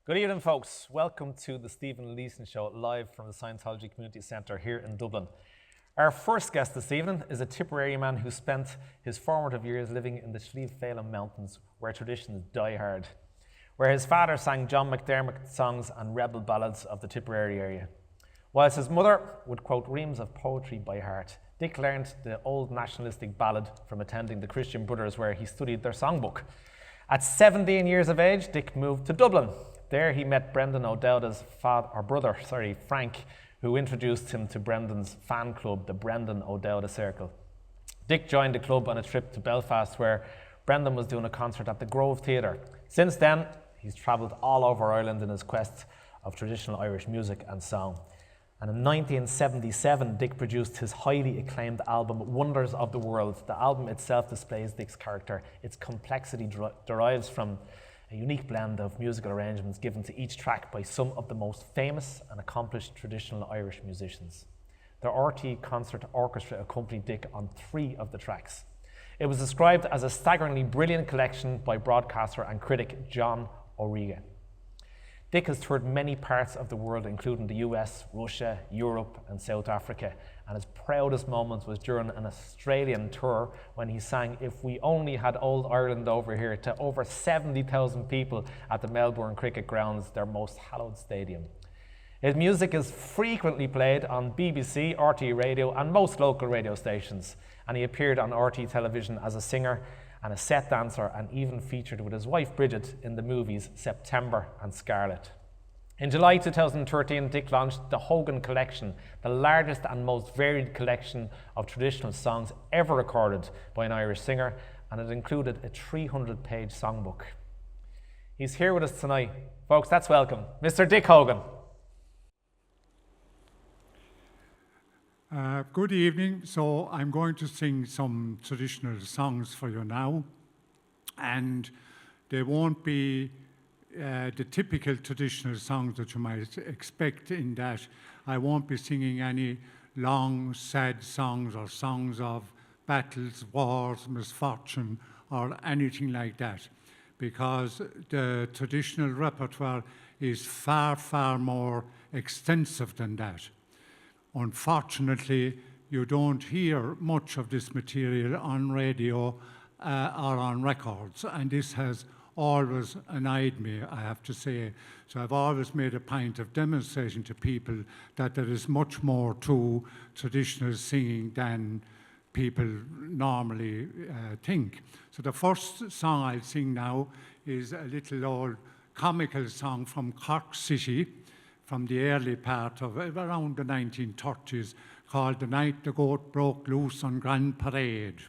Good evening, folks. Welcome to the Stephen Leeson Show, live from the Scientology Community Centre here in Dublin. Our first guest this evening is a Tipperary man who spent his formative years living in the Slieve Felim Mountains, where traditions die hard, where his father sang John McDermott songs and rebel ballads of the Tipperary area, whilst his mother would quote reams of poetry by heart. Dick learned the old nationalistic ballad from attending the Christian Brothers, where he studied their songbook. At 17 years of age, Dick moved to Dublin. There he met Brendan O'Dowda's brother, Frank, who introduced him to Brendan's fan club, the Brendan O'Dowda Circle. Dick joined the club on a trip to Belfast, where Brendan was doing a concert at the Grove Theatre. Since then, he's travelled all over Ireland in his quest of traditional Irish music and song. And in 1977, Dick produced his highly acclaimed album, Wonders of the World. The album itself displays Dick's character. Its complexity derives from a unique blend of musical arrangements given to each track by some of the most famous and accomplished traditional Irish musicians. The RT Concert Orchestra accompanied Dick on 3 of the tracks. It was described as a staggeringly brilliant collection by broadcaster and critic John O'Regan. Dick has toured many parts of the world, including the US, Russia, Europe, and South Africa, and his proudest moment was during an Australian tour when he sang If We Only Had Old Ireland Over Here to over 70,000 people at the Melbourne Cricket Grounds, their most hallowed stadium. His music is frequently played on BBC, RT Radio, and most local radio stations, and he appeared on RT television as a singer and a set dancer, and even featured with his wife Bridget in the movies September and Scarlet. In July 2013, Dick launched the Hogan Collection, the largest and most varied collection of traditional songs ever recorded by an Irish singer, and it included a 300-page songbook. He's here with us tonight. Folks, that's welcome, Mr. Dick Hogan. Good evening. So I'm going to sing some traditional songs for you now, and they won't be the typical traditional songs that you might expect, in that I won't be singing any long, sad songs or songs of battles, wars, misfortune, or anything like that, because the traditional repertoire is far, far more extensive than that. Unfortunately, you don't hear much of this material on radio or on records, and this has always annoyed me, I have to say. So I've always made a point of demonstrating to people that there is much more to traditional singing than people normally think. So the first song I'll sing now is a little old comical song from Cork City, from the early part of around the 1930s, called The Night the Goat Broke Loose on Grand Parade.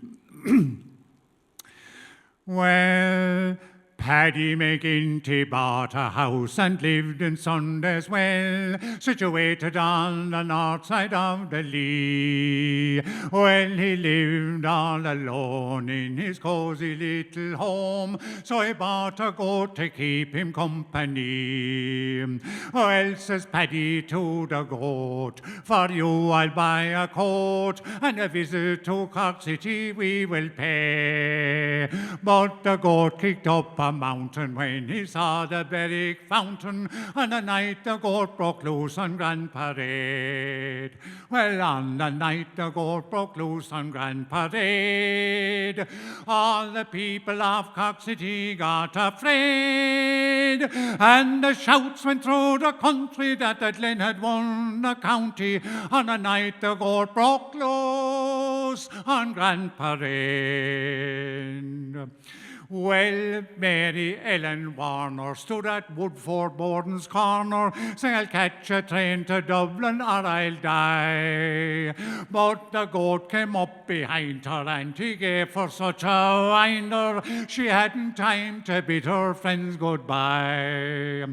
Well, Paddy McGinty bought a house and lived in Sunday's Well, situated on the north side of the Lee. Well, he lived all alone in his cosy little home, so he bought a goat to keep him company. Well, says Paddy to the goat, for you I'll buy a coat, and a visit to Cork City we will pay. But the goat kicked up a mountain when he saw the Berwick fountain, on the night the goat broke loose on Grand Parade. Well, on the night the goat broke loose on Grand Parade, all the people of Cork City got afraid, and the shouts went through the country that the Glen had won the county on the night the goat broke loose on Grand Parade. Well, Mary Ellen Warner stood at Woodford Borden's corner, saying, I'll catch a train to Dublin or I'll die. But the goat came up behind her and he gave her such a winder, she hadn't time to bid her friends goodbye.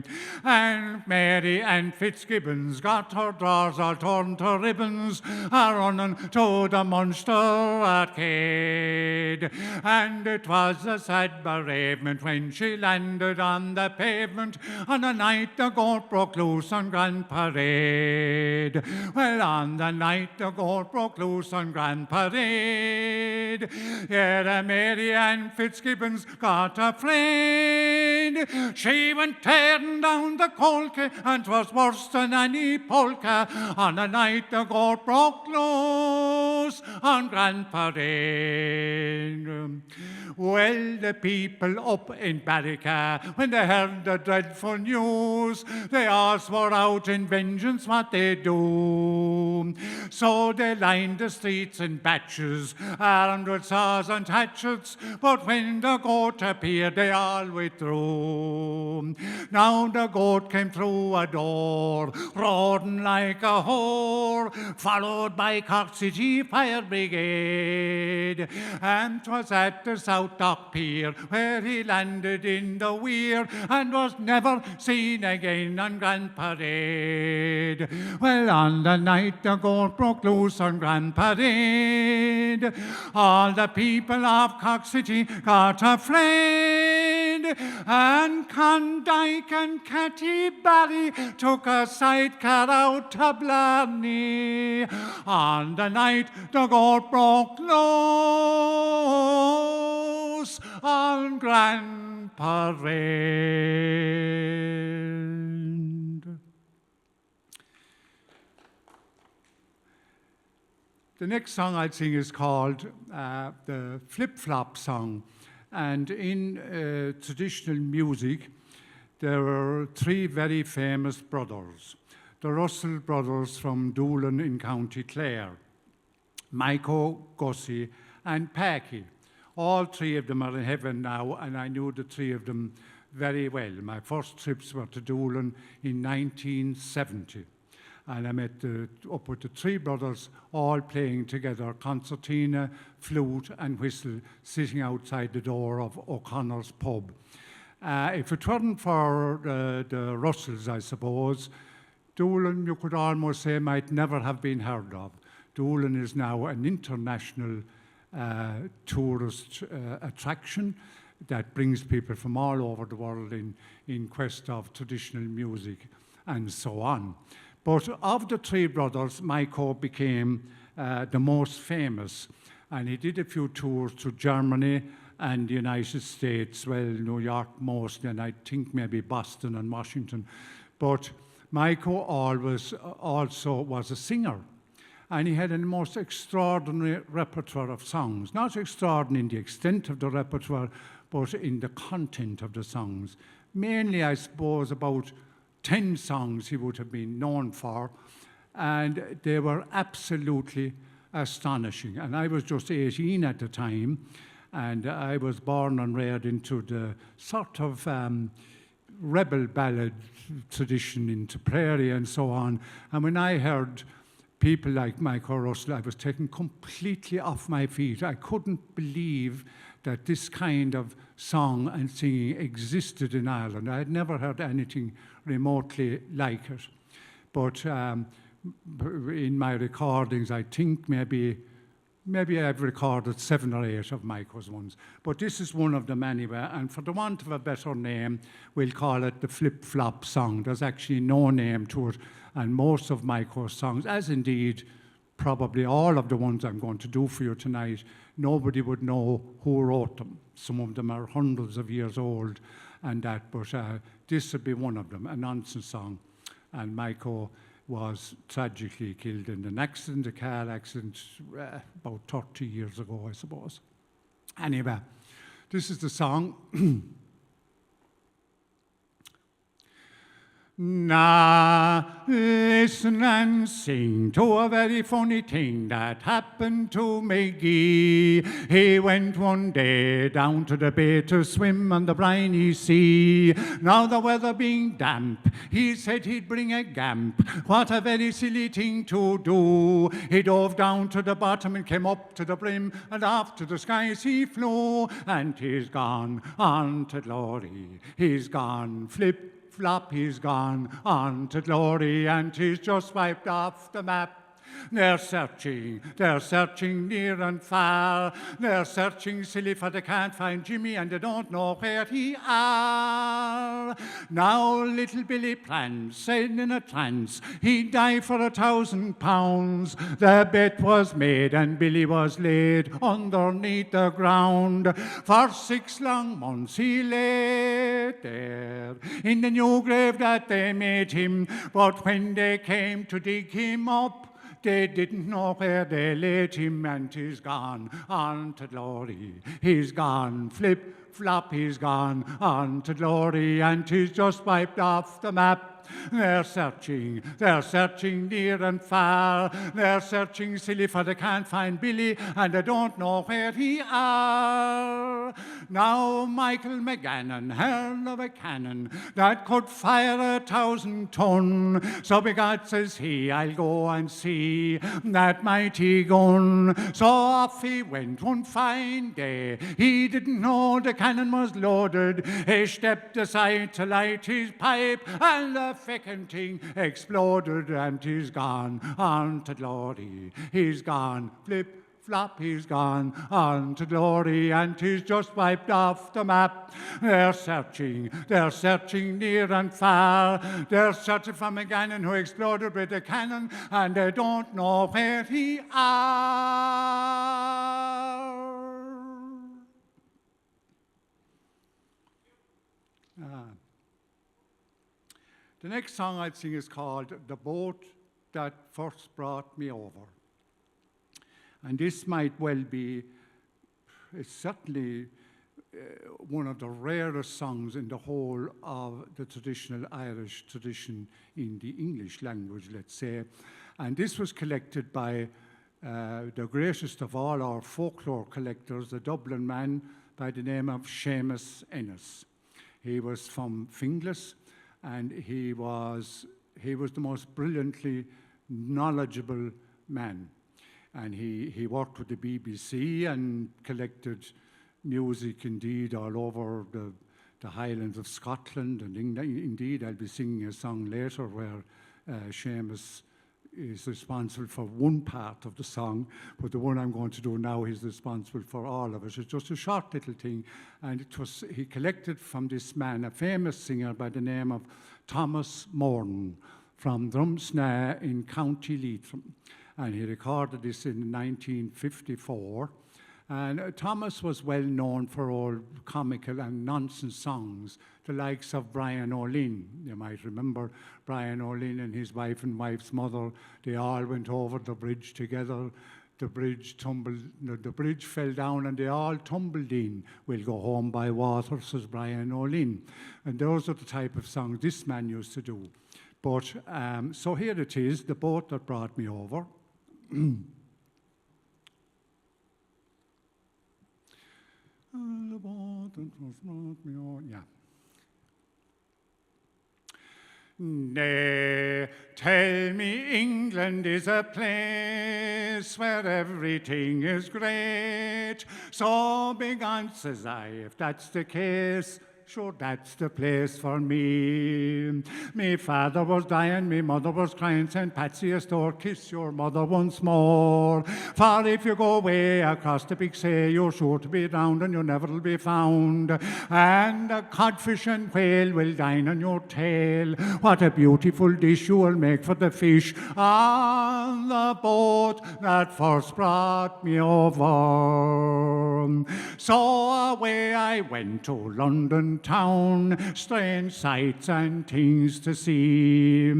And Mary Ann Fitzgibbons got her drawers all torn to ribbons, running to the Munster Arcade. And it was a sad had bereavement when she landed on the pavement. On the night the goat broke loose on Grand Parade. Well, on the night the goat broke loose on Grand Parade. Yeah, Mary Ann Fitzgibbons got a friend. She went tearing down the colca, and 'twas worse than any polka. On the night the goat broke loose on Grand Parade. Well, the people up in Barrica, when they heard the dreadful news, they all swore out in vengeance what they do. So they lined the streets in batches, armed with saws and hatchets, but when the goat appeared, they all withdrew. Now the goat came through a door, roaring like a whore, followed by Cork City Fire Brigade. And 'twas at the South Dock Pier where he landed in the weir and was never seen again on Grand Parade. Well, on the night the goat broke loose on Grand Parade, all the people of Cork City got afraid, and Condyke and Catty Barry took a sidecar out to Blarney. On the night the goat broke loose on Grand Parade. The next song I'd sing is called the Flip-Flop Song. And in traditional music, there are three very famous brothers. The Russell brothers from Doolin in County Clare, Michael, Gussie, and Packy. All three of them are in heaven now, and I knew the three of them very well. My first trips were to Doolin in 1970. And I met up with the three brothers all playing together, concertina, flute and whistle, sitting outside the door of O'Connor's pub. If it weren't for the Russells, I suppose, Doolin, you could almost say, might never have been heard of. Doolin is now an international tourist attraction that brings people from all over the world in quest of traditional music and so on. But of the three brothers, Michael became the most famous, and he did a few tours to Germany and the United States, well, New York mostly, and I think maybe Boston and Washington. But Michael also was a singer, and he had a most extraordinary repertoire of songs. Not extraordinary in the extent of the repertoire, but in the content of the songs. Mainly, I suppose, about 10 songs he would have been known for, and they were absolutely astonishing. And I was just 18 at the time, and I was born and reared into the sort of rebel ballad tradition in Tipperary and so on. And when I heard people like Michael Russell, I was taken completely off my feet. I couldn't believe that this kind of song and singing existed in Ireland. I had never heard anything remotely like it. But in my recordings, I think maybe I've recorded 7 or 8 of Michael's ones. But this is one of them anyway, and for the want of a better name, we'll call it the Flip-Flop Song. There's actually no name to it, and most of Michael's songs, as indeed probably all of the ones I'm going to do for you tonight, nobody would know who wrote them. Some of them are hundreds of years old and that, but this would be one of them, a nonsense song. And Michael was tragically killed in an accident, a car accident, about 30 years ago, I suppose. Anyway, this is the song. Now listen and sing to a very funny thing that happened to McGee. He went one day down to the bay to swim on the briny sea. Now the weather being damp, he said he'd bring a gamp. What a very silly thing to do. He dove down to the bottom and came up to the brim, and off to the skies he flew. And he's gone on to glory. He's gone flip-flop, he's gone on to glory, and he's just wiped off the map. They're searching near and far. They're searching silly for they can't find Jimmy and they don't know where he are. Now little Billy Prance said in a trance he'd die for £1,000. The bet was made and Billy was laid underneath the ground. For 6 long months he lay there in the new grave that they made him. But when they came to dig him up, they didn't know where they laid him, and he's gone on to glory. He's gone, flip, flop, he's gone on to glory, and he's just wiped off the map. They're searching near and far. They're searching silly for they can't find Billy, and they don't know where he are. Now Michael McGannon heard of a cannon that could fire 1,000 ton. So begod says he, I'll go and see that mighty gun. So off he went one fine day. He didn't know the cannon was loaded. He stepped aside to light his pipe, and the feckin' thing exploded, and he's gone on to glory. He's gone, flip, flop, he's gone on to glory, and he's just wiped off the map. They're searching near and far. They're searching for McGannon who exploded with the cannon, and they don't know where he are. The next song I'd sing is called The Boat That First Brought Me Over. And this might well be, it's certainly one of the rarest songs in the whole of the traditional Irish tradition in the English language, let's say. And this was collected by the greatest of all our folklore collectors, a Dublin man by the name of Seamus Ennis. He was from Finglas, and he was the most brilliantly knowledgeable man. And he worked with the BBC and collected music indeed all over the Highlands of Scotland. And indeed, I'll be singing a song later where Seamus is responsible for one part of the song, but the one I'm going to do now, he's responsible for all of it. It's just a short little thing, and he collected from this man, a famous singer by the name of Thomas Morton from Drumsna in County Leitrim, and he recorded this in 1954. And Thomas was well known for all comical and nonsense songs, the likes of Brian O'Lynn. You might remember Brian O'Lynn and his wife and wife's mother. They all went over the bridge together. The bridge fell down and they all tumbled in. We'll go home by water, says Brian O'Lynn. And those are the type of songs this man used to do. But so here it is, The Boat That Brought Me Over. The boat that brought me over. Yeah. Nay, tell me England is a place where everything is great. So big on, says I, if that's the case, sure, that's the place for me. Me father was dying, me mother was crying, St. Patsy a store, kiss your mother once more. For if you go away across the big sea, you're sure to be drowned and you never will be found. And a codfish and whale will dine on your tail. What a beautiful dish you will make for the fish on the boat that first brought me over. So away I went to London town, strange sights and things to see.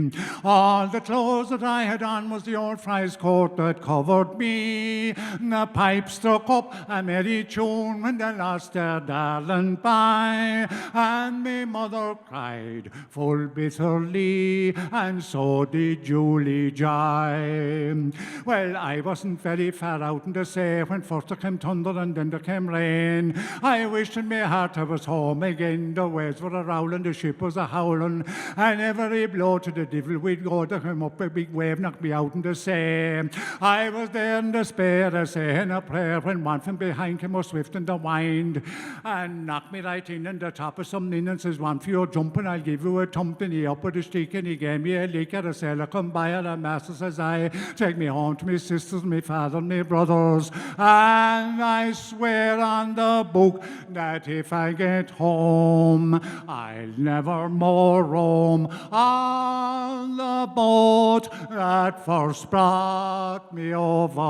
All the clothes that I had on was the old friar's coat that covered me. The pipe struck up a merry tune when they lost their darling by, and my mother cried full bitterly, and so did Julie Joy. Well, I wasn't very far out in the sea when first there came thunder and then there came rain. I wished in my heart I was home again. then the waves were a-rowling, the ship was a-howling, and every blow to the devil we'd go to him up, a big wave knocked me out in the sea. I was there in despair, a saying a prayer, when one from behind came more swift in the wind, and knocked me right in the top of something, and says, one for your jumping, I'll give you a thumping. He up with a stick, and he gave me a lick at a sailor come by, and a master says, I take me home to me sisters, me father, and me brothers, and I swear on the book that if I get home, I'll never more roam on the boat that first brought me over.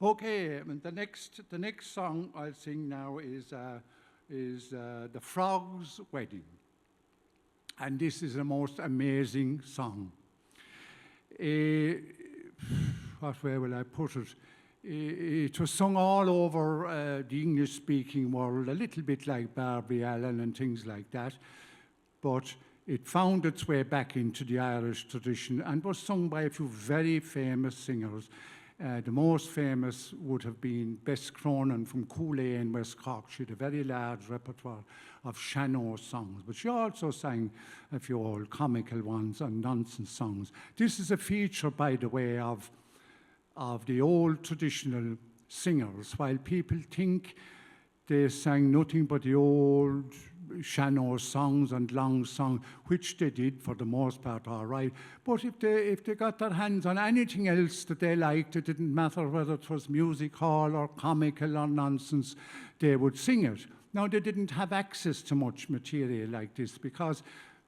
Okay, the next song I'll sing now is The Frog's Wedding. And this is the most amazing song. What way will I put it? It was sung all over the English-speaking world, a little bit like Barbie Allen and things like that, but it found its way back into the Irish tradition and was sung by a few very famous singers. The most famous would have been Bess Cronin from Cooley in West Cork. She had a very large repertoire of Shannon songs, but she also sang a few old comical ones and nonsense songs. This is a feature, by the way, of the old traditional singers. While people think they sang nothing but the old Shannon songs and long songs, which they did for the most part all right. But if they got their hands on anything else that they liked, it didn't matter whether it was music hall or comical or nonsense, they would sing it. Now, they didn't have access to much material like this because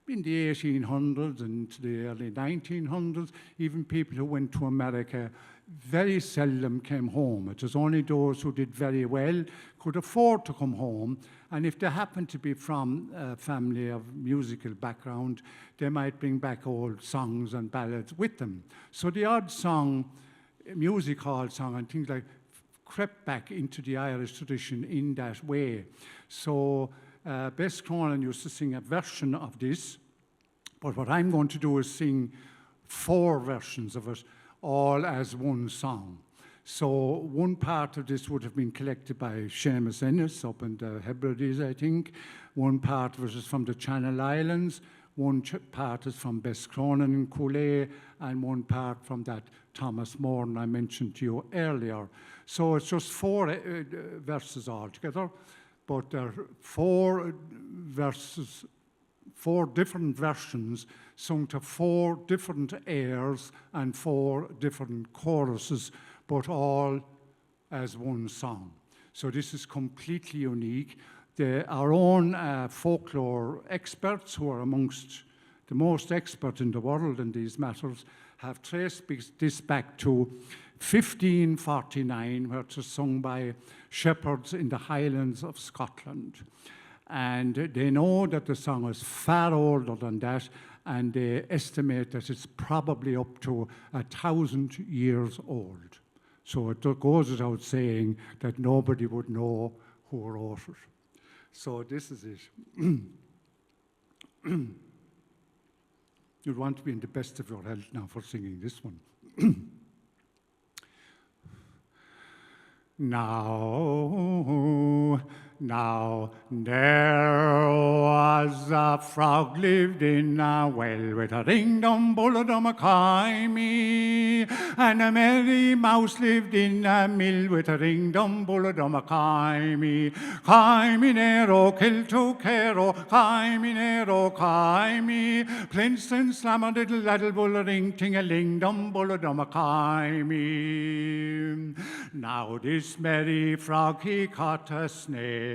in the 1800s and the early 1900s, even people who went to America very seldom came home. It was only those who did very well could afford to come home, and if they happened to be from a family of musical background, they might bring back old songs and ballads with them. So the odd song, music hall song and things like crept back into the Irish tradition in that way. So Bess Cronin used to sing a version of this, but what I'm going to do is sing 4 versions of it, all as one song. So one part of this would have been collected by Seamus Ennis up in the Hebrides, I think. One part of it is from the Channel Islands. One part is from Bess Cronin in Cooley, and one part from that Thomas Moran I mentioned to you earlier. So it's just 4 verses altogether, but there are 4 verses, 4 different versions sung to 4 different airs and 4 different choruses, but all as one song. So this is completely unique. Our own folklore experts, who are amongst the most expert in the world in these matters, have traced this back to 1549, where it was sung by shepherds in the Highlands of Scotland. And they know that the song is far older than that, and they estimate that it's probably up to 1,000 years old. So it goes without saying that nobody would know who wrote it. So this is it. You'd want to be in the best of your health now for singing this one. Now, there was a frog lived in a well with a ring-dum, bullet-dum, a kaimi, and a merry mouse lived in a mill with a ring-dum, bullet-dum, a kaimi. Kaimi nero, kill to kero, kaimi nero, kaimi, Princeton slam a little laddle bull ring, ting-a-ling-dum, bullet-dum, a kaimi. Now this merry frog he caught a snail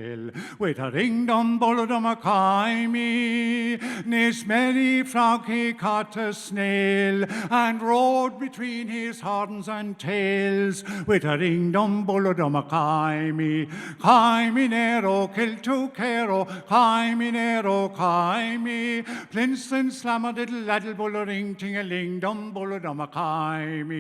with a ring-dum, bullet-dum, a kaimi. This merry frog he caught a snail and rode between his horns and tails with a ring-dum, bullet-dum, a kaimi. Kaimi nero, kill to kero, kaimi nero, kaimi, Princeton slam a little laddle bull ring, ting-a-ling-dum, bullet-dum, a kaimi.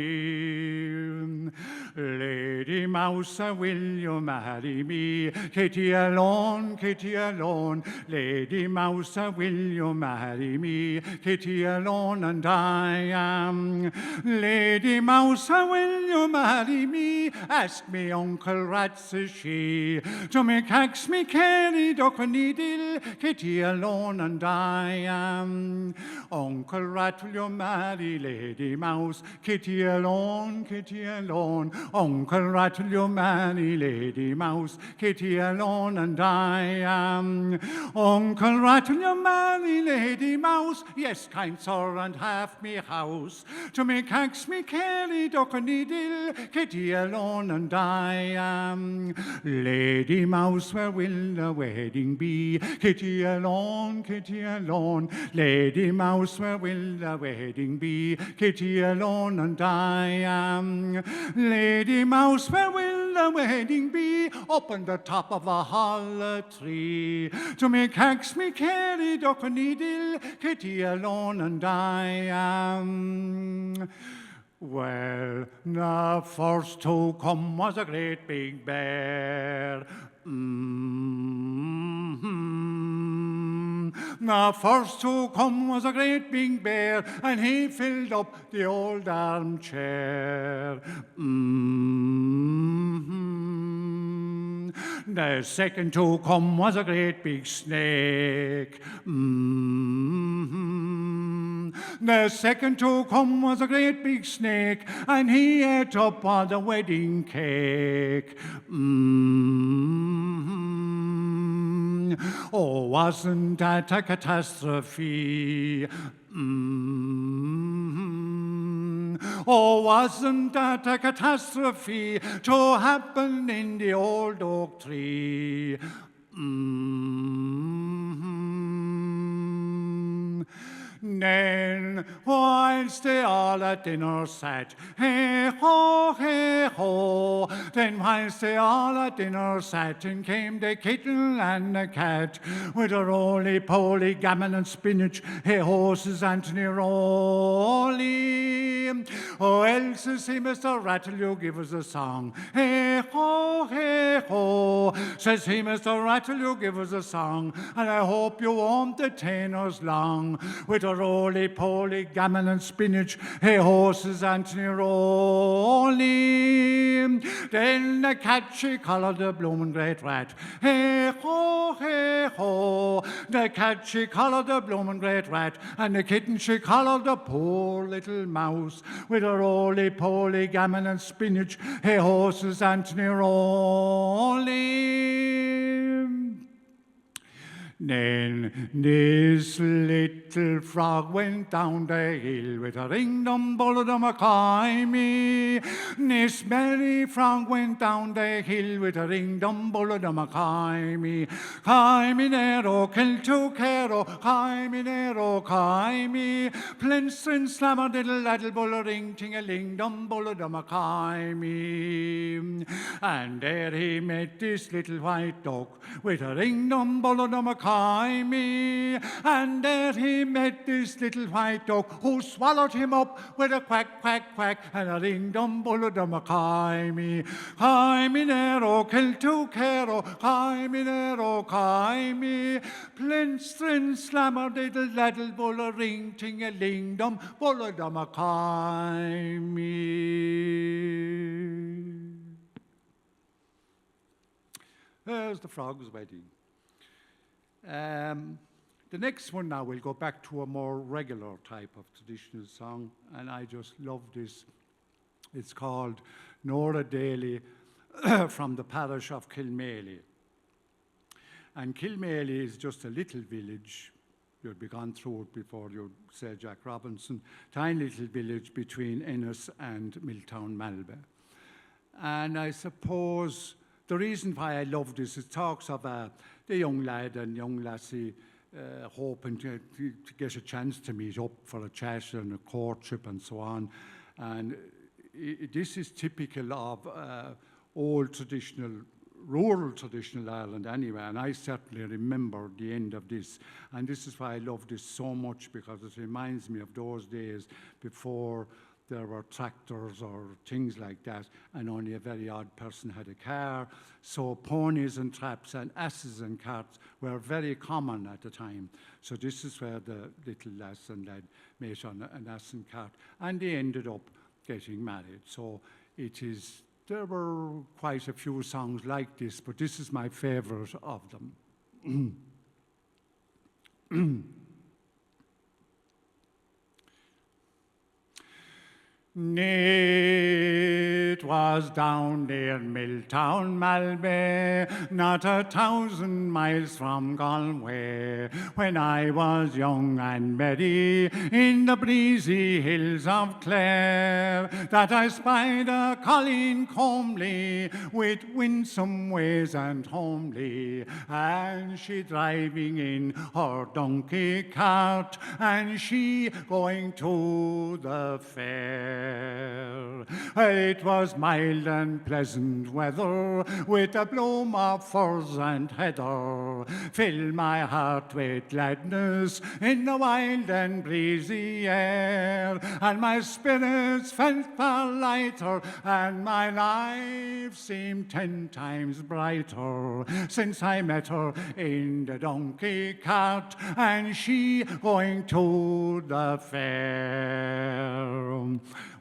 Lady Mouse, will you marry me? Katie Kitty alone, Lady Mouse, will you marry me? Kitty alone and I am. Lady Mouse, will you marry me? Ask me Uncle Rat, says she. To me cax me carry duck a needle, Kitty alone and I am. Uncle Rat, will you marry Lady Mouse? Kitty alone, Uncle Rat, will you marry Lady Mouse? Kitty alone and I am. Uncle Rat, will you marry Lady Mouse? Yes, kind sir, and half me house. To me cax me carry duck a needle, Kitty alone and I am. Lady Mouse, where will the wedding be? Kitty alone, Lady Mouse, where will the wedding be? Kitty alone and I am. Lady Mouse, where will the wedding be? Up on the top of a hollow tree. To me cax me carry duck a needle, Kitty alone and I am. Well, the first to come was a great big bear. The first to come was a great big bear, and he filled up the old armchair. The second to come was a great big snake. The second to come was a great big snake, and he ate up all the wedding cake. Oh, wasn't that a catastrophe? Oh, wasn't that a catastrophe to happen in the old oak tree? Then, whilst they all at dinner sat, hey ho, then whilst they all at dinner sat, in came the kitten and the cat, with a roly-poly, gammon and spinach, hey ho, says Anthony Rolly. Oh, else, says he, Mr. Rattle, you give us a song. Hey ho, says he, Mr. Rattle, you give us a song, and I hope you won't detain us long, with a roly-poly, gammon and spinach, hey horses, Anthony Rolly. Then the cat, she collared the bloomin' great rat, hey ho, the cat, she collared the bloomin' great rat, and the kitten, she collared the poor little mouse, with a roly-poly, gammon and spinach, hey horses, Anthony Rolly. Then this little frog went down the hill with a ring-dum, bull-dum, a climby. This merry frog went down the hill with a ring-dum, bull-dum, a climby. Climby nero, kill to caro, climby nero, climby. Plinstrin, slammer, diddle, laddle, bull, ring, ting-a-ling-dum, bull-dum, a climby. And there he met this little white duck with a ring-dum, bull-dum, a climby, and there he met this little white duck who swallowed him up with a quack, quack, quack, and a ring-dum, bull-dum, a climby. Climby nero, kill to caro, climby nero, climby. Plinstrin, slammer, diddle, laddle, bull, a ring, ting-a-ling-dum, bull-dum, a climby. There's the frog's wedding. The next one now, we'll go back to a more regular type of traditional song, and I just love this. It's called Nora Daly from the parish of Kilmaley. And Kilmaley is just a little village. You'd be gone through it before you'd say Jack Robinson. Tiny little village between Ennis and Milltown, Malbay. And I suppose the reason why I love this, it talks of the young lad and young lassie hoping to get a chance to meet up for a chat and a courtship and so on. And this is typical of old traditional, rural traditional Ireland anyway, and I certainly remember the end of this. And this is why I love this so much, because it reminds me of those days before there were tractors or things like that, and only a very odd person had a car. So ponies and traps and asses and carts were very common at the time. So this is where the little lass and lad met on an ass and cart, and they ended up getting married. So there were quite a few songs like this, but this is my favorite of them. It was down near Milltown, Malbay, not 1,000 miles from Galway, when I was young and merry in the breezy hills of Clare, that I spied a colleen comely with winsome ways and homely, and she driving in her donkey cart, and she going to the fair. Well, it was mild and pleasant weather, with a bloom of furze and heather, fill my heart with gladness in the wild and breezy air, and my spirits felt far lighter, and my life seemed 10 times brighter, since I met her in the donkey cart, and she going to the fair.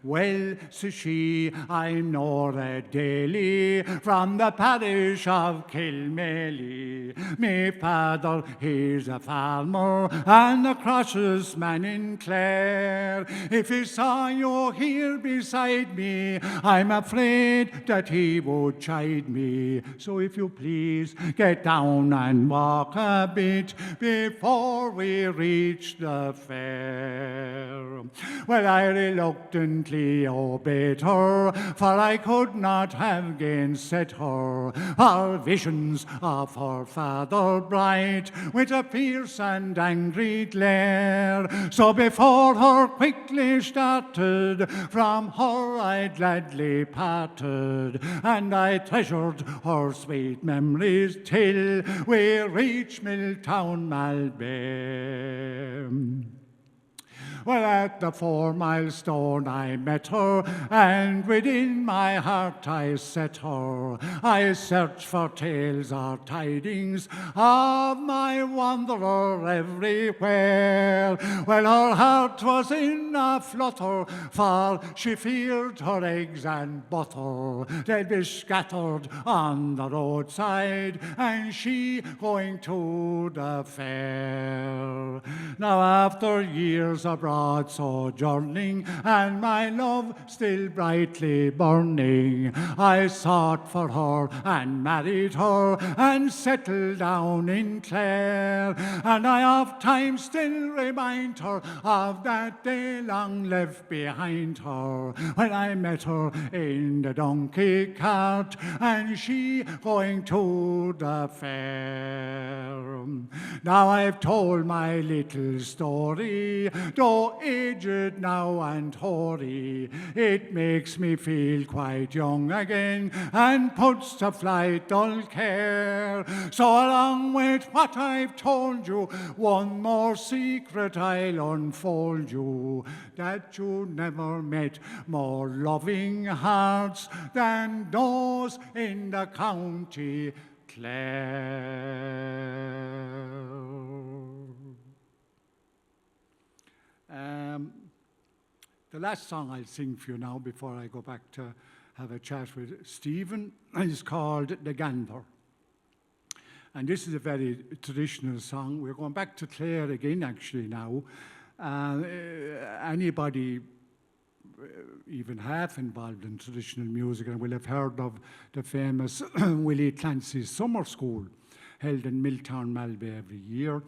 Well, says she, I'm Nora Daly, from the parish of Kilmaley. Me father, he's a farmer, and a cautious man in Clare. If he saw you here beside me, I'm afraid that he would chide me. So if you please, get down and walk a bit before we reach the fair. Well, I reluctantly obeyed her, for I could not have gainsaid her. Her visions of her father bright, with a fierce and angry glare. So before her quickly started, from her I gladly parted, and I treasured her sweet memories till we reached Milltown, Malbay. Well, at the 4 Mile Stone I met her, and within my heart I set her. I searched for tales or tidings of my wanderer everywhere. Well, her heart was in a flutter, for she feared her eggs and butter, they'd be scattered on the roadside, and she going to the fair. Now, after years abroad sojourning, and my love still brightly burning, I sought for her and married her, and settled down in Clare. And I oft times still remind her of that day long left behind her, when I met her in the donkey cart, and she going to the fair. Now I've told my little story, though aged now and hoary, it makes me feel quite young again, and puts to flight dull care. So along with what I've told you, one more secret I'll unfold you, that you never met more loving hearts than those in the county Clare. The last song I'll sing for you now before I go back to have a chat with Stephen is called The Gander. And this is a very traditional song. We're going back to Clare again actually now. Anybody even half involved in traditional music and will have heard of the famous Willie Clancy's Summer School, held in Milltown, Malbay every year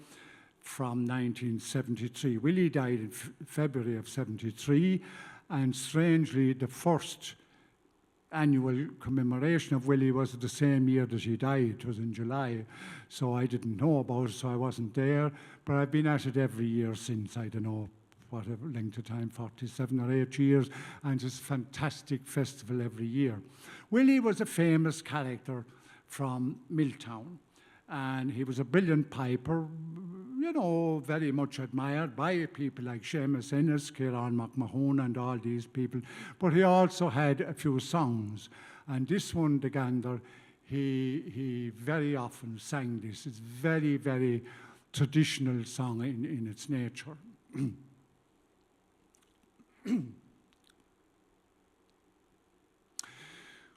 from 1973. Willie died in February of 73, and strangely the first annual commemoration of Willie was the same year that he died. It was in July, so I didn't know about it, so I wasn't there, but I've been at it every year since, I don't know, whatever length of time, 47 or 8 years, and it's a fantastic festival every year. Willie was a famous character from Milltown, and he was a brilliant piper, very much admired by people like Seamus Ennis, Kieran McMahon, and all these people. But he also had a few songs. And this one, the Gander, he very often sang this. It's very, very traditional song in its nature.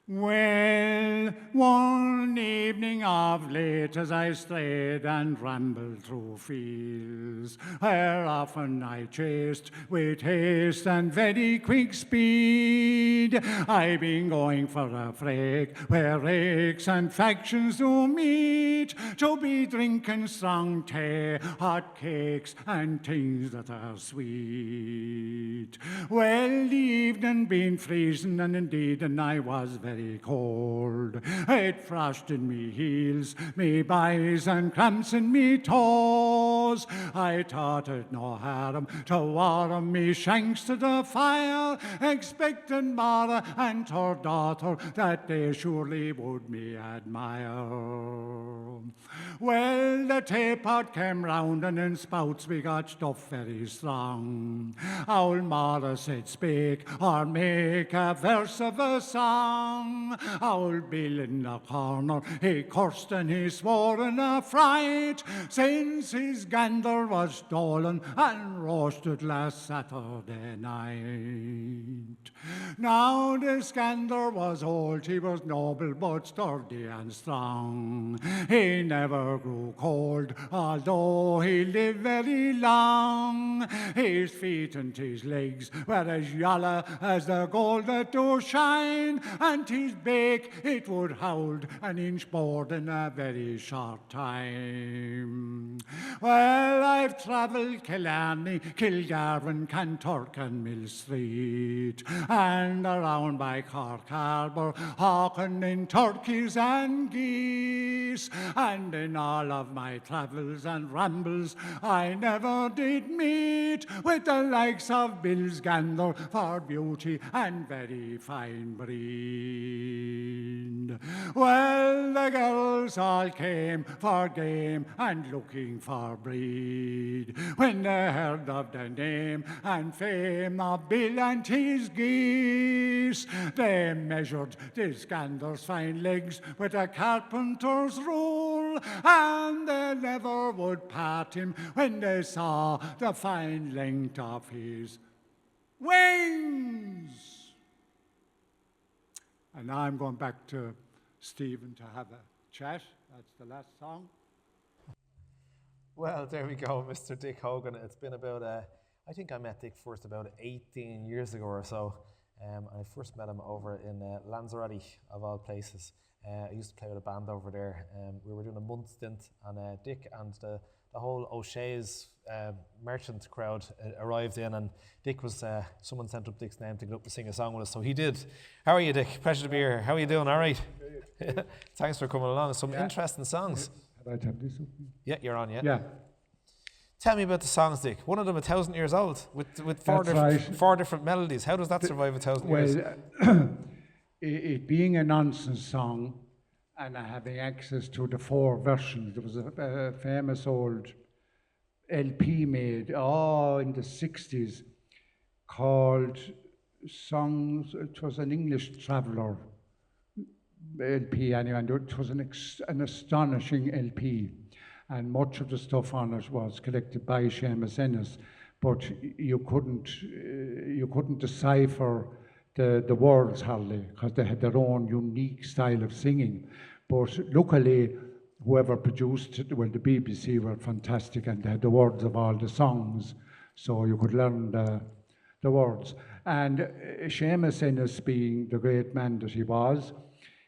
Well, one evening of late as I strayed and rambled through fields, where often I chased with haste and very quick speed, I been going for a frake where rakes and factions do meet, to be drinking strong tea, hot cakes and things that are sweet. Well, the evening been freezing, and indeed, and I was very cold. It frosted me heels, me boys, and cramps in me toes. I thought it no harm to warm me shanks to the fire, expecting Mara and her daughter that they surely would me admire. Well, the teapot came round, and in spouts we got stuff very strong. Old Mara said, "Speak or make a verse of a song." Old Bill in the corner, he cursed and he swore in a fright, since his gander was stolen and roasted last Saturday night. Now this gander was old, he was noble but sturdy and strong. He never grew cold, although he lived very long. His feet and his legs were as yellow as the gold that do shine, and his bake it would hold an inch more in a very short time. Well, I've travelled Killarney, Kilgarvan, Kanturk and Mill Street, and around by Cork Harbour, hawking in turkeys and geese, and in all of my travels and rambles I never did meet with the likes of Bill's gander for beauty and very fine breed. Well, the girls all came for game and looking for breed, when they heard of the name and fame of Bill and his geese. They measured this gander's fine legs with a carpenter's rule, and they never would part him when they saw the fine length of his wings. And now I'm going back to Stephen to have a chat. That's the last song. Well, there we go, Mr. Dick Hogan. It's been about, I think I met Dick first about 18 years ago or so. I first met him over in Lanzarote, of all places. I used to play with a band over there. We were doing a month stint, and Dick and the whole O'Shea's merchant crowd arrived in, and Dick was, someone sent up Dick's name to get up and sing a song with us, so he did. How are you, Dick? Pleasure to be here. How are you doing? All right? Thanks for coming along. Some interesting songs. Have I tapped this up? Yeah, you're on, yeah? Yeah. Tell me about the songs, Dick. One of them 1,000 years old, with four different melodies. How does that survive 1,000 years? Well, it being a nonsense song and having access to the 4 versions, there was a famous old LP made, in the 60s, called Songs. It was an English traveller LP anyway, and it was an astonishing LP. And much of the stuff on it was collected by Seamus Ennis, but you couldn't decipher the words hardly, because they had their own unique style of singing. But luckily, whoever produced it, well, the BBC were fantastic, and they had the words of all the songs, so you could learn the words. And Seamus Ennis, being the great man that he was,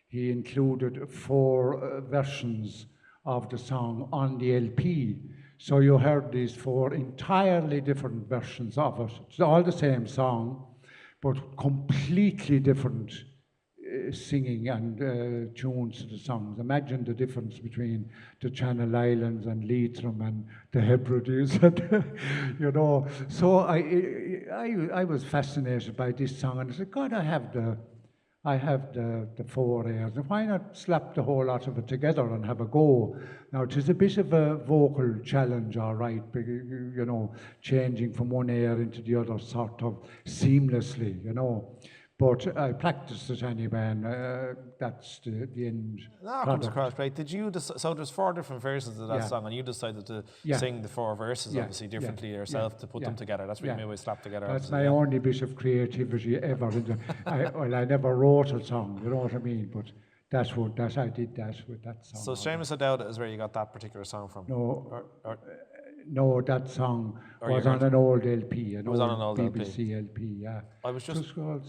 he included 4 versions of the song on the LP. So you heard these 4 entirely different versions of it. It's all the same song, but completely different singing and tunes to the songs. Imagine the difference between the Channel Islands and Leeson and the Hebrides, you know. So I was fascinated by this song, and I said, God, I have the I have the four airs, and why not slap the whole lot of it together and have a go? Now, it is a bit of a vocal challenge, all right, you know, changing from one air into the other sort of seamlessly, you know. But I practiced it anyway, and that's the end No, it comes across great. Did you so there's 4 different versions of that song, and you decided to sing the 4 verses obviously differently yourself to put them together. That's what you mean by slap together. That's my only bit of creativity ever. I never wrote a song, you know what I mean? But I did that with that song. So Seamus O'Dowd is where you got that particular song from? No, that song was on an old LP, an old BBC LP. Yeah. I was just. It was called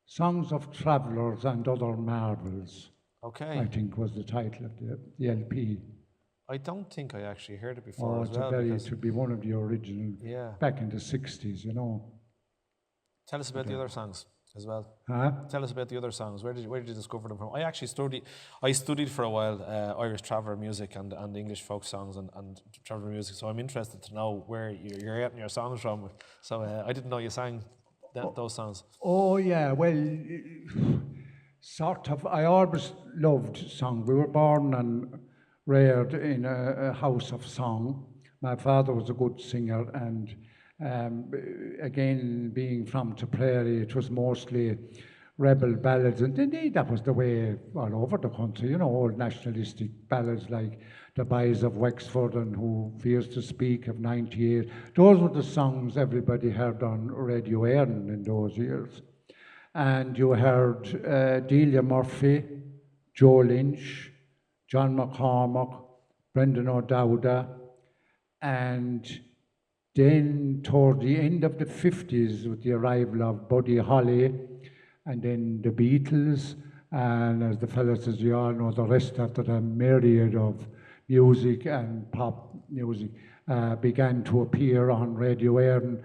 Songs of Travellers and Other Marvels. Okay. I think was the title of the LP. I don't think I actually heard it before as well. It would be one of the original back in the 60s, you know. Tell us about the other songs as well. Huh? Tell us about the other songs. Where did you discover them from? I actually studied for a while Irish traveller music and English folk songs and traveller music. So I'm interested to know where you're getting your songs from. So I didn't know you sang those songs. Oh yeah, well, sort of. I always loved song. We were born and reared in a house of song. My father was a good singer, and again, being from Tipperary, it was mostly rebel ballads, and indeed that was the way all over the country, you know, old nationalistic ballads like The Boys of Wexford and Who Fears to Speak of 98. Those were the songs everybody heard on Radio Éireann in those years. And you heard Delia Murphy, Joe Lynch, John McCormack, Brendan O'Dowda, and then toward the end of the 50s with the arrival of Buddy Holly, and then the Beatles, and as the fellas, as you all know, the rest after the myriad of music and pop music began to appear on Radio Éireann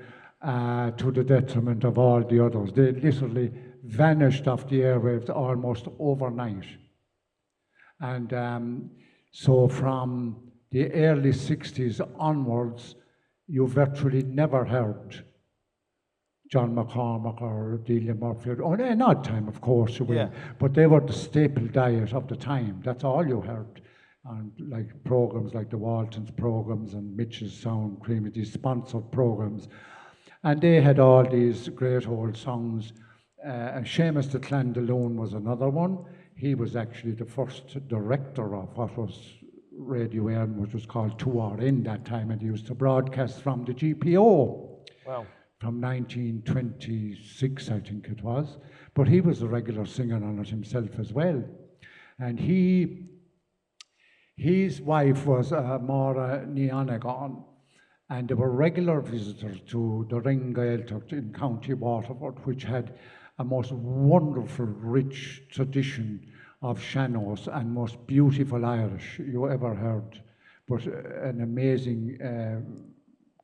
to the detriment of all the others. They literally vanished off the airwaves almost overnight. And so from the early 60s onwards, you virtually never heard John McCormack or Delia Murphy, or an odd time, of course, you will, but they were the staple diet of the time. That's all you heard. And like programs like the Waltons programs and Mitch's Sound Cream, these sponsored programs. And they had all these great old songs. And Seamus de Clandaloon was another one. He was actually the first director of what was Radio Éireann, which was called 2RN that time, and he used to broadcast from the GPO. Wow. From 1926, I think it was. But he was a regular singer on it himself as well. And his wife was Maura Neonagon, and they were regular visitors to the Ring Gaeltacht in County Waterford, which had a most wonderful, rich tradition of sean-nós and most beautiful Irish you ever heard, but an amazing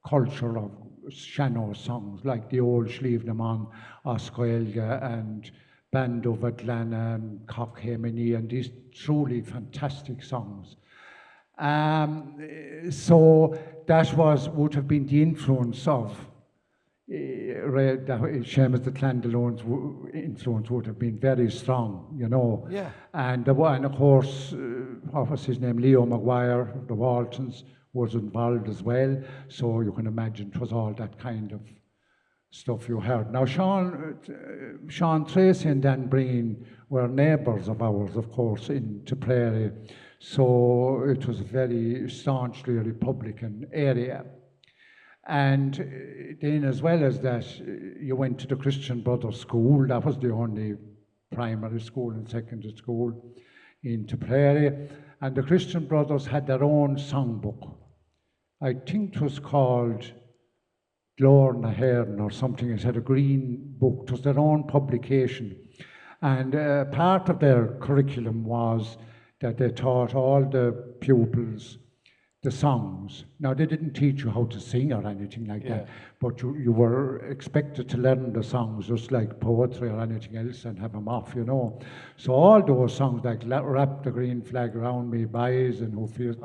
culture of sean-nós songs like the old Slieve Naman, Oscoilga and Band of Atlanta and Cockhaminy, and these truly fantastic songs. So that would have been the influence of Seamus de Clandaloon's influence would have been very strong, you know. Yeah. And of course, what was his name? Leo Maguire, the Waltons, was involved as well. So you can imagine it was all that kind of stuff you heard. Now, Sean Tracy and Dan Breen were neighbours of ours, of course, in Tipperary. So it was a very staunchly Republican area. And then, as well as that, you went to the Christian Brothers School. That was the only primary school and secondary school in Tipperary. And the Christian Brothers had their own songbook. I think it was called Glór na HÉireann or something. It had a green book. It was their own publication. And part of their curriculum was that they taught all the pupils the songs. Now, they didn't teach you how to sing or anything like that, but you were expected to learn the songs just like poetry or anything else and have them off, you know. So all those songs like Wrap the Green Flag Around Me, Boys and Who Fears,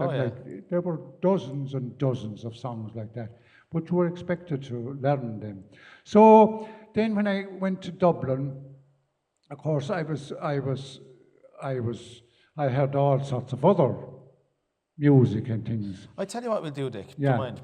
there were dozens and dozens of songs like that, but you were expected to learn them. So then when I went to Dublin, of course, I heard all sorts of other music and things. I tell you what we'll do, Dick. Do Yeah. you mind?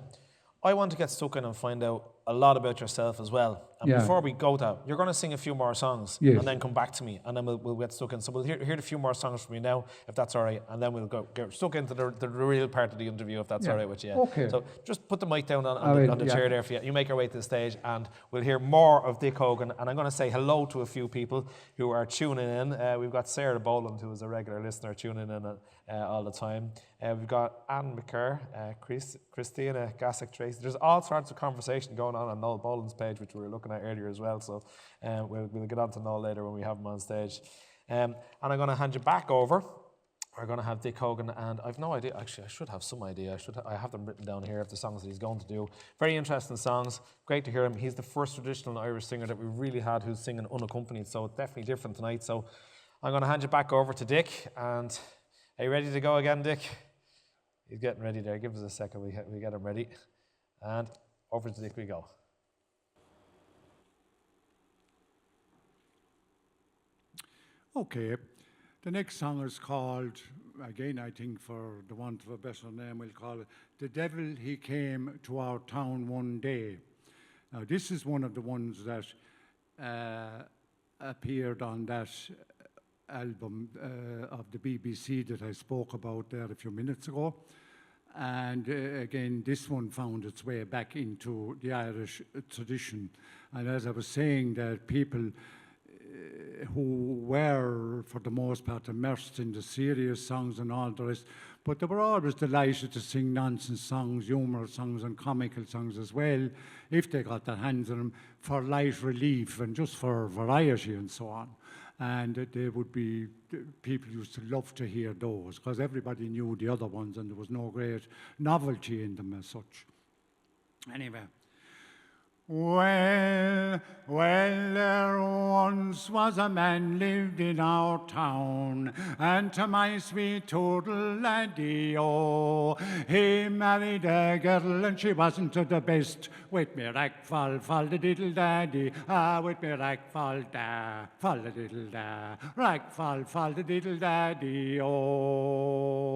I want to get stuck in and find out a lot about yourself as well. And Yeah. before we go to, you're going to sing a few more songs Yes. and then come back to me, and then we'll get stuck in. So we'll hear a few more songs from you now, if that's all right, and then we'll get stuck into the real part of the interview, if that's all right with you. Okay. So just put the mic down on the chair there for you. You make your way to the stage, and we'll hear more of Dick Hogan. And I'm going to say hello to a few people who are tuning in. We've got Sarah Boland, who is a regular listener, tuning in all the time. We've got Anne McCurr, Christina Gassick Tracy. There's all sorts of conversation going on Noel Boland's page, which we were looking at earlier as well. So we'll get on to Noel later when we have him on stage. And I'm going to hand you back over. We're going to have Dick Hogan, and I've no idea. Actually, I should have some idea. I have them written down here of the songs that he's going to do. Very interesting songs. Great to hear him. He's the first traditional Irish singer that we really had who's singing unaccompanied. So definitely different tonight. So I'm going to hand you back over to Dick. And are you ready to go again, Dick? He's getting ready there. Give us a second. We get him ready. And over to Dick we go. Okay. The next song is called, again, I think for the want of a better name, we'll call it The Devil He Came to Our Town One Day. Now, this is one of the ones that appeared on that album of the BBC that I spoke about there a few minutes ago. And again, this one found its way back into the Irish tradition. And as I was saying, that people who were, for the most part, immersed in the serious songs and all the rest, but they were always delighted to sing nonsense songs, humorous songs and comical songs as well, if they got their hands on them, for light relief and just for variety and so on. And they would be, people used to love to hear those, because everybody knew the other ones and there was no great novelty in them as such. Anyway. Well, there once was a man lived in our town, and to my sweet total laddie, oh, he married a girl and she wasn't the best. With me rack fall the diddle daddy, with me rack fall the diddle da, rack fall the diddle daddy, oh.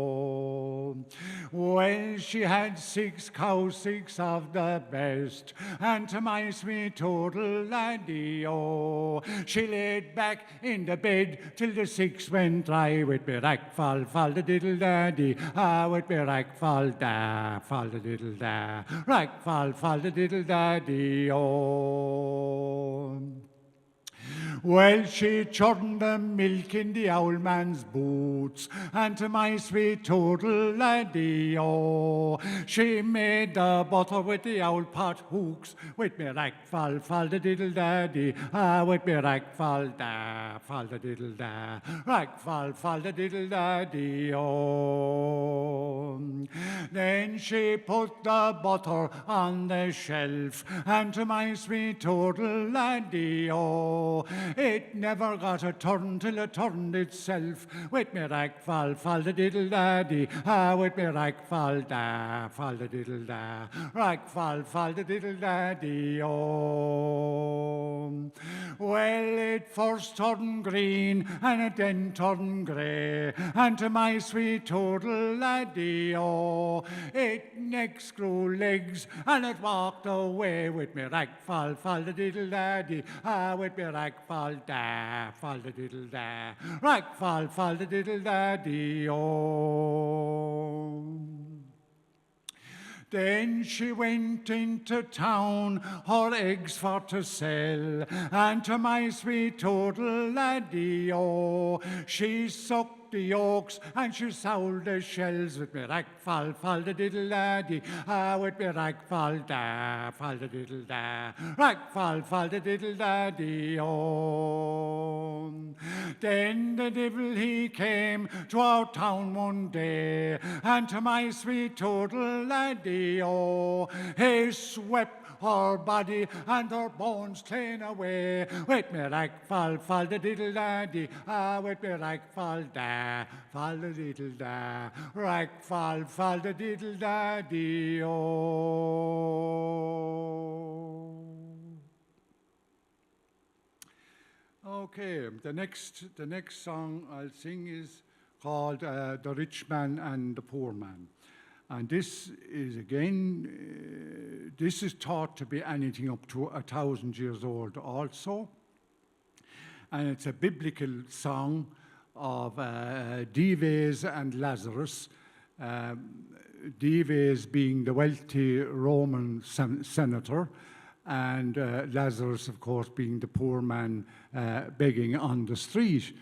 Well, she had 6 cows, 6 of the best, and to my sweet total laddie, oh, she laid back in the bed till the 6 went dry. With me rack fall the diddle daddy, with me rack fall the diddle da, rack fall the diddle daddy, oh. Well, she churned the milk in the old man's boots, and to my sweet total laddie, oh, she made the butter with the old pot hooks. With me rack fall the diddle daddy, with me rack fall the diddle da, rack fall the diddle daddy, oh. Then she put the butter on the shelf, and to my sweet total laddie, oh, it never got a turn till it turned itself. With me rack fall the diddle daddy, with me rack fall the diddle da, rack fall the diddle daddy, oh. Well, it first turned green and it then turned grey, and to my sweet total laddie, oh, it next grew legs and it walked away. With me rack fall the diddle daddy, with me rack fall the diddle da, rack fall the diddle daddy, oh. Then she went into town, her eggs for to sell, and to my sweet total laddie, oh, she sucked the yolks and she sold the shells. With me rack fall the diddle laddie, with me rack fall the diddle da, rack fall the diddle daddy, oh. Then the devil he came to our town one day, and to my sweet total laddie, oh, he swept her body and her bones clean away. With me rack fall the diddle daddy, with me rack fall the diddle da, rack fall the diddle daddy, oh. Okay, the next song I'll sing is called The Rich Man and the Poor Man. And this is again, this is thought to be anything up to 1,000 years old also. And it's a biblical song of Dives and Lazarus. Dives being the wealthy Roman senator, and Lazarus, of course, being the poor man begging on the street.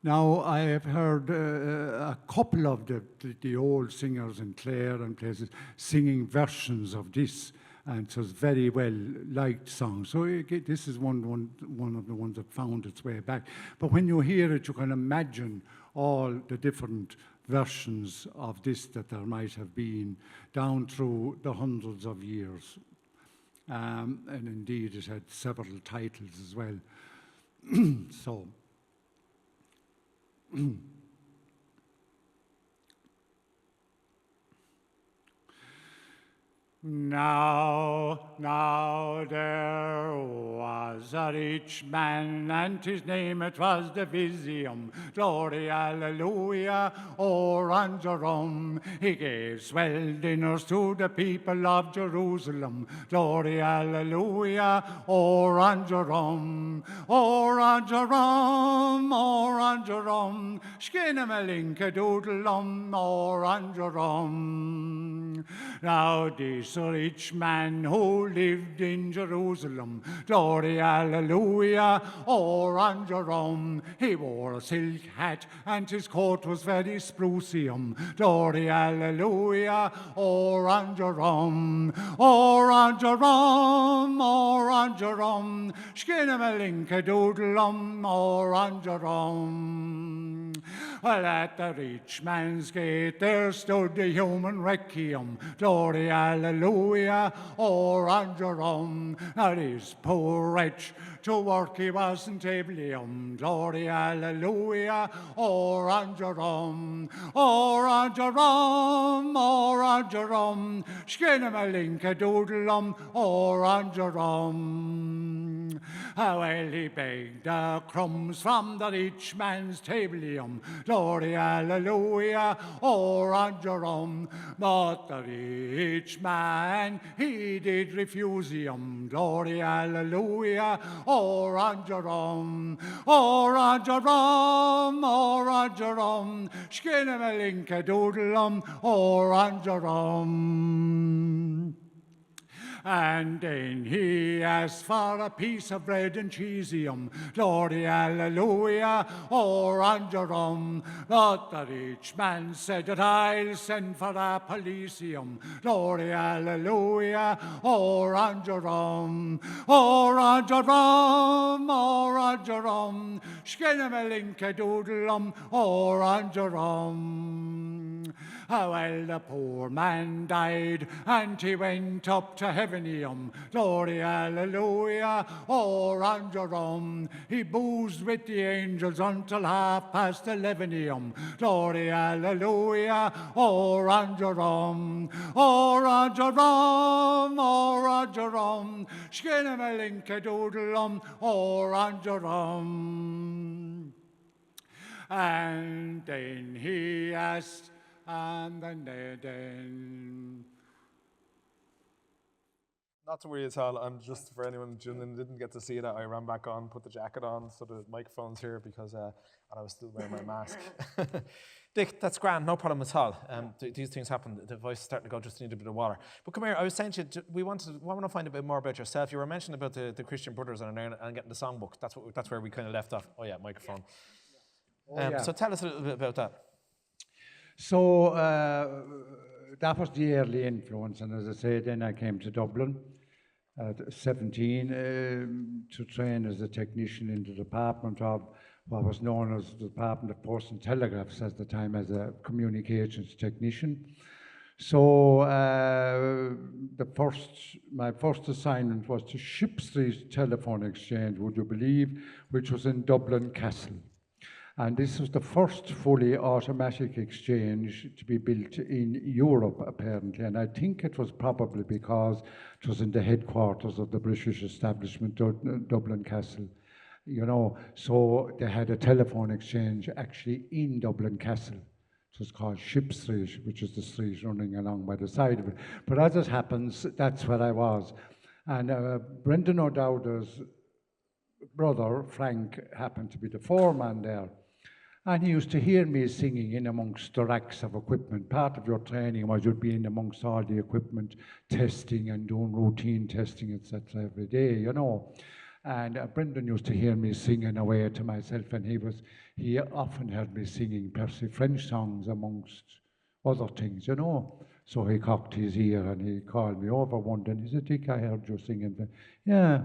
Now, I have heard a couple of the old singers in Clare and places singing versions of this, and so it's very well liked song. So this is one of the ones that found its way back. But when you hear it, you can imagine all the different versions of this that there might have been down through the hundreds of years. And indeed, it had several titles as well. So. Now there was a rich man, and his name it was Divisium. Glory, hallelujah, on Jerome. He gave swell dinners to the people of Jerusalem. Glory, hallelujah, on Jerome. On Jerome, on Jerome. Skinnamelinka doodlum, on Jerome. Now this rich man who lived in Jerusalem, glory, hallelujah, on Jerome. He wore a silk hat and his coat was very sprucium, glory, hallelujah, on Jerome. On Jerome, on Jerome. Skinnamelinka doodlum, on Jerome. Well, at the rich man's gate there stood the human requiem, glory, hallelujah, on Jerome. Now this poor wretch, to work he wasn't able, glory, hallelujah, on Jerome. On Jerome, on Jerome. Skinnamelinka doodlum, on Jerome. Well, he begged the crumbs from the rich man's table, glory, hallelujah, on Jerome. But the rich man, he did refuse him, glory, hallelujah, on Jerome. On Jerome, on Jerome. Skinnamelinka doodlum, on Jerome. And then he asked for a piece of bread and cheesium, glory, hallelujah, on Jerome. But the rich man said that I'll send for a policium, glory, hallelujah, on Jerome. On Jerome, on Jerome. Skinnamelinka doodlum, on Jerome. Well, the poor man died, and he went up to heavenium, glory, hallelujah, on Jerome. He boozed with the angels until 11:30, glory, hallelujah, on Jerome. On Jerome, on Jerome. Skinnamelinka doodlum, on Jerome. And then he asked, and then. Not to worry at all. I'm just, for anyone who didn't get to see that, I ran back on, put the jacket on, so the microphone's here because and I was still wearing my mask. Dick, that's grand, no problem at all. These things happen. The voice is starting to go, just need a bit of water. But come here, I was saying to you, we want to find a bit more about yourself. You were mentioning about the Christian Brothers and getting the songbook. That's where we kind of left off. Oh yeah, microphone. So tell us a little bit about that. So that was the early influence, and as I say, then I came to Dublin at 17 to train as a technician in the department of what was known as the Department of Post and Telegraphs at the time, as a communications technician. So my first assignment was to Ship Street Telephone Exchange, would you believe, which was in Dublin Castle. And this was the first fully automatic exchange to be built in Europe, apparently. And I think it was probably because it was in the headquarters of the British establishment, Dublin Castle, you know. So they had a telephone exchange actually in Dublin Castle. It was called Ship Street, which is the street running along by the side of it. But as it happens, that's where I was. And Brendan O'Dowda's brother, Frank, happened to be the foreman there. And he used to hear me singing in amongst the racks of equipment. Part of your training was you'd be in amongst all the equipment, testing and doing routine testing, etc. every day, you know. And Brendan used to hear me singing away to myself, and he often heard me singing Percy French songs amongst other things, you know. So he cocked his ear and he called me over one day and he said, Dick, I heard you singing. Yeah.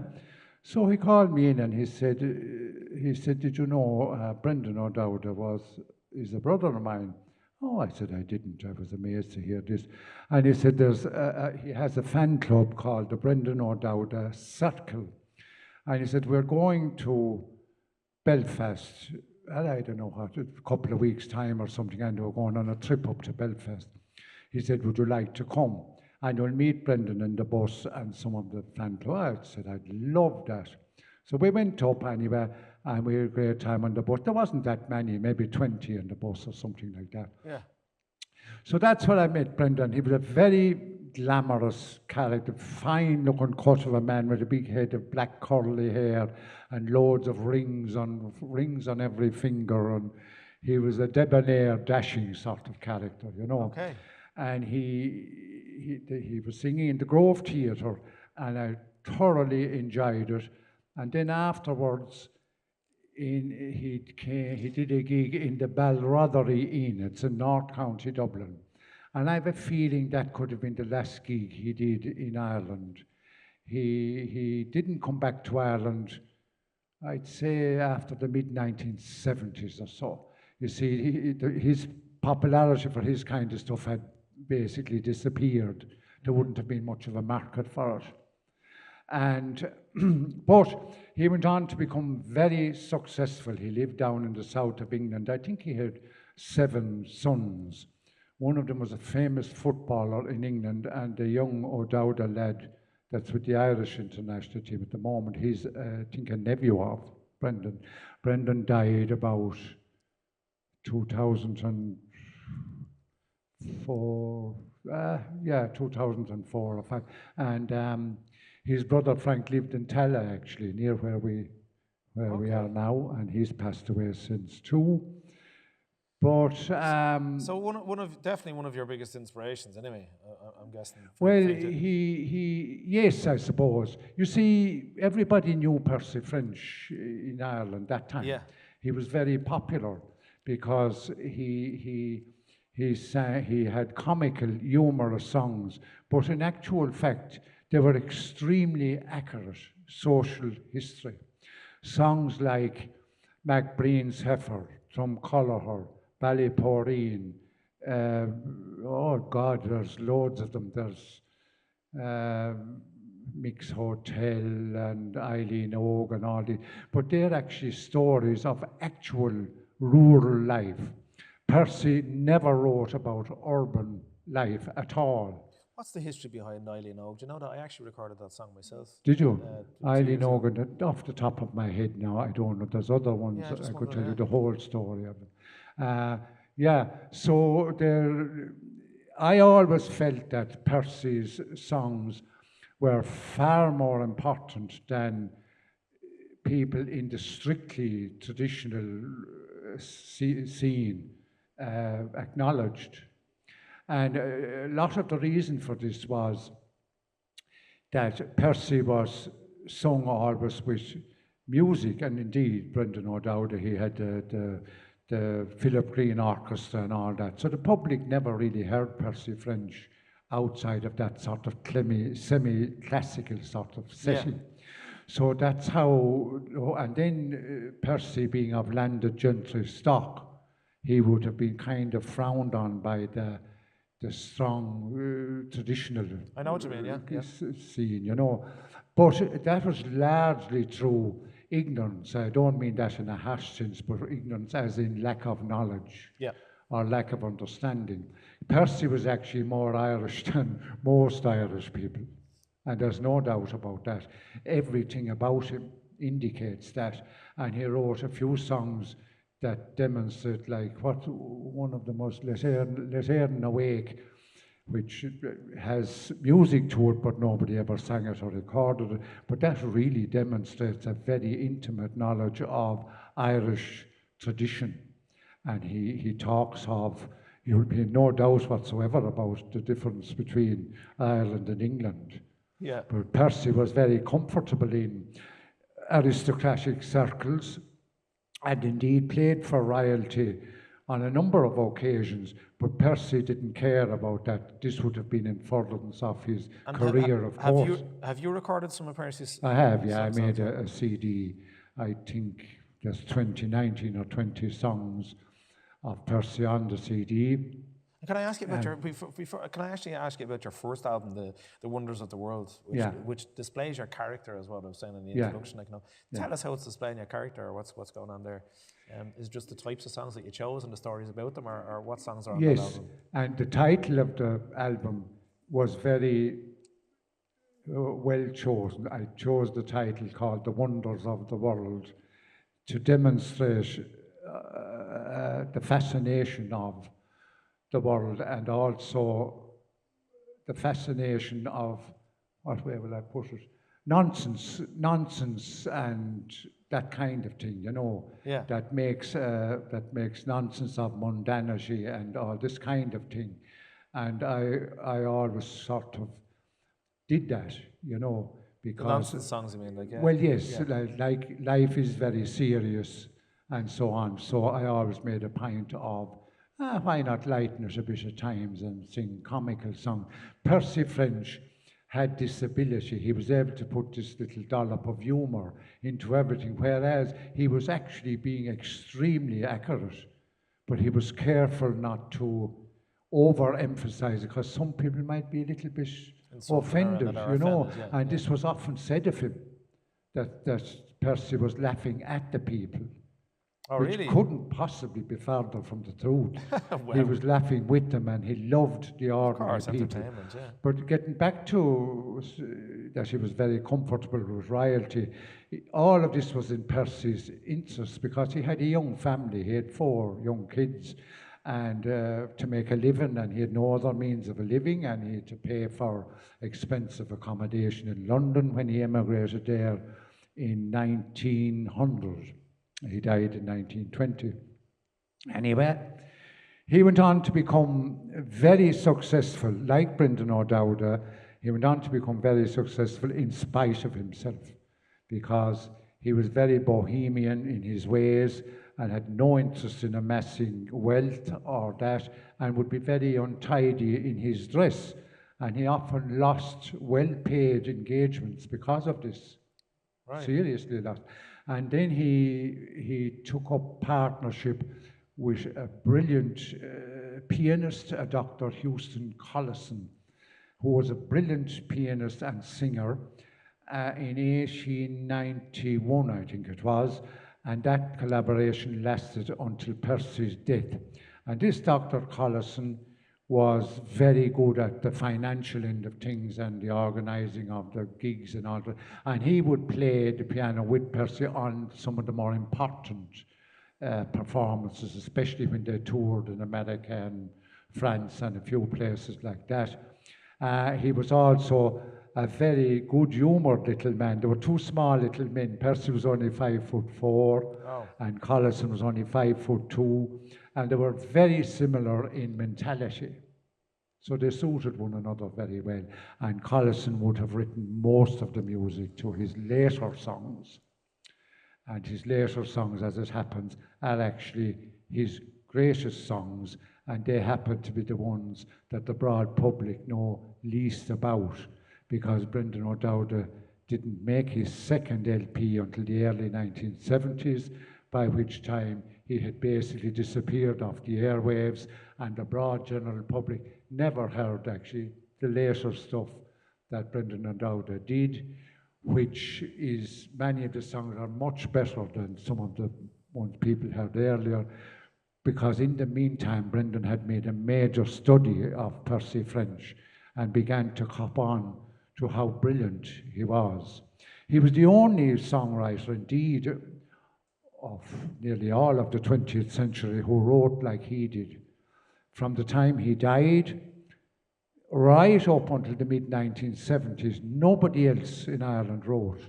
So he called me in and he said, did you know Brendan O'Dowda is a brother of mine? Oh, I said, I didn't. I was amazed to hear this. And he said, he has a fan club called the Brendan O'Dowda Circle. And he said, we're going to Belfast, I don't know what, a couple of weeks' time or something, and we're going on a trip up to Belfast. He said, would you like to come? And you'll meet Brendan in the bus and some of the fan club. I said, I'd love that. So we went up anyway, and we had a great time on the bus. There wasn't that many, maybe 20 in the bus or something like that. Yeah. So that's where I met Brendan. He was a very glamorous character, fine-looking cut of a man with a big head of black curly hair and loads of rings on every finger. And he was a debonair, dashing sort of character, you know. Okay. And he was singing in the Grove Theatre, and I thoroughly enjoyed it. And then afterwards, he did a gig in the Balrothery Inn. It's in North County, Dublin. And I have a feeling that could have been the last gig he did in Ireland. He didn't come back to Ireland, I'd say, after the mid-1970s or so. You see, his popularity for his kind of stuff had basically disappeared. There wouldn't have been much of a market for it. And but he went on to become very successful. He lived down in the south of England. I think he had 7 sons. One of them was a famous footballer in England, and the young O'Dowda lad that's with the Irish international team at the moment, he's, I think, a nephew of Brendan. Brendan died about 2004, 2004 or 5. And his brother Frank lived in Tala, actually, near where we are now, and he's passed away since too. But so definitely one of your biggest inspirations, anyway. I'm guessing. Well, yes, I suppose. You see, everybody knew Percy French in Ireland that time. Yeah. He was very popular because he had comical, humorous songs, but in actual fact, they were extremely accurate social history. Songs like MacBreen's Heifer, Drumcolliher, Ballyporeen, oh God, there's loads of them. There's Mix Hotel and Eileen Og and all these, but they're actually stories of actual rural life. Percy never wrote about urban life at all. What's the history behind Eileen Og? Do you know that I actually recorded that song myself? Did you? Eileen Og, off the top of my head now, I don't know. There's other ones I could tell you the whole story of it. So I always felt that Percy's songs were far more important than people in the strictly traditional scene acknowledged. And a lot of the reason for this was that Percy was sung always with music, and indeed Brendan O'Dowda, he had the Philip Green Orchestra and all that. So the public never really heard Percy French outside of that sort of semi-classical sort of setting. Yeah. So that's how, and then Percy being of landed gentry stock, he would have been kind of frowned on by the strong traditional I know what you mean, yeah. Scene, you know. But that was largely through ignorance. I don't mean that in a harsh sense, but ignorance as in lack of knowledge or lack of understanding. Percy was actually more Irish than most Irish people, and there's no doubt about that. Everything about him indicates that. And he wrote a few songs that demonstrate, like one of the most Les Éireann Awake, which has music to it, but nobody ever sang it or recorded it. But that really demonstrates a very intimate knowledge of Irish tradition. And he talks of, you'll be no doubt whatsoever about the difference between Ireland and England. Yeah. But Percy was very comfortable in aristocratic circles, and indeed played for royalty on a number of occasions, but Percy didn't care about that. This would have been in furtherance of his career, of course. Have you recorded some of Percy's? I have, yeah. I made a CD, I think there's 19 or 20 songs of Percy on the CD. Can I ask you about can I actually ask you about your first album, The Wonders of the World, which displays your character, as what I was saying in the introduction. Tell us how it's displaying your character, or what's going on there. Is it just the types of songs that you chose and the stories about them, or what songs are on that album? Yes, and the title of the album was very well chosen. I chose the title called The Wonders of the World to demonstrate the fascination of the world, and also the fascination of, what way will I put it, nonsense and that kind of thing, that makes nonsense of mundanity and all this kind of thing. And I always sort of did that, because... The nonsense songs, you mean? Well, yes, like life is very serious and so on. So I always made a point of, why not lighten it a bit at times and sing comical songs. Percy French had this ability. He was able to put this little dollop of humour into everything, whereas he was actually being extremely accurate. But he was careful not to overemphasize it, because some people might be a little bit offended, and this was often said of him, that Percy was laughing at the people. Oh, which really? Couldn't possibly be further from the truth. He was laughing with them, and he loved the ordinary people. Entertainment, yeah. But getting back to that he was very comfortable with royalty, all of this was in Percy's interest, because he had a young family. He had 4 young kids, and to make a living, and he had no other means of a living, and he had to pay for expensive accommodation in London when he emigrated there in 1900. He died in 1920. Anyway, he went on to become very successful, like Brendan O'Dowda. He went on to become very successful in spite of himself, because he was very bohemian in his ways and had no interest in amassing wealth or that, and would be very untidy in his dress. And he often lost well-paid engagements because of this. Right. Seriously lost. And then he took up partnership with a brilliant pianist, Dr. Houston Collison, who was a brilliant pianist and singer in 1891, I think it was, and that collaboration lasted until Percy's death. And this Dr. Collison was very good at the financial end of things and the organising of the gigs and all that. And he would play the piano with Percy on some of the more important performances, especially when they toured in America and France and a few places like that. He was also a very good humoured little man. There were 2 small little men. Percy was only 5'4", and Collison was only 5'2", and they were very similar in mentality. So they suited one another very well. And Collison would have written most of the music to his later songs. And his later songs, as it happens, are actually his greatest songs, and they happen to be the ones that the broad public know least about, because Brendan O'Dowda didn't make his second LP until the early 1970s, by which time he had basically disappeared off the airwaves, and the broad general public never heard actually the later stuff that Brendan O'Dowda did, which is, many of the songs are much better than some of the ones people heard earlier, because in the meantime Brendan had made a major study of Percy French and began to cop on to how brilliant he was. He was the only songwriter, indeed, of nearly all of the 20th century who wrote like he did. From the time he died, right up until the mid-1970s, nobody else in Ireland wrote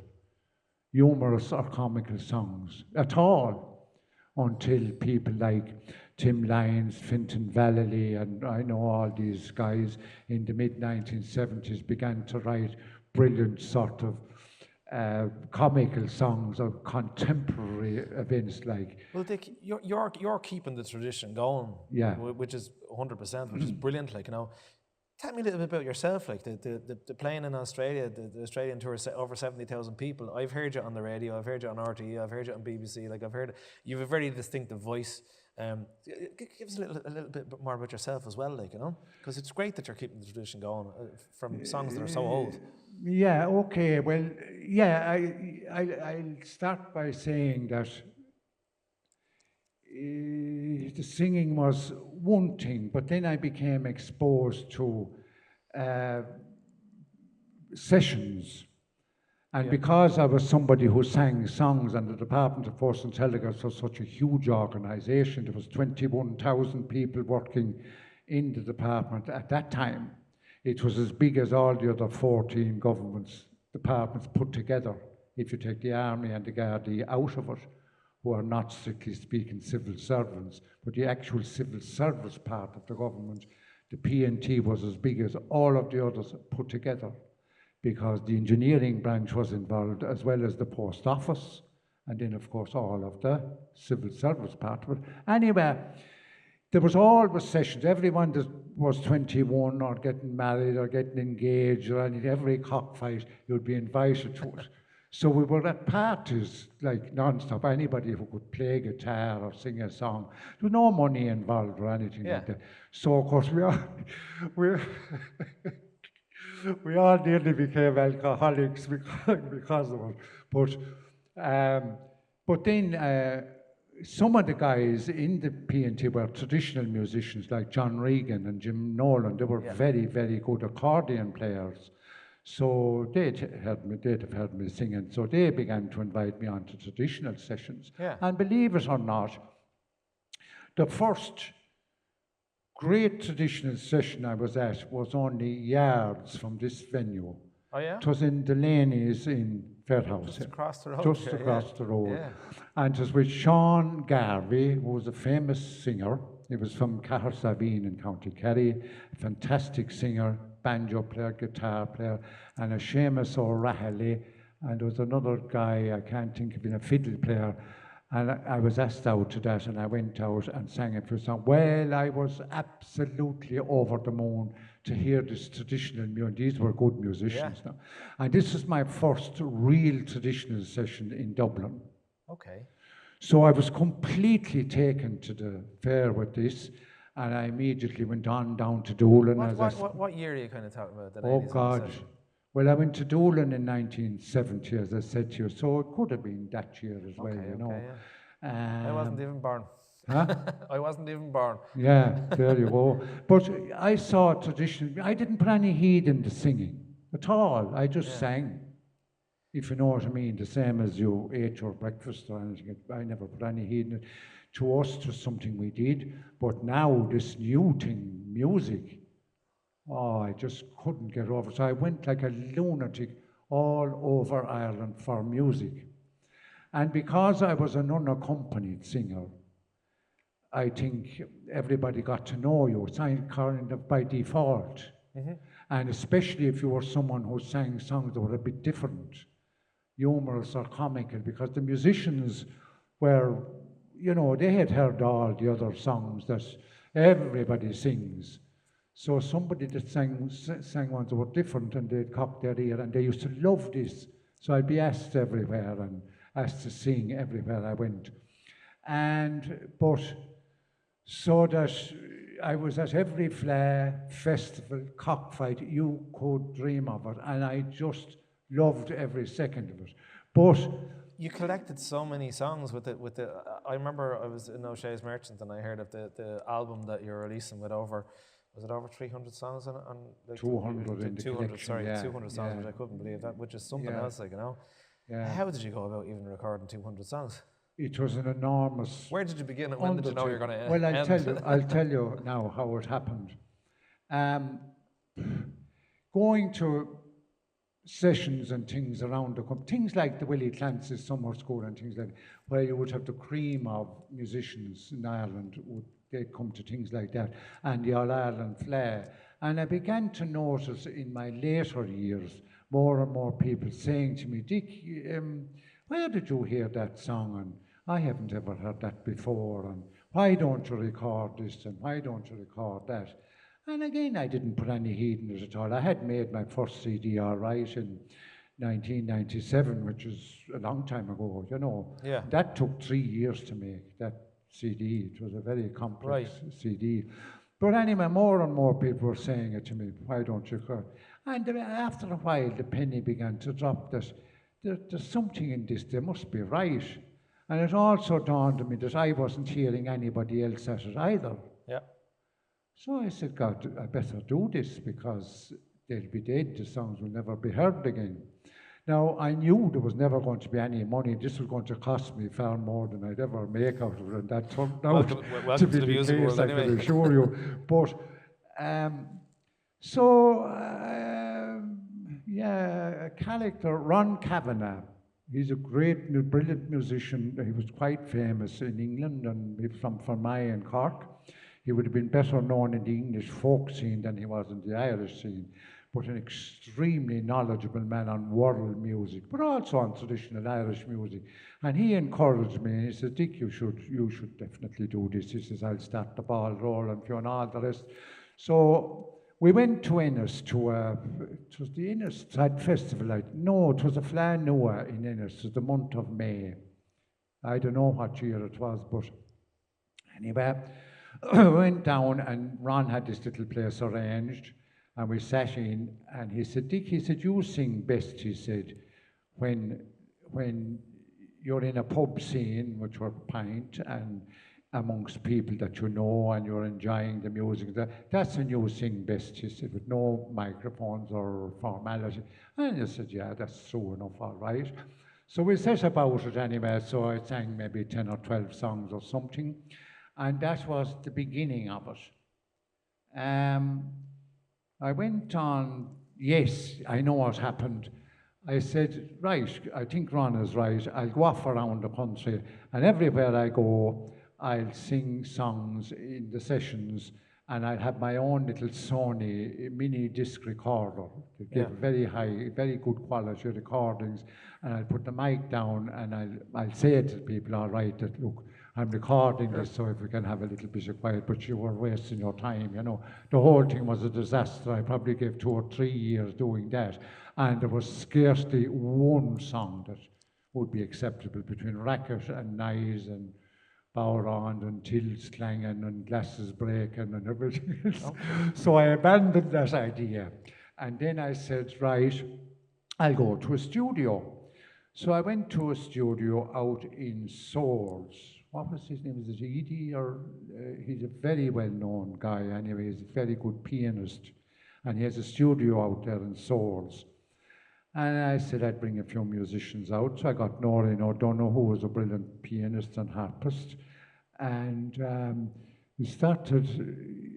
humorous or comical songs at all, until people like Tim Lyons, Fintan Vallely, and I know all these guys in the mid-1970s began to write brilliant sort of comical songs of contemporary events like. Well, Dick, you're keeping the tradition going, Yeah. which is 100%, which is brilliant. Like, you know, tell me a little bit about yourself. Like the playing in Australia, the Australian tour, over 70,000 people. I've heard you on the radio. I've heard you on RTE. I've heard you on BBC. Like you have a very distinctive voice. Give us a little bit more about yourself as well, like, you know, because it's great that you're keeping the tradition going from songs that are so old. Yeah, okay, well, yeah, I'll start by saying that the singing was one thing, but then I became exposed to sessions. And because I was somebody who sang songs, and the Department of Posts and Telegraphs was such a huge organisation, there was 21,000 people working in the department at that time. It was as big as all the other 14 departments put together, if you take the Army and the Gardaí out of it, who are not strictly speaking civil servants, but the actual civil service part of the government, the P&T was as big as all of the others put together, because the engineering branch was involved, as well as the post office, and then of course all of the civil service part of it. Anyway, there was always sessions. Everyone that was 21 or getting married or getting engaged or anything, every cockfight, you'd be invited to it. So we were at parties like non-stop. Anybody who could play guitar or sing a song. There was no money involved or anything like that. So of course we all nearly became alcoholics because of it. But then some of the guys in the P&T were traditional musicians like John Regan and Jim Nolan. They were very, very good accordion players. So they'd have heard me singing. So they began to invite me onto traditional sessions. Yeah. And believe it or not, the first great traditional session I was at was only yards from this venue. Oh, yeah? It was in Delaney's in Firhouse. Just across the road. Just across the road. Yeah. And it was with Sean Garvey, who was a famous singer. He was from Cahersabeen in County Kerry, a fantastic singer, banjo player, guitar player, and a Seamus O'Reilly. And there was another guy, I can't think of him, a fiddle player. And I was asked out to that, and I went out and sang a few songs. Well, I was absolutely over the moon to hear this traditional music. These were good musicians now. And this was my first real traditional session in Dublin. Okay. So I was completely taken to the fair with this, and I immediately went on down to Doolin. What year are you kind of talking about? The Oh, 90s God. Well, I went to Doolin in 1970, as I said to you, so it could have been that year as well, you know. I wasn't even born. Huh? I wasn't even born. Yeah, there you go. But I saw tradition. I didn't put any heed in the singing at all. I just sang, if you know what I mean, the same as you ate your breakfast or anything. I never put any heed in it. To us, it was something we did. But now, this new thing, music, oh, I just couldn't get over. So I went like a lunatic all over Ireland for music. And because I was an unaccompanied singer, I think everybody got to know you. It's kind of by default. Mm-hmm. And especially if you were someone who sang songs that were a bit different, humorous or comical, because the musicians were, you know, they had heard all the other songs that everybody sings. So somebody that sang ones that were different, and they'd cock their ear, and they used to love this. So I'd be asked everywhere and asked to sing everywhere I went. But so that I was at every flair, festival, cockfight you could dream of it, and I just loved every second of it. But you collected so many songs with the. I remember I was in O'Shea's Merchant, and I heard of the album that you're releasing with over 300 songs on like 200 in the 200, collection, sorry, yeah, 200 songs, yeah. which I couldn't believe that, which is something else, like, you know. Yeah. How did you go about even recording 200 songs? It was an enormous. Where did you begin and when did you know you were going to Well, end? I'll tell you now how it happened. Going to sessions and things around the country, things like the Willie Clancy's summer school and things like that, where you would have the cream of musicians in Ireland, they'd come to things like that, and the All Ireland Flair. And I began to notice in my later years more and more people saying to me, Dick, where did you hear that song? And I haven't ever heard that before. And why don't you record this? And why don't you record that? And again, I didn't put any heed in it at all. I had made my first CD all right in 1997, which is a long time ago, you know. Yeah. That took 3 years to make, that CD. It was a very complex CD. But anyway, more and more people were saying it to me, why don't you go? And after a while, the penny began to drop that there's something in this, they must be right. And it also dawned on me that I wasn't hearing anybody else at it either. Yeah. So I said, God, I better do this because they'll be dead, the songs will never be heard again. Now, I knew there was never going to be any money. This was going to cost me far more than I'd ever make out of it, and that turned out to be the case, world, anyway. I can assure you. But, a character, Ron Kavanagh, he's a great, brilliant musician. He was quite famous in England and from Fermoy and Cork. He would have been better known in the English folk scene than he was in the Irish scene, but an extremely knowledgeable man on world music, but also on traditional Irish music. And he encouraged me, and he said, Dick, you should definitely do this. He says, I'll start the ball rolling for you and all the rest. So we went to Ennis it was the Ennis Trad Festival. No, it was a Fleadh Nua in Ennis. It was the month of May. I don't know what year it was, but anyway, we went down and Ron had this little place arranged and we sat in and he said, Dick, he said, you sing best, he said, when you're in a pub scene, which were pint and amongst people that you know and you're enjoying the music. That's when you sing best, he said, with no microphones or formality. And I said, yeah, that's true enough, all right. So we set about it anyway, so I sang maybe 10 or 12 songs or something. And that was the beginning of it. I went on, yes, I know what happened. I said, right, I think Ron is right. I'll go off around the country, and everywhere I go, I'll sing songs in the sessions, and I'll have my own little Sony mini disc recorder to give very high, very good quality recordings, and I'll put the mic down, and I'll say to people, all right, that look, I'm recording this, so if we can have a little bit of quiet, but you were wasting your time, you know. The whole thing was a disaster. I probably gave 2 or 3 years doing that, and there was scarcely one song that would be acceptable between Racket and Nyes and Bowrond and Tills clanging and glasses breaking and everything else. Okay. So I abandoned that idea. And then I said, right, I'll go to a studio. So I went to a studio out in Swords. What was his name? Is it Edie? He's a very well-known guy anyway. He's a very good pianist. And he has a studio out there in Swords. And I said I'd bring a few musicians out. So I got Noreen O'Donoghue, who was a brilliant pianist and harpist. And we started,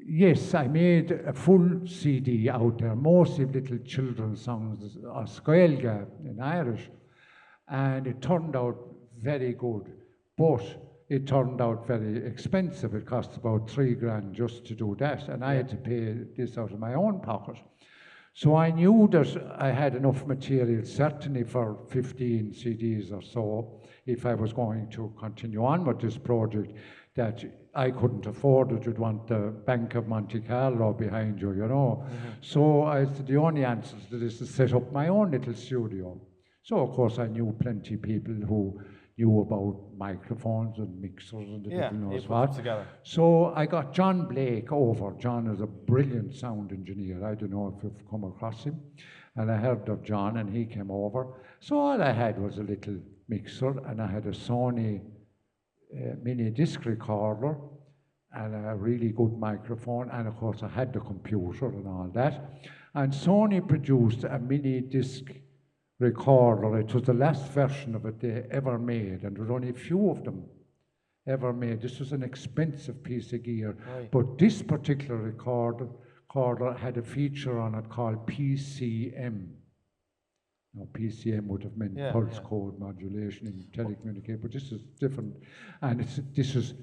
yes, I made a full CD out there, mostly little children's songs, Scoilga in Irish. And it turned out very good, but it turned out very expensive. It cost about $3,000 just to do that, and I had to pay this out of my own pocket. So I knew that I had enough material, certainly for 15 CDs or so, if I was going to continue on with this project, that I couldn't afford it. You'd want the Bank of Monte Carlo behind you, you know. Mm-hmm. So I said the only answer to this is set up my own little studio. So of course I knew plenty of people who knew about microphones and mixers and the devil knows what. So I got John Blake over. John is a brilliant sound engineer. I don't know if you've come across him. And I heard of John and he came over. So all I had was a little mixer and I had a Sony mini disc recorder and a really good microphone. And of course I had the computer and all that. And Sony produced a mini disc recorder. It was the last version of it they ever made, and there were only a few of them ever made. This was an expensive piece of gear, Right. but this particular recorder had a feature on it called PCM. Now, PCM would have meant pulse code modulation in telecommunication, but this is different. And this is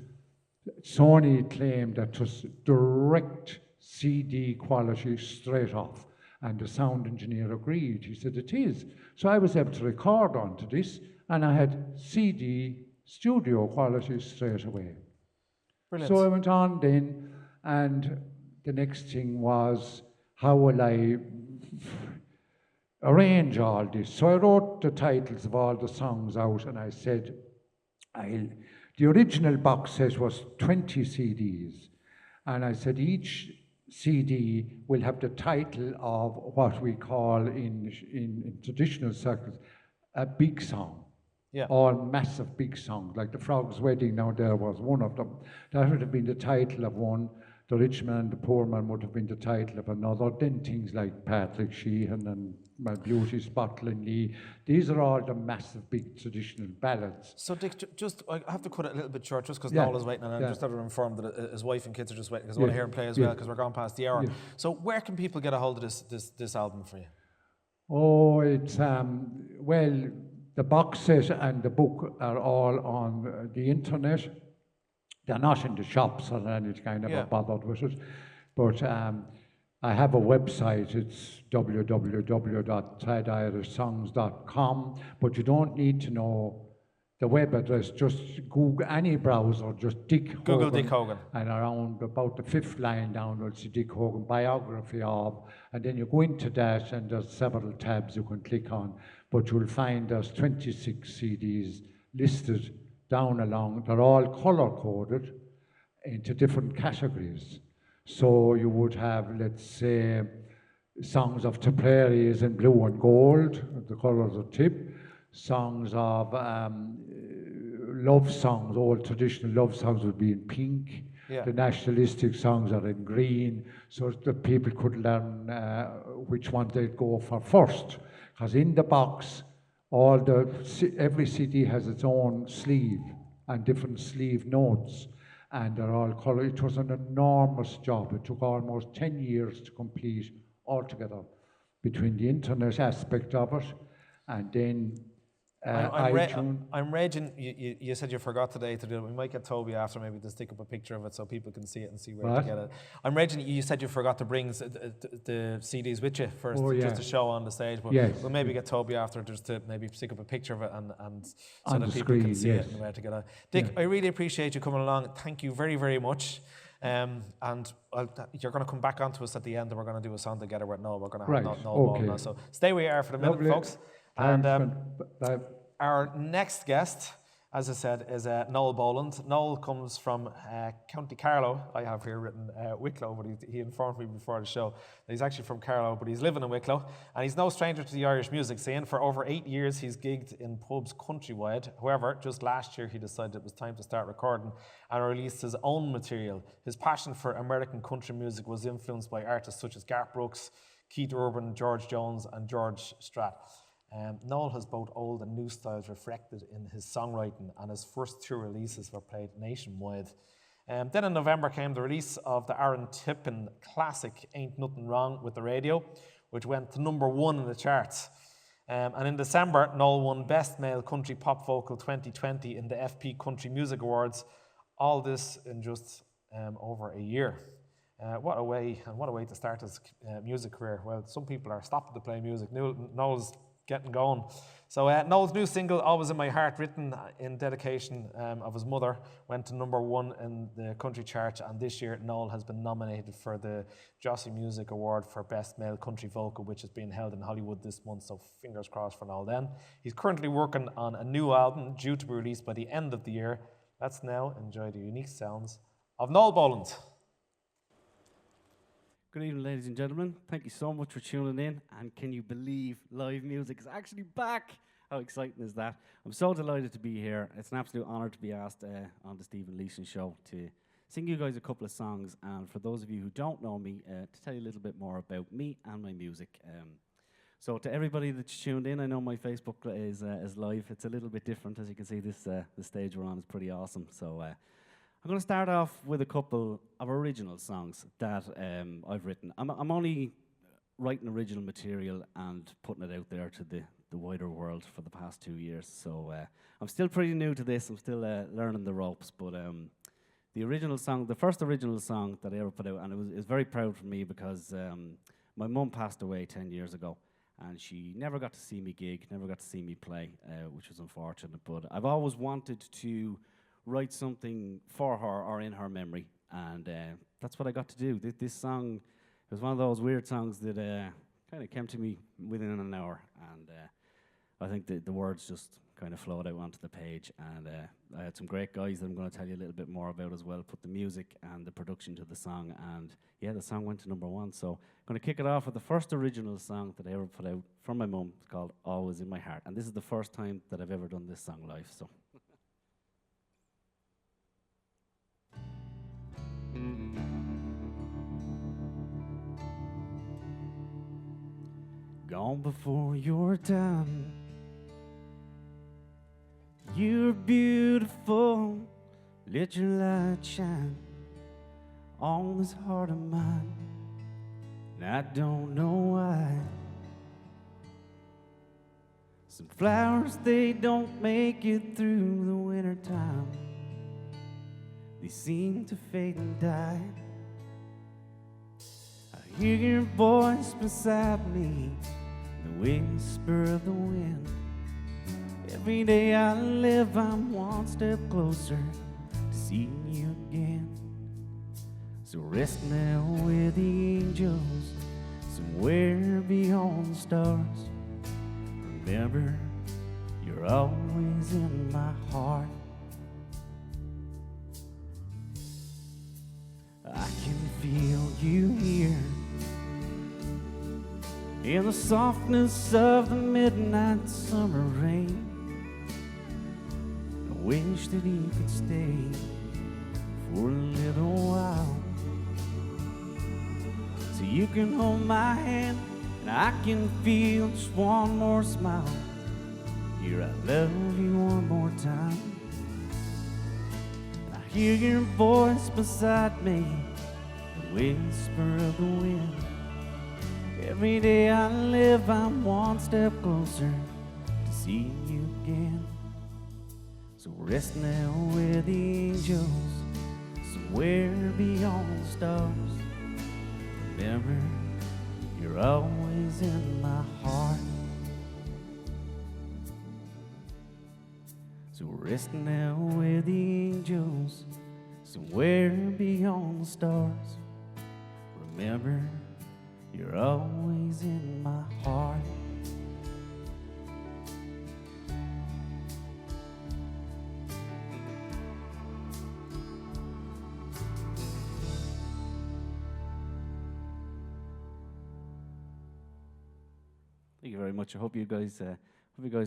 Sony claimed that it was direct CD quality straight off, and the sound engineer agreed. He said it is. So I was able to record onto this, and I had CD studio quality straight away. Brilliant. So I went on then, and the next thing was, how will I arrange all this? So I wrote the titles of all the songs out, and I said, the original box set was 20 CDs, and I said each CD will have the title of what we call in traditional circles a big song. Yeah. All massive big songs, like the Frog's Wedding now there was one of them. That would have been the title of one. The Rich Man, the Poor Man would have been the title of another. Then things like Patrick Sheehan and My Beauty, Spotland Lee. These are all the massive big traditional ballads. So Dick, just I have to cut it a little bit short just because Yeah. Noel is waiting, and I'm Yeah. just informed that his wife and kids are just waiting because I Yeah. want to hear him play as Yeah. well because we're gone past the hour. Yeah. So where can people get a hold of this album for you? Oh, it's, well, the box set and the book are all on the internet. They're not in the shops or any kind of bothered with it. But I have a website. It's www.tradirishsongs.com. But you don't need to know the web address. Just Google any browser, just Dick Hogan. Google Dick Hogan. And around about the 5th line down, you'll see Dick Hogan, biography of, and then you go into that, and there's several tabs you can click on. But you'll find there's 26 CDs listed down along. They're all color-coded into different categories. So you would have, let's say, songs of Tipperary is in blue and gold, the colors of tip. Songs of love songs, old traditional love songs would be in pink. Yeah. The nationalistic songs are in green, so that people could learn which one they'd go for first. Because in the box, every CD has its own sleeve and different sleeve notes, and they're all colored. It was an enormous job. It took almost 10 years to complete altogether, between the internet aspect of it and then I'm raging. You said you forgot today to do it. We might get Toby after maybe to stick up a picture of it so people can see it and see where to get it. I'm raging. You said you forgot to bring the CDs with you first, just to show on the stage. But we'll maybe get Toby after just to maybe stick up a picture of it and so that people can see it and where to get it. Dick, I really appreciate you coming along. Thank you very, very much. And you're going to come back onto us at the end, and we're going to do a song together with Noel. We're going to have Noel Boland. So stay where you are for the minute, folks. And our next guest, as I said, is Noel Boland. Noel comes from County Carlow. I have here written Wikclow, but he informed me before the show that he's actually from Carlow, but he's living in Wikclow. And he's no stranger to the Irish music scene. For over 8 years, he's gigged in pubs countrywide. However, just last year, he decided it was time to start recording and released his own material. His passion for American country music was influenced by artists such as Garth Brooks, Keith Urban, George Jones, and George Strait. Noel has both old and new styles reflected in his songwriting, and his first two releases were played nationwide. Then in November came the release of the Aaron Tippin classic Ain't Nothing Wrong with the Radio, which went to #1 in the charts. And in December, Noel won Best Male Country Pop Vocal 2020 in the FP Country Music Awards. All this in just over a year. What a way to start his music career. Well, some people are stopping to play music. Noel's getting going. So Noel's new single, Always in My Heart, written in dedication of his mother, went to #1 in the country chart, and this year Noel has been nominated for the Jossie Music Award for Best Male Country Vocal, which is being held in Hollywood this month, so fingers crossed for Noel then. He's currently working on a new album due to be released by the end of the year. Let's now enjoy the unique sounds of Noel Boland. Good evening, ladies and gentlemen. Thank you so much for tuning in. And can you believe live music is actually back? How exciting is that? I'm so delighted to be here. It's an absolute honor to be asked on the Stephen Leeson Show to sing you guys a couple of songs. And for those of you who don't know me, to tell you a little bit more about me and my music. So to everybody that's tuned in, I know my Facebook is live. It's a little bit different, as you can see. The stage we're on is pretty awesome. So I'm going to start off with a couple of original songs that I've written. I'm only writing original material and putting it out there to the wider world for the past 2 years. So I'm still pretty new to this. I'm still learning the ropes. But the original song, the first original song that I ever put out, and it was very proud for me because my mum passed away 10 years ago. And she never got to see me gig, never got to see me play, which was unfortunate. But I've always wanted to write something for her or in her memory. And that's what I got to do. This song was one of those weird songs that kind of came to me within an hour. And I think the words just kind of flowed out onto the page. And I had some great guys that I'm going to tell you a little bit more about as well, put the music and the production to the song. And yeah, the song went to #1. So I'm going to kick it off with the first original song that I ever put out from my mum. It's called Always in My Heart. And this is the first time that I've ever done this song live. So. Gone before your time. You're beautiful. Let your light shine on this heart of mine. And I don't know why. Some flowers, they don't make it through the winter time. They seem to fade and die. I hear your voice beside me, the whisper of the wind. Every day I live, I'm one step closer to seeing you again. So rest now with the angels, somewhere beyond the stars. Remember, you're always in my heart. I can feel you here in the softness of the midnight summer rain. I wish that he could stay for a little while, so you can hold my hand and I can feel just one more smile. Here, I love you one more time. I hear your voice beside me, the whisper of the wind. Every day I live, I'm one step closer to seeing you again. So rest now with the angels, somewhere beyond the stars. Remember, you're always in my heart. So rest now with the angels, somewhere beyond the stars. Remember, you're always in my heart. Thank you very much. I hope you guys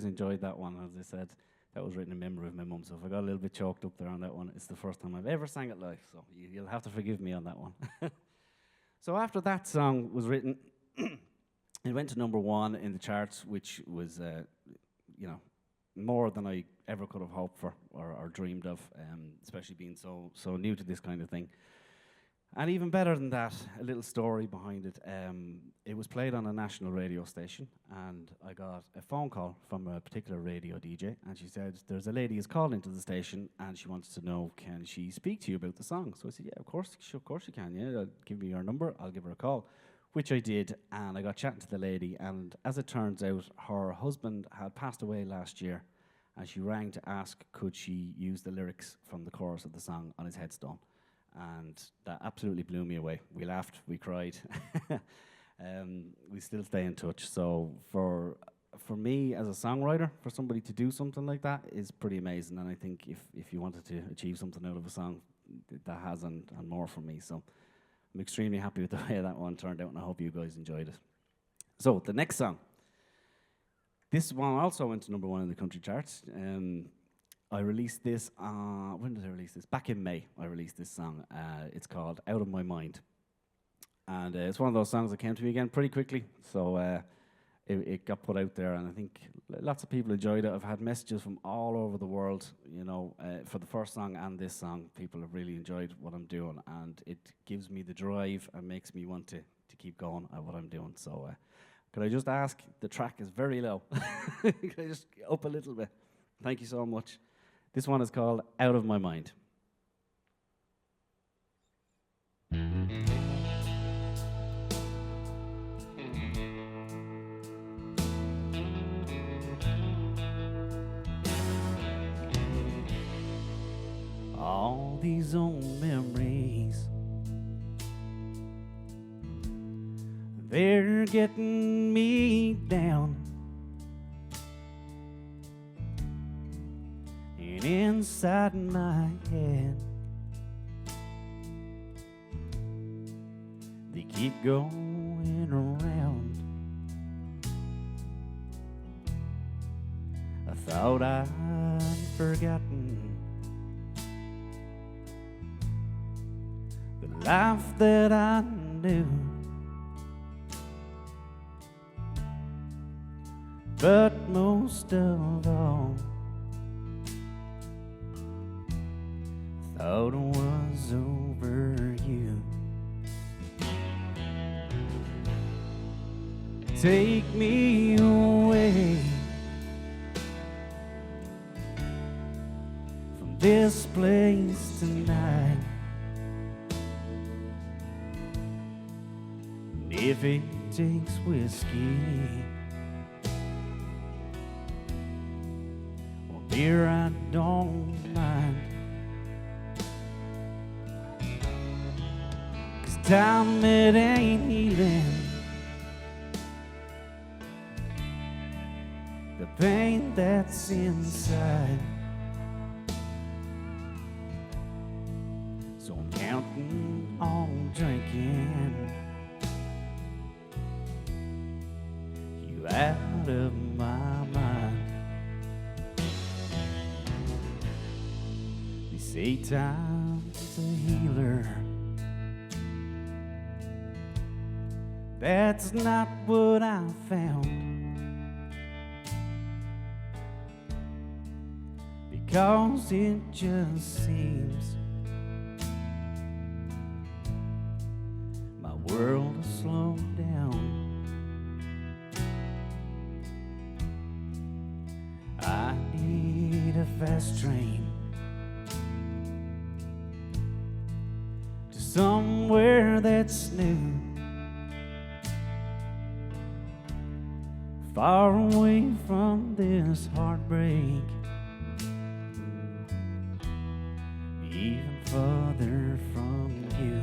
enjoyed that one. As I said, that was written in memory of my mum, so if I got a little bit choked up there on that one, it's the first time I've ever sang it live, so you'll have to forgive me on that one. So after that song was written, it went to #1 in the charts, which was, more than I ever could have hoped for or dreamed of, especially being so new to this kind of thing. And even better than that, a little story behind it. It was played on a national radio station, and I got a phone call from a particular radio DJ, and she said, there's a lady who's called into the station, and she wants to know, can she speak to you about the song? So I said, yeah, of course she can, yeah. Give me your number, I'll give her a call, which I did, and I got chatting to the lady, and as it turns out, her husband had passed away last year, and she rang to ask, could she use the lyrics from the chorus of the song on his headstone? And that absolutely blew me away. We laughed, we cried. We still stay in touch. So for me as a songwriter, for somebody to do something like that is pretty amazing. And I think if you wanted to achieve something out of a song, that has and more for me. So I'm extremely happy with the way that one turned out, and I hope you guys enjoyed it. So the next song. This one also went to #1 in the country charts. I released this, when did I release this? Back in May, I released this song. It's called Out of My Mind. And it's one of those songs that came to me again pretty quickly. So it got put out there, and I think lots of people enjoyed it. I've had messages from all over the world, you know, for the first song and this song. People have really enjoyed what I'm doing, and it gives me the drive and makes me want to keep going at what I'm doing. So could I just ask, the track is very low. Could I just up a little bit? Thank you so much. This one is called Out of My Mind. All these old memories, they're getting me down. And inside my head, they keep going around. I thought I'd forgotten the life that I knew, but most of all, thought it was over you. Take me away from this place tonight. If it takes whiskey or beer, I don't mind. 'Cause time, it ain't healing the pain that's inside. So I'm counting on drinking you out of my mind. They say time's a healer. That's not what I found. Because it just seems my world has slowed down. I need a fast train to somewhere that's new, far away from this heartbreak, even farther from you.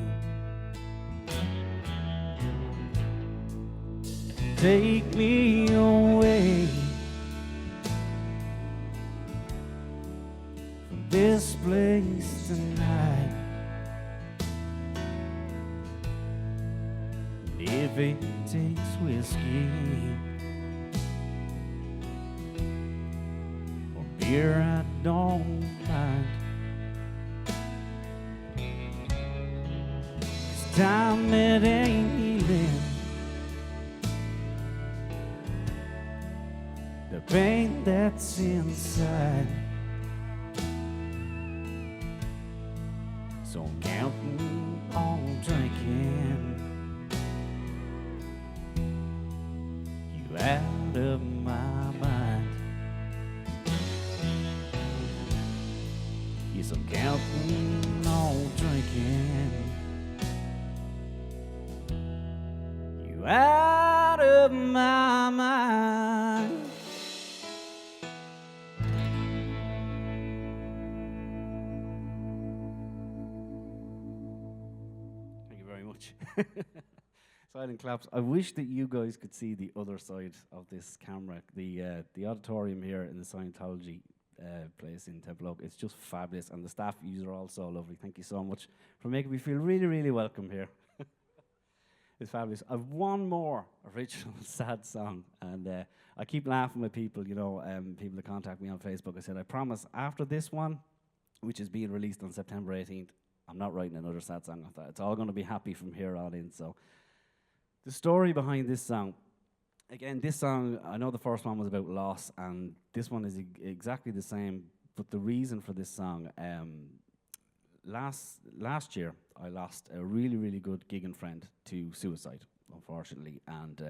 Take me away from this place tonight. And if it takes whiskey or beer, I don't mind. Time, it ain't healing the pain that's inside. So I'm counting on drinking you out of my mind. Yes, I'm counting on drinking out of my mind. Thank you very much. Silent claps. I wish that you guys could see the other side of this camera. The auditorium here in the Scientology place in Tipperary. It's just fabulous, and the staff, you are all so lovely. Thank you so much for making me feel really, really welcome here. It's fabulous. I've one more original sad song, and I keep laughing with people, you know, people that contact me on Facebook. I said, I promise after this one, which is being released on September 18th, I'm not writing another sad song. I thought it's all going to be happy from here on in. So the story behind this song Again, this song, I know the first one was about loss, and this one is exactly the same. But the reason for this song, last year, I lost a really good gigging friend to suicide, unfortunately. And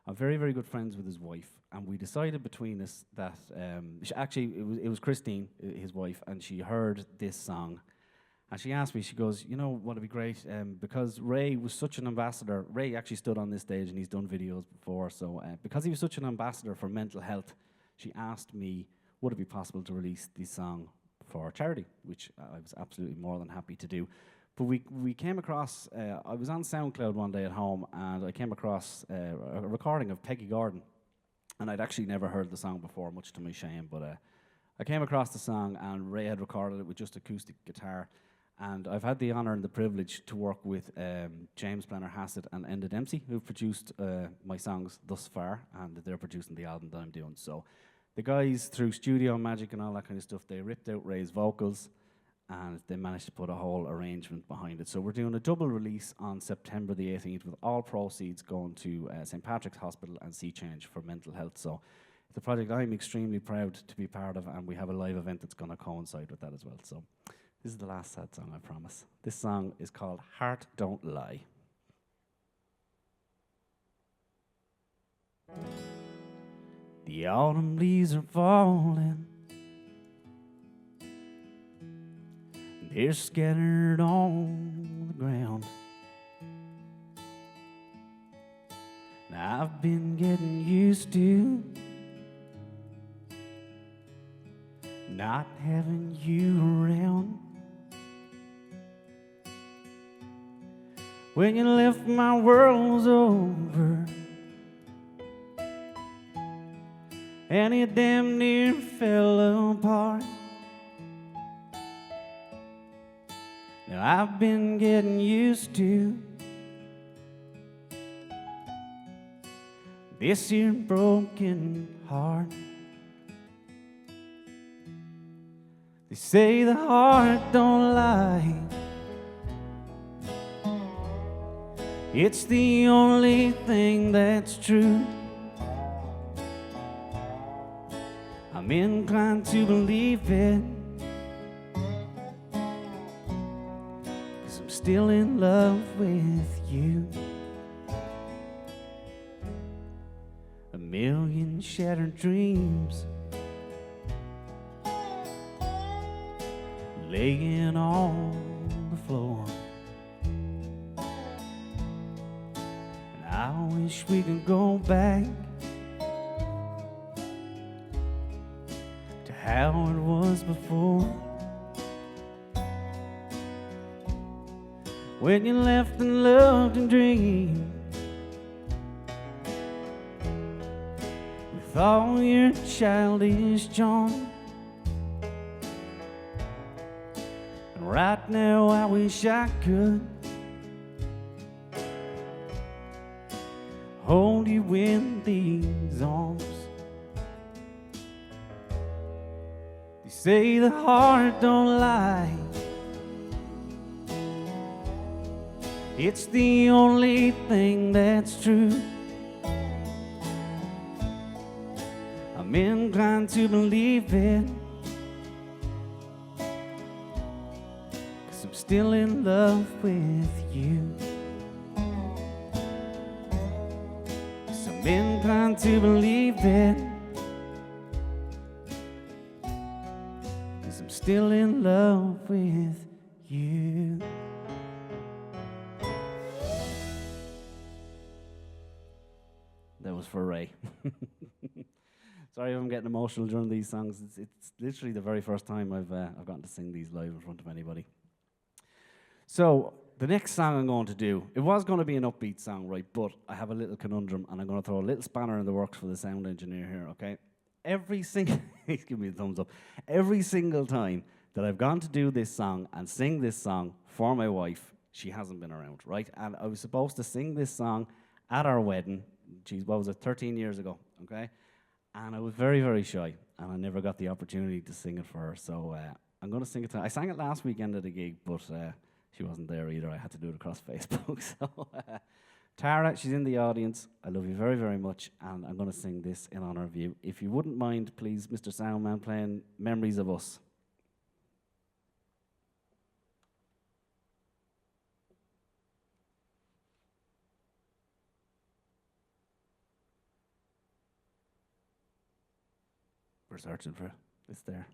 I'm very, very good friends with his wife. And we decided between us that, it was Christine, his wife, and she heard this song. And she asked me, she goes, you know what would be great? Because Ray was such an ambassador. Ray actually stood on this stage and he's done videos before. So because he was such an ambassador for mental health, she asked me, would it be possible to release this song for charity, which I was absolutely more than happy to do. But we came across, I was on SoundCloud one day at home and I came across a recording of Peggy Gordon. And I'd actually never heard the song before, much to my shame. But I came across the song and Ray had recorded it with just acoustic guitar. And I've had the honour and the privilege to work with James Blenner Hassett and Enda Dempsey, who've produced my songs thus far, and they're producing the album that I'm doing. So the guys, through studio magic and all that kind of stuff, they ripped out Ray's vocals, and they managed to put a whole arrangement behind it. So we're doing a double release on September the 18th, with all proceeds going to St. Patrick's Hospital and Sea Change for mental health. So it's a project I'm extremely proud to be part of, and we have a live event that's going to coincide with that as well. So this is the last sad song, I promise. This song is called Heart Don't Lie. The autumn leaves are falling, they're scattered on the ground. Now I've been getting used to not having you around. When you left, my world was over, and it damn near fell apart. Now I've been getting used to this here broken heart. They say the heart don't lie, it's the only thing that's true. I'm inclined to believe it, 'cause I'm still in love with you. A million shattered dreams laying on the floor, and I wish we could go back to how it was before. When you left and loved and dreamed with all your childish charm. And right now I wish I could hold you in these arms. They say the heart don't lie, it's the only thing that's true. I'm inclined to believe it, 'cause I'm still in love with you. 'Cause I'm inclined to believe it, 'cause I'm still in love with you. That was for Ray. Sorry if I'm getting emotional during these songs. It's literally the very first time I've gotten to sing these live in front of anybody. So the next song I'm going to do, it was going to be an upbeat song, right? But I have a little conundrum, and I'm going to throw a little spanner in the works for the sound engineer here, okay? Every single, give me a thumbs up. Every single time that I've gone to do this song and sing this song for my wife, she hasn't been around, right? And I was supposed to sing this song at our wedding. Geez, what was it, 13 years ago, okay? And I was very, very shy, and I never got the opportunity to sing it for her. So I'm going to sing it tonight. I sang it last weekend at a gig, but she wasn't there either. I had to do it across Facebook. So Tara, she's in the audience. I love you very, very much, and I'm going to sing this in honor of you. If you wouldn't mind, please, Mr. Soundman, playing Memories of Us. We're searching for it. It's there.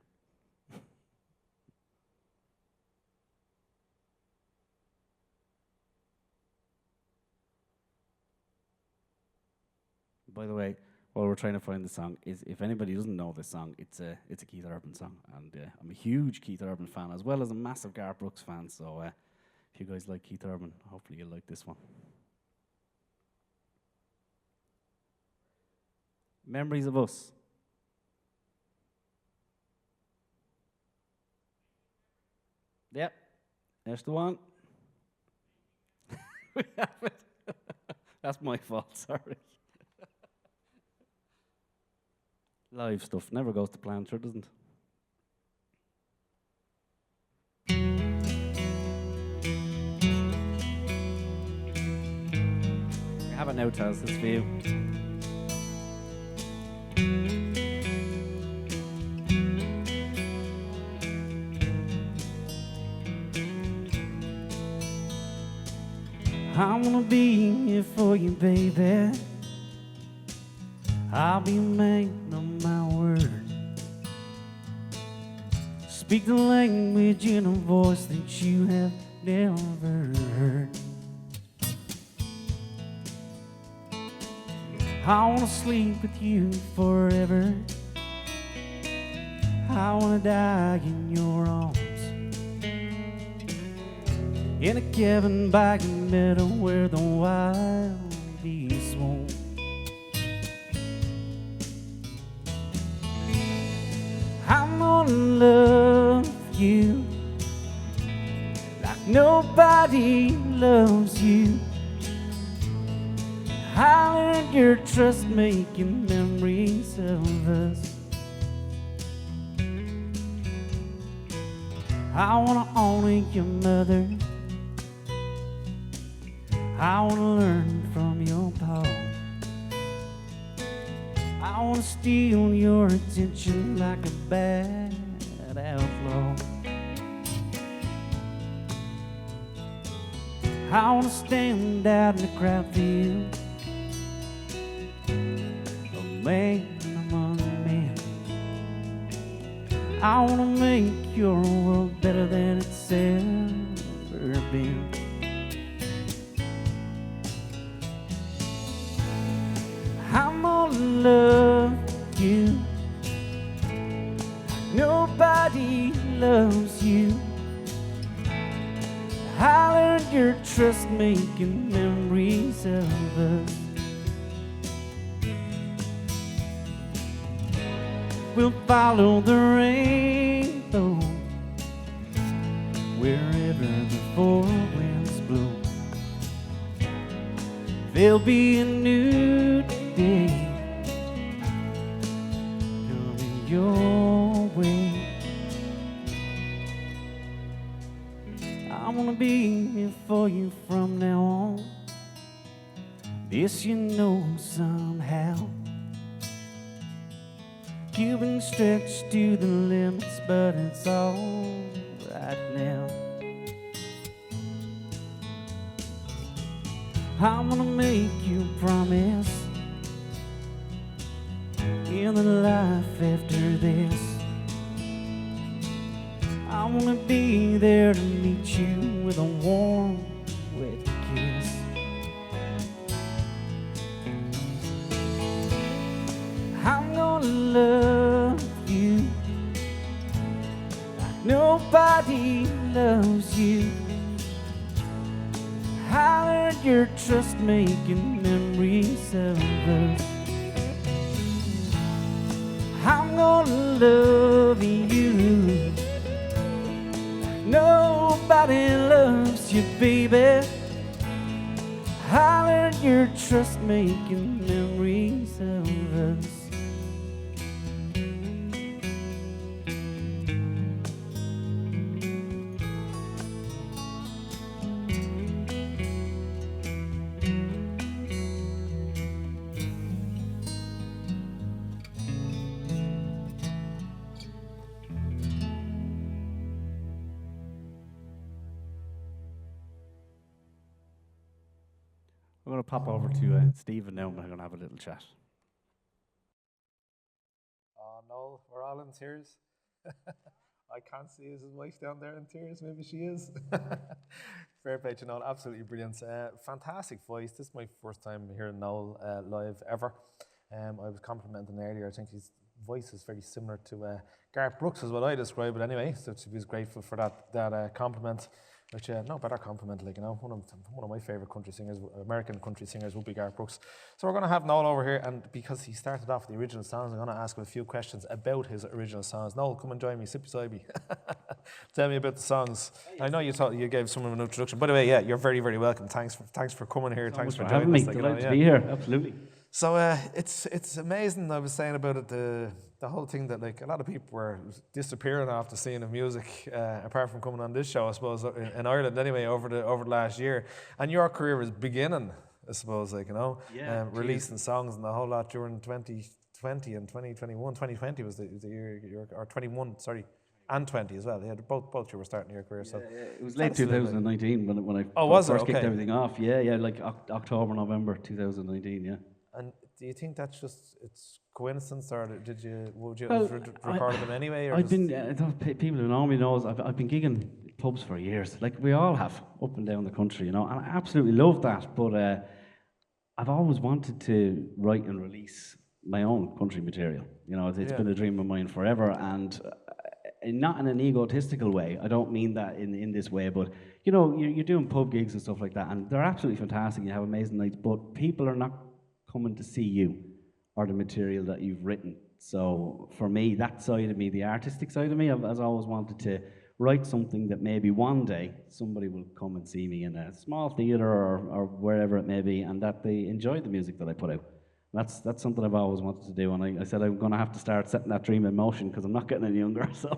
By the way, while we're trying to find the song, is if anybody doesn't know this song, it's a Keith Urban song, and I'm a huge Keith Urban fan as well as a massive Garth Brooks fan. So if you guys like Keith Urban, hopefully you'll like this one. Memories of Us. Yep, there's the one. We have it. That's my fault, sorry. Live stuff never goes to plan, sure doesn't. You have it now, Taz, this for you. I wanna be here for you, baby. I'll be a man of my word. Speak the language in a voice that you have never heard. I wanna sleep with you forever. I wanna die in your arms, in a cabin back in the meadow where the wild bees swarm. I'm gonna love you like nobody loves you. I learned your trust making memories of us. I wanna honor your mother. I wanna learn from your pa. I wanna steal your attention like a bad outlaw. I wanna stand out in the crowd field, a man among men. I wanna make your world better than it's ever been. I'm gonna love you. Nobody loves you. I learned your trust making memories of us. We'll follow the rainbow wherever the four winds blow. There'll be a new day coming your way. I wanna be here for you from now on. This you know somehow. You've been stretched to the limits, but it's all right now. I'm gonna make you a promise in the life after this. I wanna be there to meet you with a warm, wet kiss. I'm gonna love you like nobody loves you. I learned your trust making memories of us. I'm gonna love you. Nobody loves you, baby. I learned your trust making memories of us. going to pop over to Stephen now and we're going to have a little chat. Oh no, we're all in tears. I can't see his wife down there in tears. Maybe she is. Fair play to Noel. Absolutely brilliant. Fantastic voice. This is my first time hearing Noel live ever. I was complimenting earlier. I think his voice is very similar to Garth Brooks, is what I describe it anyway. So she was grateful for that compliment. Which no better compliment, like, you know, one of my favorite country singers, American country singers, would be Garth Brooks. So we're going to have Noel over here, and because he started off the original songs, I'm going to ask him a few questions about his original songs. Noel, come and join me, sit beside me. Tell me about the songs. I know you gave someone an introduction. By the way, yeah, you're very, very welcome. Thanks for coming here. Thanks for having joining me. us. Delighted to be here. Absolutely. So it's amazing. I was saying about it, the whole thing that, like, a lot of people were disappearing off the scene of music, apart from coming on this show, I suppose, in Ireland anyway, over the last year. And your career was beginning, I suppose, like, you know, releasing songs and a whole lot during 2020 and 2021. 2020 was the year, or 21, sorry, and 20 as well. Yeah, both you were starting your career. So it was late 2019 when I first kicked everything off. Yeah, like October, November 2019. Yeah. And do you think that's it's coincidence, or would you have recorded them anyway? Or people who know me knows I've been gigging pubs for years, like we all have, up and down the country, you know, and I absolutely love that. But I've always wanted to write and release my own country material. You know, it's been a dream of mine forever, and not in an egotistical way. I don't mean that in this way, but you know, you're doing pub gigs and stuff like that, and they're absolutely fantastic. You have amazing nights, but people are not coming to see you or the material that you've written. So for me, that side of me, the artistic side of me, I've always wanted to write something that maybe one day somebody will come and see me in a small theatre or wherever it may be, and that they enjoy the music that I put out. That's something I've always wanted to do, and I said I'm going to have to start setting that dream in motion because I'm not getting any younger. So.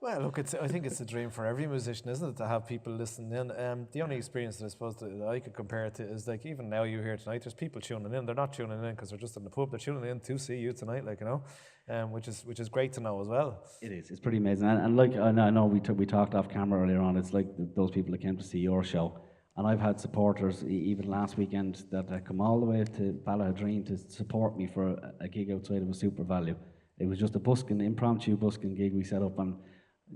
Well, look, I think it's a dream for every musician, isn't it, to have people listening in. The only experience that I suppose that I could compare it to is, like, even now you here tonight, there's people tuning in. They're not tuning in because they're just in the pub. They're tuning in to see you tonight, like, you know, which is great to know as well. It is. It's pretty amazing. And like I know we talked off camera earlier on. It's like those people that came to see your show. And I've had supporters, even last weekend, that come all the way to Ballahadreen to support me for a gig outside of a Super Value. It was just a impromptu busking gig we set up, and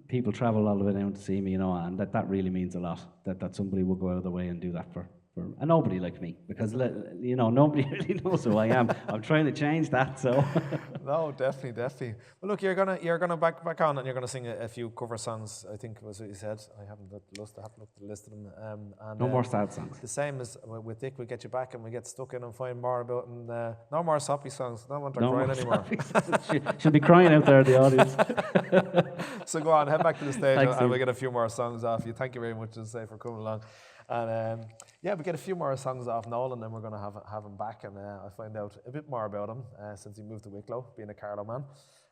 people travel all the way down to see me, you know, and that really means a lot, that somebody will go out of their way and do that for a nobody like me, because, you know, nobody really knows who I am. I'm trying to change that, so. No, definitely. Well, look, you're gonna back on, and you're gonna sing a few cover songs, I think was what you said. I haven't looked at the list of them. And, no more sad songs. The same as with Dick, we get you back and we get stuck in and find more about, and no more soppy songs. I don't want to crying anymore. She'll be crying out there, the audience. So go on, head back to the stage. Thanks, and we'll get a few more songs off you. Thank you very much, as I say, for coming along. And we get a few more songs off Noel, and then we're going to have him back, and I'll find out a bit more about him since he moved to Wikclow, being a Carlow man.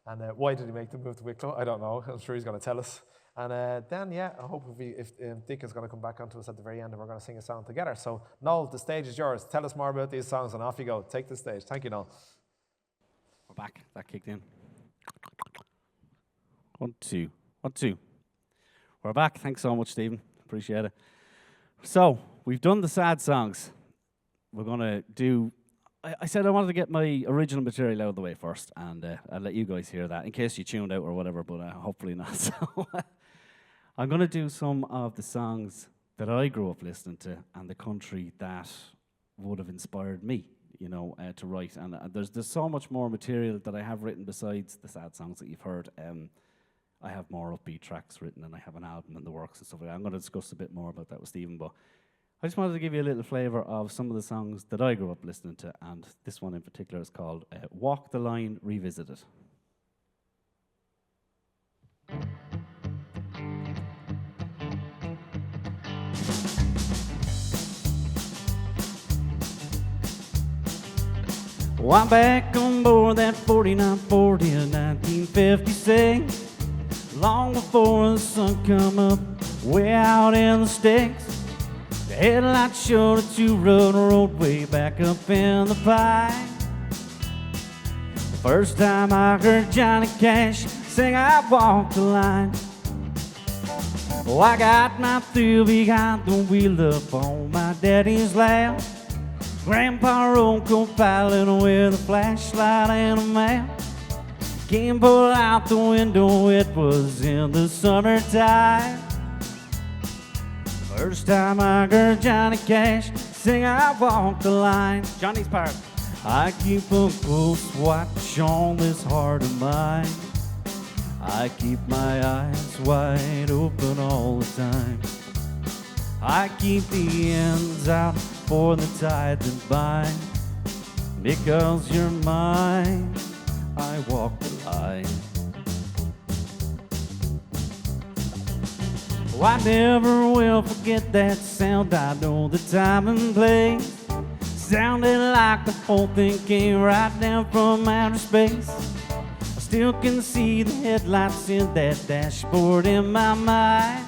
And why did he make the move to Wikclow? I don't know. I'm sure he's going to tell us. And then, I hope if Dick is going to come back onto us at the very end, and we're going to sing a song together. So, Noel, the stage is yours. Tell us more about these songs, and off you go. Take the stage. Thank you, Noel. We're back. That kicked in. 1, 2. 1, 2. We're back. Thanks so much, Stephen. Appreciate it. So, we've done the sad songs. We're going to do... I said I wanted to get my original material out of the way first, and I'll let you guys hear that, in case you tuned out or whatever, but hopefully not. So, I'm going to do some of the songs that I grew up listening to and the country that would have inspired me, you know, to write. And there's so much more material that I have written besides the sad songs that you've heard. I have more upbeat tracks written, and I have an album in the works and stuff like that. I'm going to discuss a bit more about that with Stephen, but I just wanted to give you a little flavour of some of the songs that I grew up listening to, and this one in particular is called Walk the Line Revisited. Well, I'm back on board that 4940 in 1956. Long before the sun come up, way out in the sticks. The headlights showed a two-road roadway back up in the pine. The first time I heard Johnny Cash sing, I walked the line. Oh, I got my thrill behind the wheel up on my daddy's lap. Grandpa rode co-pilot with a flashlight and a map. Came pulled out the window, it was in the summertime. First time I heard Johnny Cash sing I Walk the Line. Johnny's part. I keep a close watch on this heart of mine. I keep my eyes wide open all the time. I keep the ends out for the tide that bind. Because you're mine, I walk the line. Oh, I never will forget that sound. I know the time and place. Sounded like the whole thing came right down from outer space. I still can see the headlights in that dashboard in my mind.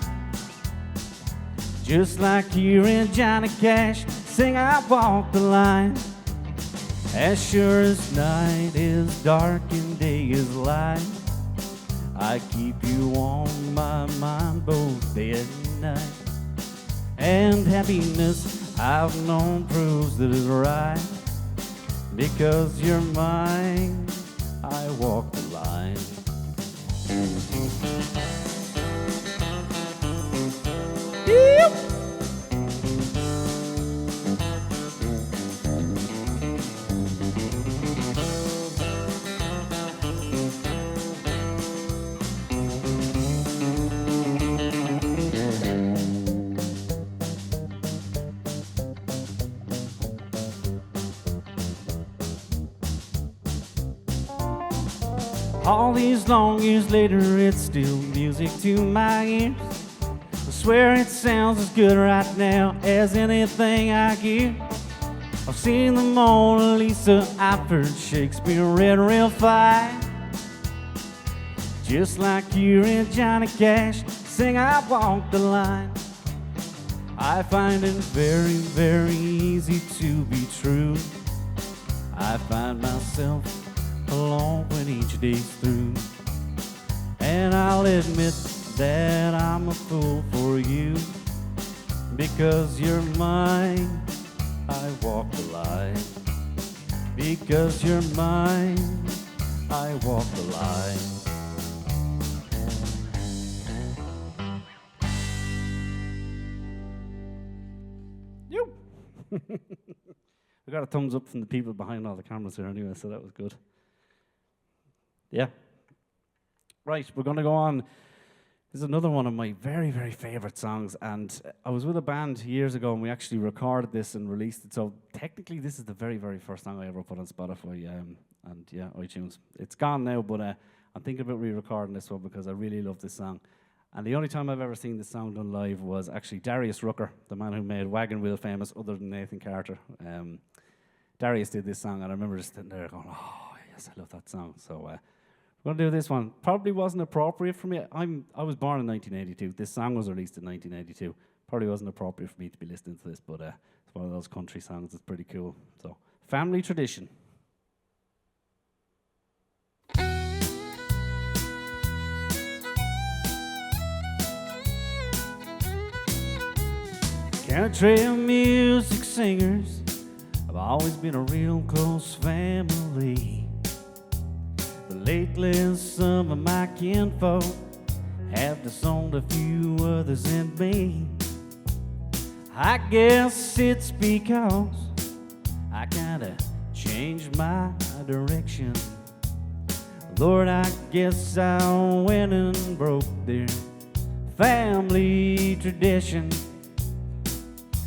Just like hearing Johnny Cash sing I Walk the Line. As sure as night is dark and day is light, I keep you on my mind both day and night. And happiness I've known proves that it's right. Because you're mine, I walk the line. Yep. All these long years later, it's still music to my ears. I swear it sounds as good right now as anything I hear. I've seen the Mona Lisa, I've heard Shakespeare read real fine. Just like hearing Johnny Cash sing I Walk the Line. I find it very, very easy to be true. I find myself alone when each day's through. And I'll admit that I'm a fool for you. Because you're mine, I walk the line. Because you're mine, I walk the line. You. We got a thumbs up from the people behind all the cameras here anyway, so that was good. Yeah. Right, we're going to go on. This is another one of my very, very favorite songs, and I was with a band years ago, and we actually recorded this and released it, so technically this is the very, very first song I ever put on Spotify, and yeah, iTunes. It's gone now, but I'm thinking about re-recording this one because I really love this song. And the only time I've ever seen this song done live was actually Darius Rucker, the man who made Wagon Wheel famous, other than Nathan Carter. Darius did this song, and I remember just sitting there going, oh, yes, I love that song. So we're going to do this one. Probably wasn't appropriate for me. I was born in 1982. This song was released in 1982. Probably wasn't appropriate for me to be listening to this, but it's one of those country songs that's pretty cool. So, Family Tradition. Country music singers have always been a real close family. But lately some of my kinfolk have disowned a few others and me. I guess it's because I kinda changed my direction. Lord, I guess I went and broke their family tradition.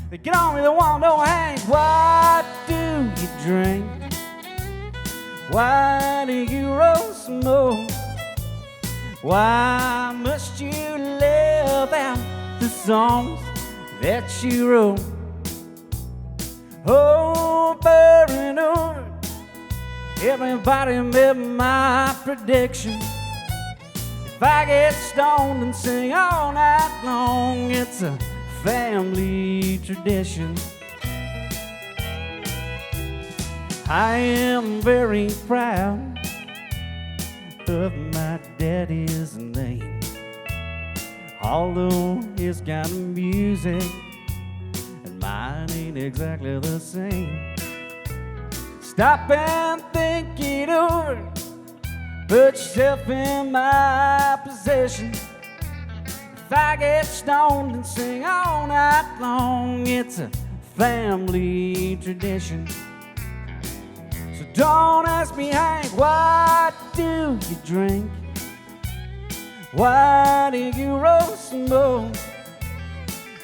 They get on with the one, don't hang. What do you drink? Why do you roll smoke? Why must you live out the songs that you wrote? Over and over, everybody met my prediction. If I get stoned and sing all night long, it's a family tradition. I am very proud of my daddy's name, although his kind of music and mine ain't exactly the same. Stop and think it over. Put yourself in my position. If I get stoned and sing all night long, it's a family tradition. So don't ask me, Hank, what do you drink? Why do you roast and bowl?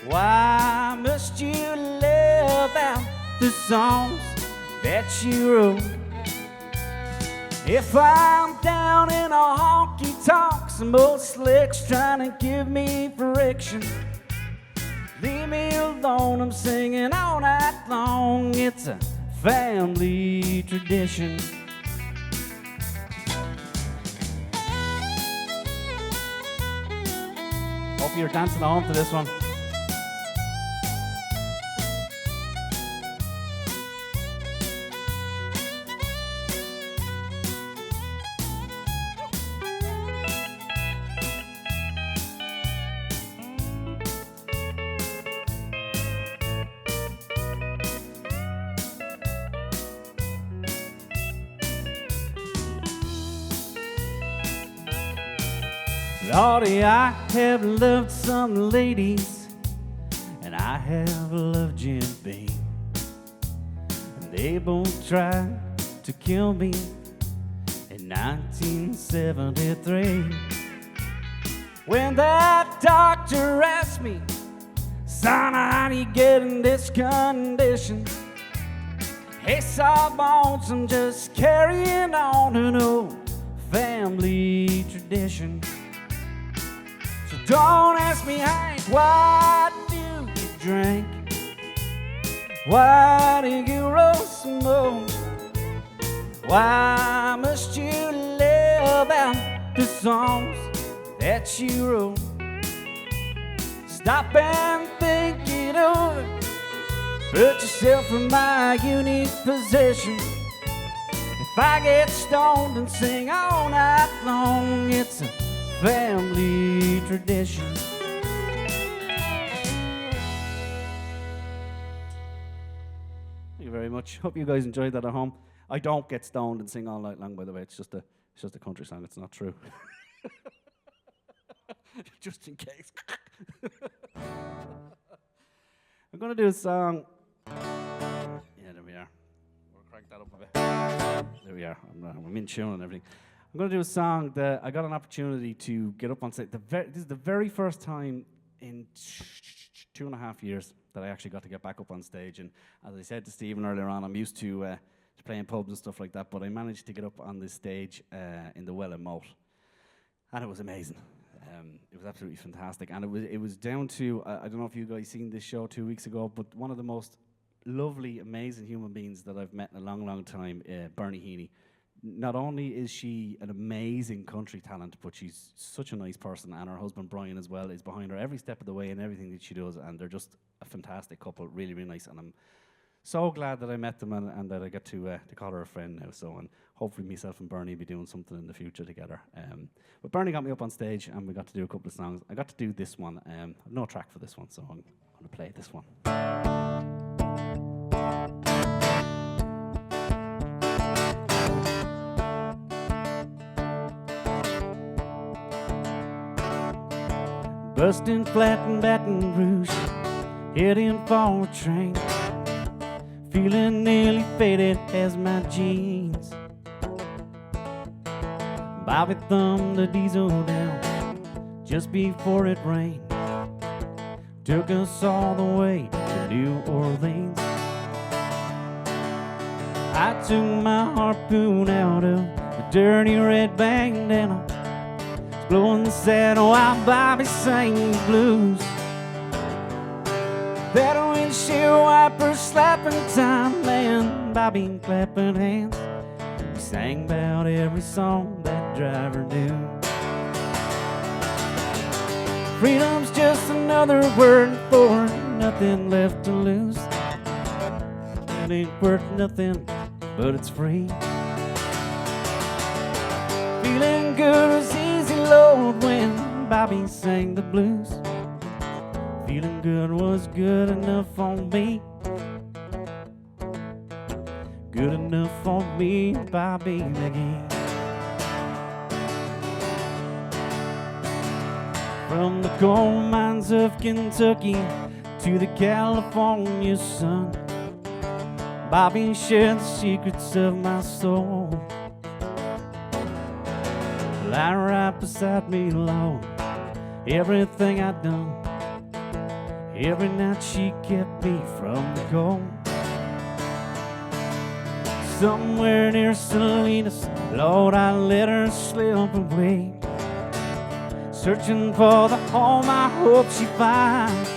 Why must you live out the songs that you wrote? If I'm down in a honky-tonk, some old slick's trying to give me friction, leave me alone, I'm singing all night long. It's a family tradition. Hope you're dancing home to this one. Lordy, I have loved some ladies, and I have loved Jim Beam, and they both tried to kill me in 1973. When that doctor asked me, son, how do you get in this condition? Hey, Sawbones, I'm just carrying on an old family tradition. Don't ask me, Hank, what do you drink? Why do you roast and bowl? Why must you live out the songs that you wrote? Stop and think it over. Put yourself in my unique position. If I get stoned and sing all night long, it's a family tradition. Thank you very much. Hope you guys enjoyed that at home. I don't get stoned and sing all night long, by the way. It's just a country song. It's not true. Just in case. I'm gonna do a song. Yeah, there we are. We'll crank that up a bit. There we are. I'm in tune and everything. I'm going to do a song that I got an opportunity to get up on stage. This is the very first time in 2.5 years that I actually got to get back up on stage. And as I said to Stephen earlier on, I'm used to playing pubs and stuff like that, but I managed to get up on this stage in the Well and Moat. And it was amazing. It was absolutely fantastic. And it was down to, I don't know if you guys seen this show 2 weeks ago, but one of the most lovely, amazing human beings that I've met in a long, long time, Bernie Heaney. Not only is she an amazing country talent, but she's such a nice person, and her husband Brian as well is behind her every step of the way and everything that she does, and they're just a fantastic couple, really, really nice, and I'm so glad that I met them and that I get to call her a friend now, so, and hopefully myself and Bernie will be doing something in the future together. But Bernie got me up on stage, and we got to do a couple of songs. I got to do this one. I have no track for this one, so I'm going to play this one. Busting flat in Baton Rouge, heading for a train, feeling nearly faded as my jeans. Bobby thumbed the diesel down just before it rained, took us all the way to New Orleans. I took my harpoon out of the dirty red bandana, blowing the saddle while Bobby sang the blues. That windshield wiper slapping time, man, Bobby clapping hands. We sang about every song that driver knew. Freedom's just another word for nothing left to lose. It ain't worth nothing, but it's free. Feeling good was easy, Lord, when Bobby sang the blues. Feeling good was good enough on me. good enough for me, Bobby McGee. From the coal mines of Kentucky to the California sun, Bobby shared the secrets of my soul. Lie right beside me, Lord, everything I'd done. Every night she kept me from the cold. Somewhere near Salinas, Lord, I let her slip away, searching for the home I hope she finds.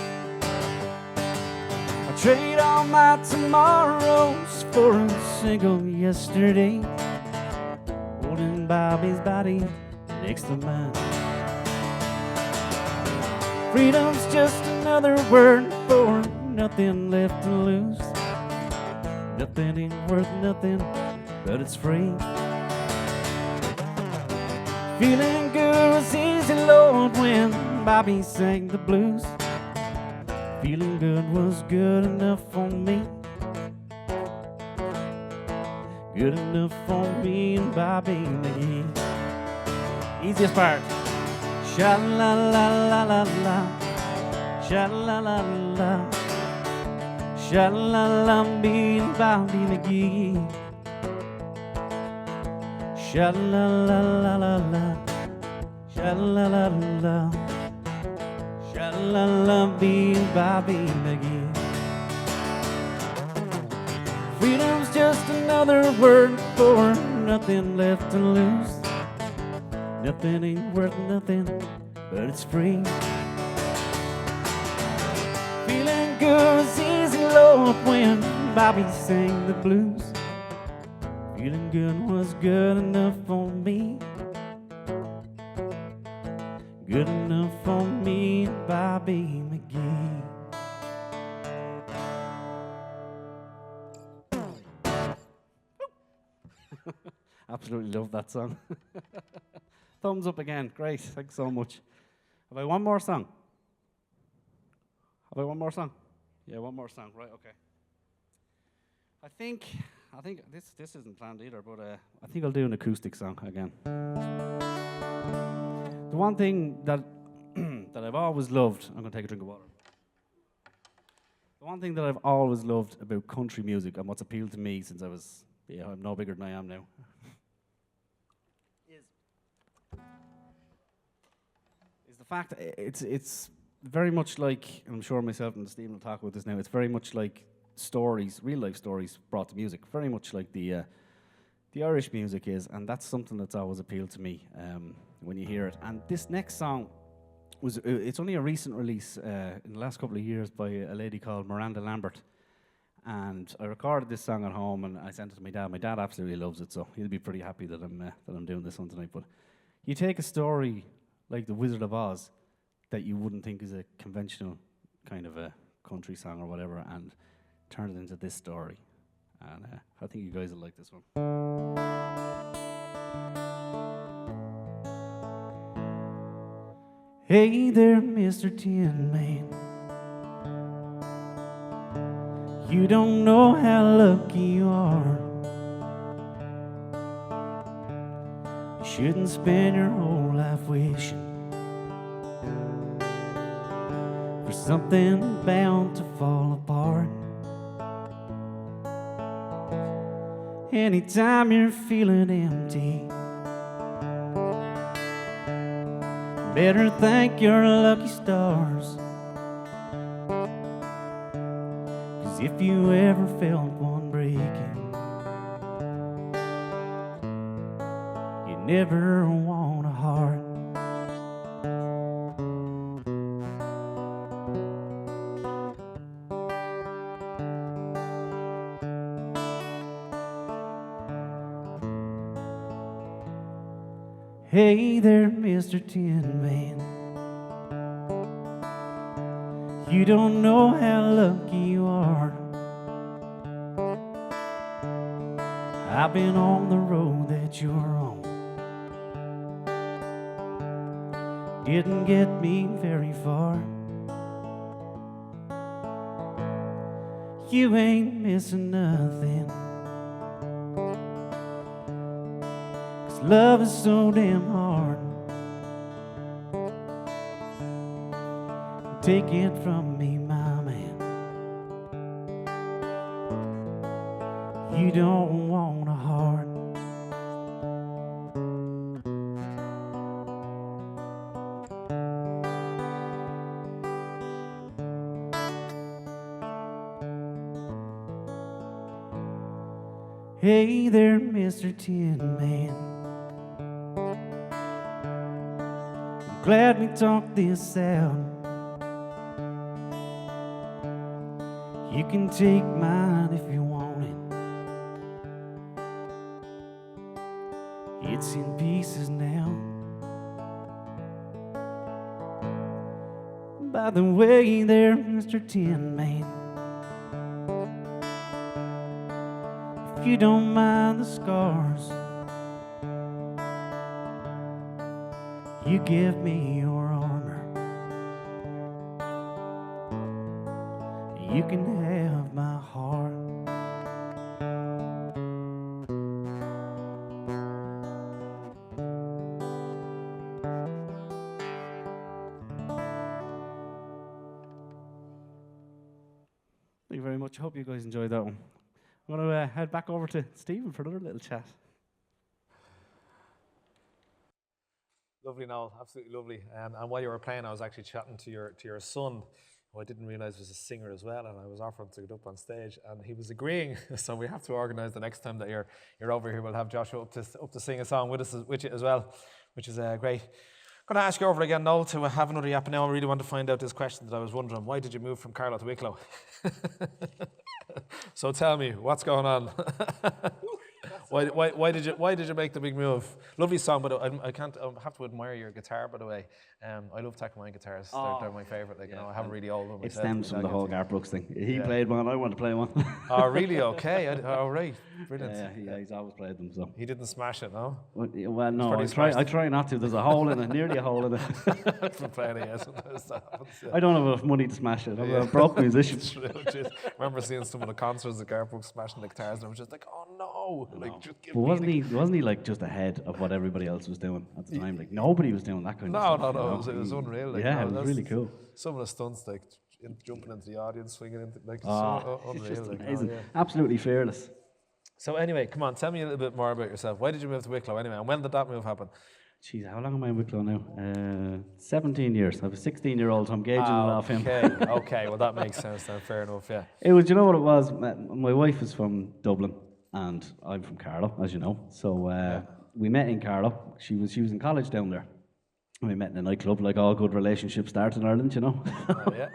I trade all my tomorrows for a single yesterday, holding Bobby's body next to mine. Freedom's just another word for nothing left to lose. Nothing ain't worth nothing, but it's free. Feeling good was easy, Lord, when Bobby sang the blues. Feeling good was good enough for me. Good enough for me and Bobby McGee. Easiest part. Sha-la-la-la-la-la, sha-la-la-la, sha-la-la, me and Bobby McGee. Sha-la-la-la-la-la, sha-la-la-la, sha-la-la, me and Bobby McGee. Freedom's just another word for nothing left to lose. Nothing ain't worth nothing, but it's free. Feeling good was easy, Lord, when Bobby sang the blues. Feeling good was good enough for me. Good enough for me, Bobby McGee. Absolutely love that song. Thumbs up again. Great. Thanks so much. Have I one more song? Have I one more song? Yeah, one more song. Right, okay. I think this isn't planned either, but I think I'll do an acoustic song again. The one thing that that I've always loved, I'm going to take a drink of water. The one thing that I've always loved about country music and what's appealed to me since I was, I'm no bigger than I am now, is the fact that it's very much like, and I'm sure myself and Stephen will talk about this now, it's very much like stories, real life stories brought to music, very much like the Irish music is, and that's something that's always appealed to me when you hear it. And this next song it's only a recent release in the last couple of years by a lady called Miranda Lambert, and I recorded this song at home and I sent it to my dad. My dad absolutely loves it, so he'll be pretty happy that I'm doing this one tonight. But you take a story like The Wizard of Oz that you wouldn't think is a conventional kind of a country song or whatever, and turn it into this story. And I think you guys will like this one. Hey there, Mr. Tin Man. You don't know how lucky you are. You shouldn't spend your whole life wishing for something bound to fall apart. Anytime you're feeling empty, better thank your lucky stars. 'Cause if you ever felt one breaking, you never want a heart. Hey there, Mr. Tin Man. You don't know how lucky you are. I've been on the road that you're on. Didn't get me very far. You ain't missing nothing. love is so damn hard. Take it from me, my man. You don't want a heart. Hey there, Mr. Tin Man. I'm glad we talked this out. You can take mine if you want it. It's in pieces now. By the way there, Mr. Tin Man, if you don't mind the scars, you give me your armor. You can have my heart. Thank you very much. I hope you guys enjoyed that one. I'm going to head back over to Stephen for another little chat. Lovely, Noel, absolutely lovely. And while you were playing, I was actually chatting to your son, who I didn't realise was a singer as well, and I was offering to get up on stage, and he was agreeing. So we have to organise the next time that you're over here. We'll have Joshua up to sing a song with you as well, which is great. I'm going to ask you over again, Noel, to have another yap. Now I really want to find out this question that I was wondering: why did you move from Carlow to Wikclow? So tell me, what's going on? Why did you make the big move? Lovely song, but I have to admire your guitar, by the way. I love Takamine guitars. They're my favourite. Like, you know, I have a really old one myself. It stems from the whole Garth Brooks thing. He played one, I want to play one. Oh, really? Okay. Right. Brilliant. Yeah, he's always played them. So he didn't smash it, no? Well, no. I try not to. There's a hole in it, nearly a hole in it. From playing it, sometimes that happens. Yeah. I don't have enough money to smash it. I'm a broke musician. I remember seeing some of the concerts of Garth Brooks smashing the guitars, and I was just like, oh no! Like, just give me. Wasn't he like just ahead of what everybody else was doing at the time? Like nobody was doing that kind of stuff. No. It was unreal. Like, yeah, it was really cool. Some of the stunts, like jumping into the audience, swinging into, like, so unreal. It's just like, amazing. Absolutely fearless. So anyway, come on, tell me a little bit more about yourself. Why did you move to Wikclow anyway, and when did that move happen? Jeez, how long am I in Wikclow now? 17 years. I have a 16-year-old, so I'm gauging it off him. Okay, well that makes sense then, fair enough, yeah. It was, you know what it was? My wife is from Dublin, and I'm from Carlow, as you know. So we met in Carlow. She was in college down there. We met in a nightclub, like all good relationships start in Ireland, you know. Oh, yeah.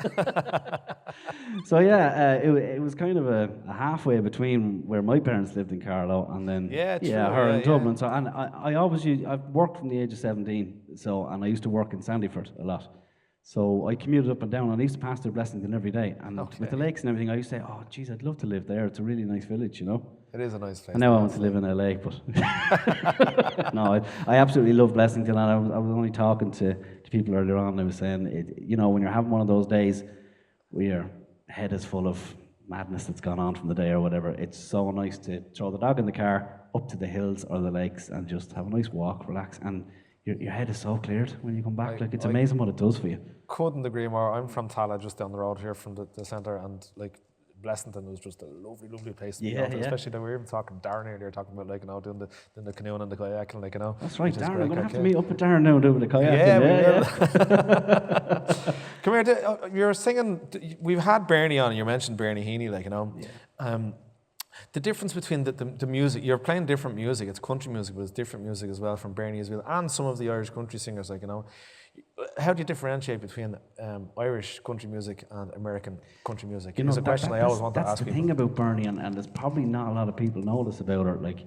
So yeah, it was kind of a halfway between where my parents lived in Carlow and then her in Dublin. So and I've worked from the age of 17, and I used to work in Sandyford a lot. So I commuted up and down, and I used to pass through Blessington every day. And with the lakes and everything, I used to say, oh, geez, I'd love to live there. It's a really nice village, you know. It is a nice place. And now I want to live in LA, but no, I absolutely love Blessington. And I was only talking to people earlier on, and I was saying, you know, when you're having one of those days where your head is full of madness that's gone on from the day or whatever, it's so nice to throw the dog in the car, up to the hills or the lakes, and just have a nice walk, relax, and your head is so cleared when you come back. Like, it's amazing what it does for you. Couldn't agree more. I'm from Tala, just down the road here from the centre, and like Blessington was just a lovely, lovely place to be out. Especially that we were even talking Darren earlier, talking about, like, you know, doing the canoeing and the kayaking, like, you know. That's right, Darren. I'm going to have to meet up with Darren now doing the kayaking. Yeah. Come here, you're singing, we've had Bernie on, and you mentioned Bernie Heaney, like, you know. Yeah. The difference between the music, you're playing different music, it's country music, but it's different music as well from Bernie as well, and some of the Irish country singers, like, you know. How do you differentiate between Irish country music and American country music? It's a question I always want to ask people. That's the thing about Bernie, and there's probably not a lot of people know this about her. Like,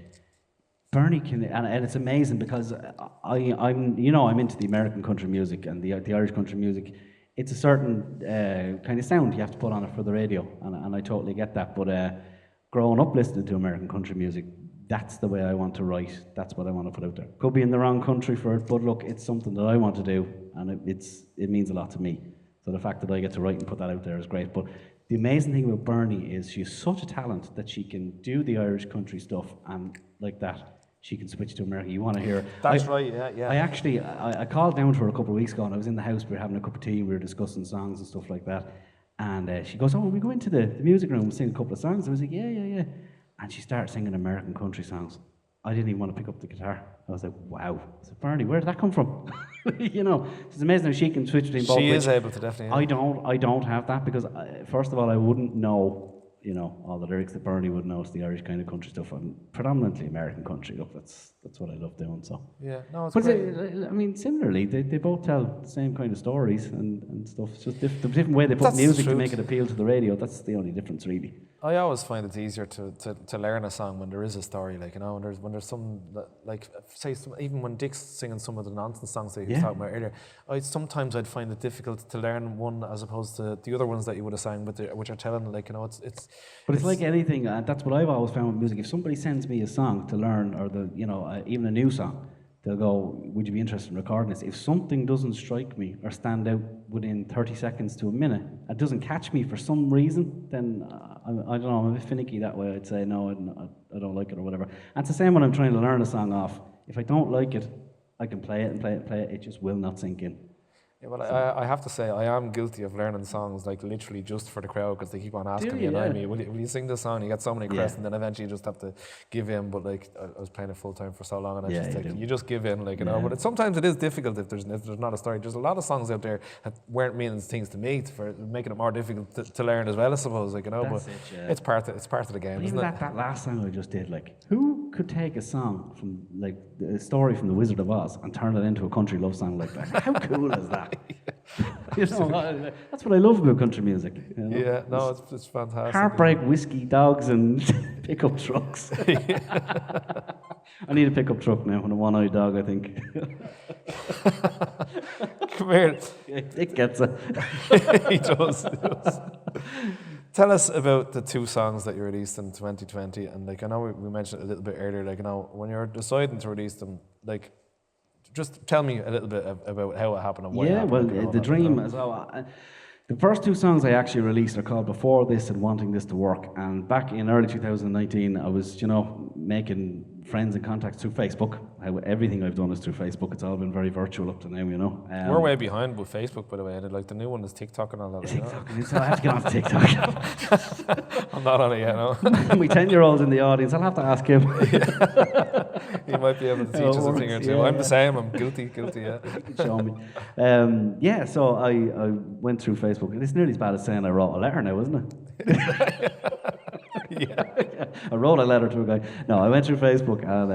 Bernie can, and it's amazing because I'm into the American country music and the Irish country music. It's a certain kind of sound you have to put on it for the radio, and I totally get that. But growing up listening to American country music, that's the way I want to write. That's what I want to put out there. Could be in the wrong country for it, but look, it's something that I want to do, and it means a lot to me. So the fact that I get to write and put that out there is great. But the amazing thing about Bernie is she's such a talent that she can do the Irish country stuff, and like that, she can switch to American. You want to hear her. That's right, yeah. I actually, I called down to her a couple of weeks ago, and I was in the house, we were having a cup of tea, we were discussing songs and stuff like that. And she goes, oh, we go into the music room and sing a couple of songs. I was like, yeah. And she started singing American country songs. I didn't even want to pick up the guitar. I was like, wow. I said, Bernie, where did that come from? You know, it's amazing how she can switch between both. She is able to, definitely. Yeah. I don't have that because, first of all, I wouldn't know, you know, all the lyrics that Bernie would know. It's the Irish kind of country stuff. I'm predominantly American country. Look, that's what I love doing. So yeah, no, it's but great. I mean, similarly, they both tell the same kind of stories and stuff. It's just the different way they put That's music the to make truth. it appeal to the radio. That's the only difference, really. I always find it's easier to learn a song when there is a story, like, you know, when there's some, like, say, even when Dick's singing some of the nonsense songs that he was talking about earlier, sometimes I'd find it difficult to learn one as opposed to the other ones that you would have sang, which are telling, like, you know, it's. But it's like anything, that's what I've always found with music. If somebody sends me a song to learn, or even a new song, they'll go, would you be interested in recording this? If something doesn't strike me or stand out within 30 seconds to a minute, it doesn't catch me for some reason, then I don't know, I'm a bit finicky that way. I'd say, no, I don't like it or whatever. And it's the same when I'm trying to learn a song off. If I don't like it, I can play it and play it and play it. It just will not sink in. Yeah, well, I have to say, I am guilty of learning songs, like, literally just for the crowd, because they keep on asking me, will you sing this song? You get so many requests, and then eventually you just have to give in. But, like, I was playing it full time for so long, and you just give in, like, you know. But sometimes it is difficult if there's not a story. There's a lot of songs out there that weren't meaning things to me, for making it more difficult to learn as well, I suppose, like, you know. That's but it's part of the game, but isn't even it? that last song I just did, like, who could take a song from, like, a story from The Wizard of Oz and turn it into a country love song like that? How cool is that? You know, that's what I love about country music. You know? Yeah, no, it's fantastic. Heartbreak, whiskey, dogs, and pickup trucks. I need a pickup truck now and a one-eyed dog, I think. Come here. It gets it. He does. Tell us about the two songs that you released in 2020, and, like, I know we mentioned it a little bit earlier, like, you know, when you're deciding to release them, like, just tell me a little bit about how it happened and why it happened. Well, the dream as well. The first two songs I actually released are called Before This and Wanting This to Work. And back in early 2019, I was, you know, making friends and contacts through Facebook. Everything I've done is through Facebook. It's all been very virtual up to now, you know. We're way behind with Facebook, by the way. And, like, the new one is TikTok and all that. TikTok, so I have to get on TikTok. I'm not on it yet, no. My 10-year-old's in the audience. I'll have to ask him. He might be able to teach us a thing or two. I'm the same. I'm guilty, yeah. Show me. So I went through Facebook. It's nearly as bad as saying I wrote a letter now, isn't it? Yeah. I wrote a letter to a guy. No, I went through Facebook and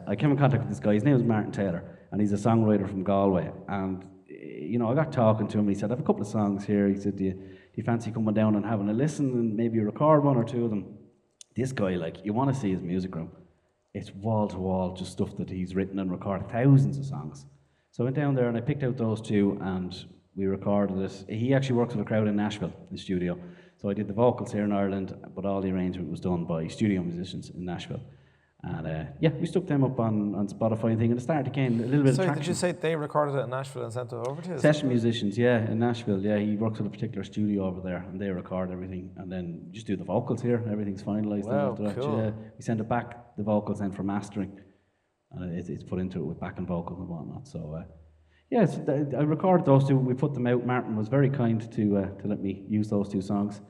I came in contact with this guy. His name is Martin Taylor, and he's a songwriter from Galway. And, you know, I got talking to him. He said, I have a couple of songs here. He said, do you fancy coming down and having a listen and maybe record one or two of them? This guy, like, you want to see his music room. It's wall to wall, just stuff that he's written and recorded, thousands of songs. So I went down there and I picked out those two and we recorded it. He actually works with a crowd in Nashville, in the studio. So I did the vocals here in Ireland, but all the arrangement was done by studio musicians in Nashville. And we stuck them up on Spotify and thing, and it started to gain a little bit of traction. Did you say they recorded it in Nashville and sent it over to you? Session musicians, yeah, in Nashville, yeah. He works with a particular studio over there, and they record everything, and then just do the vocals here, and everything's finalised. Wow, after that. cool. Yeah. We send it back, the vocals, then for mastering, and it's put into it with backing vocals and whatnot. So, I recorded those two, we put them out. Martin was very kind to let me use those two songs.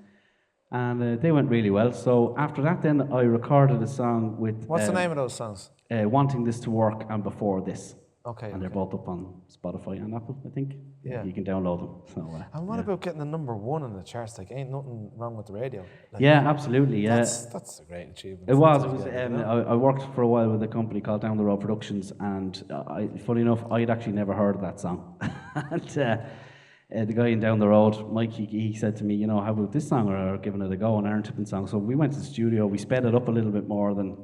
And they went really well. So after that, then I recorded a song with. What's the name of those songs? Wanting This to Work and Before This. Okay. And they're both up on Spotify and Apple, I think. Yeah. You can download them. So, and what about getting the number one in the charts? Like, ain't nothing wrong with the radio. Like, yeah, absolutely. Yeah. That's a great achievement. It was. I worked for a while with a company called Down the Road Productions, and funny enough, I'd actually never heard of that song. And the guy in Down the Road, Mike, he said to me, you know, how about this song or giving it a go, an Aaron Tippin song. So we went to the studio, we sped it up a little bit more than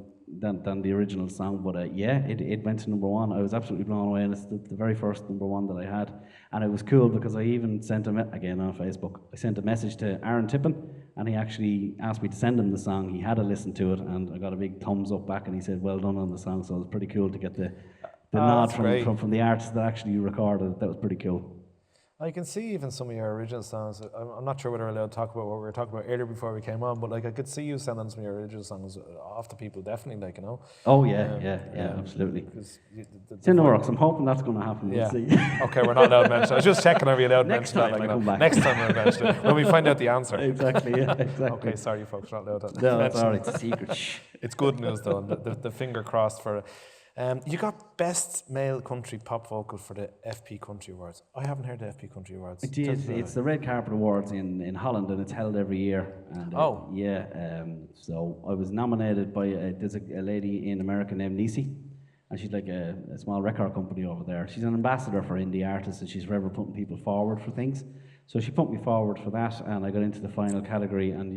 the original song, but it went to number one. I was absolutely blown away, and it's the very first number one that I had. And it was cool because I even sent again on Facebook, I sent a message to Aaron Tippin, and he actually asked me to send him the song. He had a listen to it, and I got a big thumbs up back, and he said, well done on the song. So it was pretty cool to get the nod from the artist that actually recorded it. That was pretty cool. I can see even some of your original songs. I'm not sure whether we're allowed to talk about what we were talking about earlier before we came on, but like I could see you sending some of your original songs off to people, definitely, like, you know. Oh yeah, absolutely. Because It's in the works. I'm hoping that's going to happen. yeah. We'll see. Okay, we're not allowed to mention. I was just checking are we allowed to Next mention that, time like, I you know. come back. Next time we'll mention it when we find out the answer. Exactly. Yeah. Exactly. Okay, sorry, folks, we're not allowed to. No, it's mention. all right. It's a secret. Shh. It's good news though. The finger crossed for it. You got Best Male Country Pop Vocal for the FP Country Awards. I haven't heard the FP Country Awards. It is. It's the Red Carpet Awards in Holland, and it's held every year. And, so I was nominated by there's a lady in America named Leeson, and she's like a small record company over there. She's an ambassador for indie artists, and she's forever putting people forward for things. So she put me forward for that, and I got into the final category, and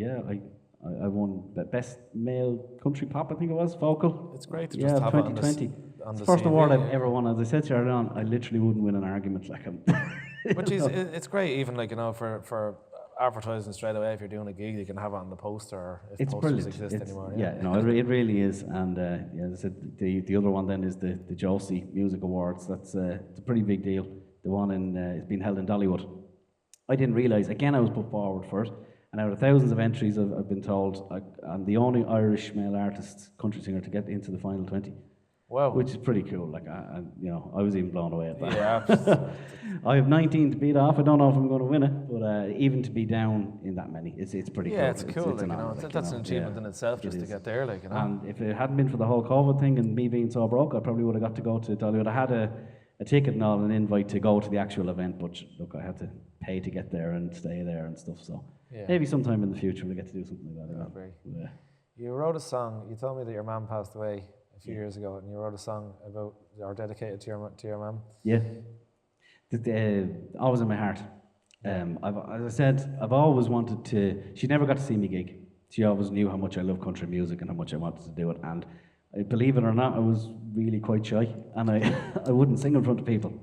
I won the Best Male Country Pop, I think it was, vocal. It's great to just have it on 2020. on It's the the first CV, award I've yeah. ever won. As I said to you earlier on, I literally wouldn't win an argument like I'm. Which is, it's great, even like, you know, for advertising straight away. If you're doing a gig, you can have it on the poster, or if It's posters brilliant. exist It's- anymore. Yeah, no, it really is. And as I said, the other one then is the Josie Music Awards. That's it's a pretty big deal. The one it's been held in Dollywood. I didn't realise. Again, I was put forward for it. And out of thousands of entries, I've been told I'm the only Irish male artist, country singer, to get into the final 20. Wow. Which is pretty cool. Like, I was even blown away at that. Yeah. I have 19 to beat off. I don't know if I'm going to win it, but even to be down in that many, it's pretty cool. Yeah, it's cool. It's like, an you know, honour, like, that's you an know, achievement yeah, in itself, it just to is. get there. Like, you know. And if it hadn't been for the whole COVID thing and me being so broke, I probably would have got to go to Dollywood. I had a ticket and all, an invite to go to the actual event, but look, I had to pay to get there and stay there and stuff. So Yeah. maybe sometime in the future we'll get to do something like that. Yeah, again. very. Yeah. You wrote a song. You told me that your mum passed away a few years ago, and you wrote a song about or dedicated to your mum. Yeah, always in my heart. As I said, I've always wanted to. She never got to see me gig. She always knew how much I love country music and how much I wanted to do it. And believe it or not, I was really quite shy, and I wouldn't sing in front of people.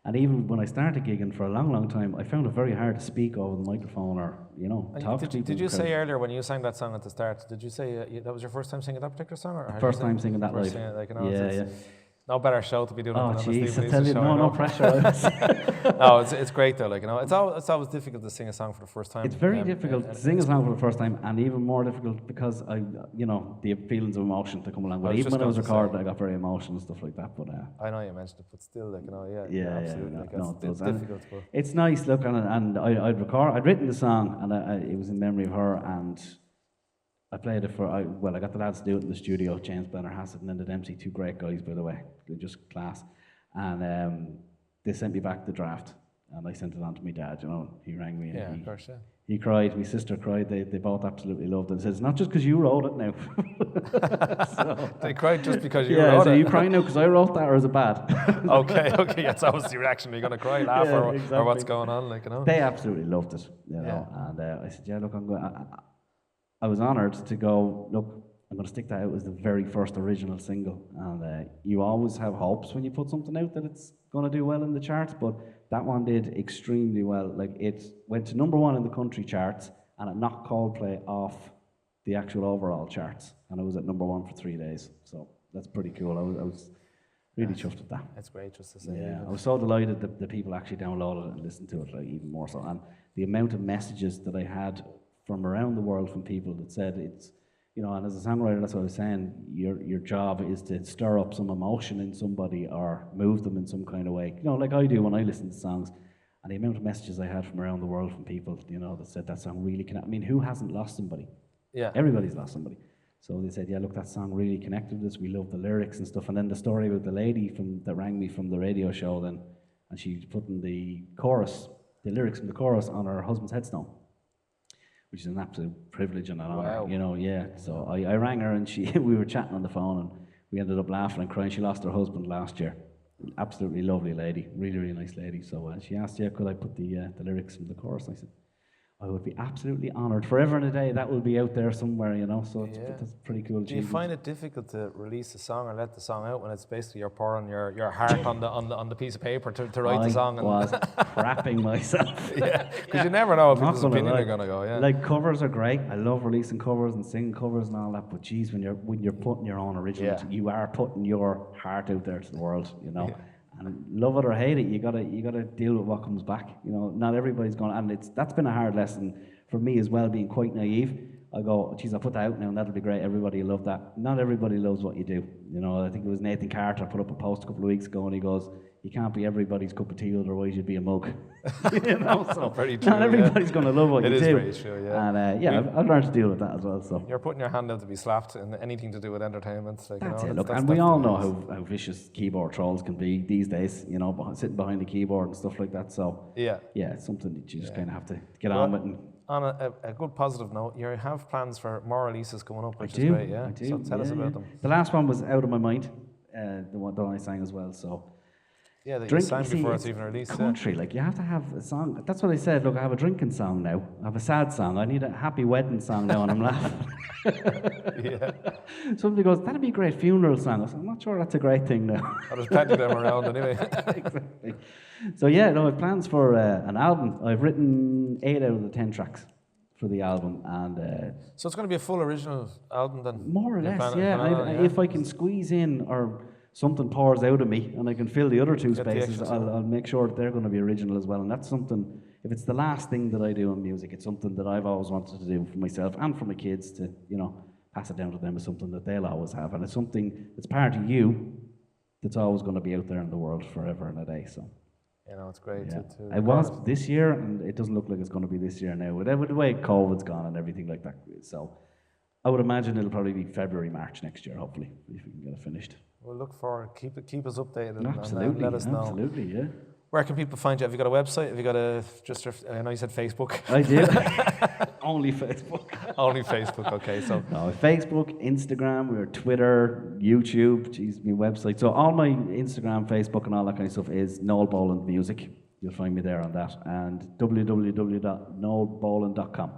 And even when I started gigging for a long, long time, I found it very hard to speak over the microphone or And talk to people. Did you because say earlier when you sang that song at the start? Did you say that was your first time singing that particular song, or had you First sang- time singing that first live. singing it, like, you know, Yeah, it's no better show to be doing Oh it than on the jeez, Steve I tell Leeson you, show, you no know? pressure. No, it's great though. Like, you know, it's always difficult to sing a song for the first time. It's very difficult and to sing a song for the first time, and even more difficult because the feelings of emotion to come along with. I was Even just when I was going to say. recording, I got very emotional and stuff like that. But I know you mentioned it, but still, like, you know, yeah, absolutely. Like, no, it's difficult. But it's nice. Look, and I'd written the song, and it was in memory of her, and I played it I got the lads to do it in the studio. James Blenner Hassett and Linda Dempsey, two great guys, by the way. They're just class. And they sent me back the draft, and I sent it on to my dad. You know, he rang me, and yeah, of course, yeah. he cried. My sister cried. They both absolutely loved it. And said, "It's not just because you wrote it now." They cried just because you yeah, wrote so it. you crying now because I wrote that, or is it bad? okay, that's always the reaction. You're gonna cry, laugh, Yeah, or what's exactly. going on, like, you know. They absolutely loved it, you know. And I said, "Yeah, look, I'm going." I was honoured to go. Look, I'm going to stick that out as the very first original single. And you always have hopes when you put something out that it's going to do well in the charts, but that one did extremely well. Like, it went to #1 in the country charts, and it knocked Coldplay off the actual overall charts, and it was at #1 for 3 days. So that's pretty cool. I was really chuffed with that. It's great just to say. Yeah, I was so delighted that the people actually downloaded it and listened to it, like, even more so. And the amount of messages that I had from around the world from people that said it's, you know, and as a songwriter, that's what I was saying, your job is to stir up some emotion in somebody or move them in some kind of way. You know, like I do when I listen to songs. And the amount of messages I had from around the world from people, you know, that said that song really connected. I mean, who hasn't lost somebody? Yeah. Everybody's lost somebody. So they said, yeah, look, that song really connected with us. We love the lyrics and stuff. And then the story about the lady that rang me from the radio show then, and she's putting the lyrics from the chorus on her husband's headstone, which is an absolute privilege and an honor, Wow. you know, yeah. So I rang her and we were chatting on the phone and we ended up laughing and crying. She lost her husband last year. Absolutely lovely lady, really, really nice lady. So she asked, yeah, could I put the lyrics from the chorus? And I said, I would be absolutely honoured. Forever and a day, that will be out there somewhere, you know, so that's pretty cool. Do you find it difficult to release a song or let the song out when it's basically you're pouring your heart on the piece of paper to write the song? I was crapping myself. Yeah, because you never know what Not people's gonna opinion lie. are going to go, yeah. Like, covers are great. I love releasing covers and singing covers and all that. But geez, when you're putting your own original, you are putting your heart out there to the world, you know. And love it or hate it, you gotta deal with what comes back. You know, not everybody's going, and that's been a hard lesson for me as well, being quite naive. I go, geez, I'll put that out now and that'll be great, everybody will love that. Not everybody loves what you do. You know, I think it was Nathan Carter put up a post a couple of weeks ago and he goes, you can't be everybody's cup of tea, otherwise you'd be a mug. You know, so Very true, not everybody's going to love what It you is do. very true, yeah. And I've learned to deal with that as well. So You're putting your hand out to be slapped in anything to do with entertainment. Like, that's you know, it. Look, and we all know how vicious keyboard trolls can be these days. You know, sitting behind the keyboard and stuff like that. So yeah, it's something that you just kind of have to get on with. And on a good positive note, you have plans for more releases coming up, which I is great. Yeah, I do. So tell us about them. The last one was Out of My Mind, the one I sang as well. So. Yeah, that you sang before it's even released. Country, like you have to have a song. That's what I said. Look, I have a drinking song now. I have a sad song. I need a happy wedding song now, and I'm laughing. Yeah. Somebody goes, that'd be a great funeral song. I said, I'm not sure that's a great thing now. Oh, there's plenty of them around anyway. Exactly. So yeah, no, I have plans for an album. I've written 8 out of the 10 tracks for the album, and So it's going to be a full original album then? more or You're less, planning- yeah. planning on it, If I can squeeze in or something pours out of me and I can fill the other 2 Get the spaces, extra I'll make sure that they're going to be original as well. And that's something, if it's the last thing that I do in music, it's something that I've always wanted to do for myself and for my kids to, you know, pass it down to them as something that they'll always have. And it's something that's part of you that's always going to be out there in the world forever and a day. So. You know, it's great Yeah. to It was this year, and it doesn't look like it's going to be this year now. With the way COVID's gone and everything like that. So I would imagine it'll probably be February, March next year, hopefully, if we can get it finished. We'll look forward. Keep us updated Absolutely, and let us know. absolutely, yeah. Where can people find you? Have you got a website? Have you got I know you said Facebook. I do. Only Facebook. Only Facebook, okay. So No, Facebook, Instagram, we're Twitter, YouTube, geez, my website. So all my Instagram, Facebook, and all that kind of stuff is Noel Boland Music. You'll find me there on that. And www.noelboland.com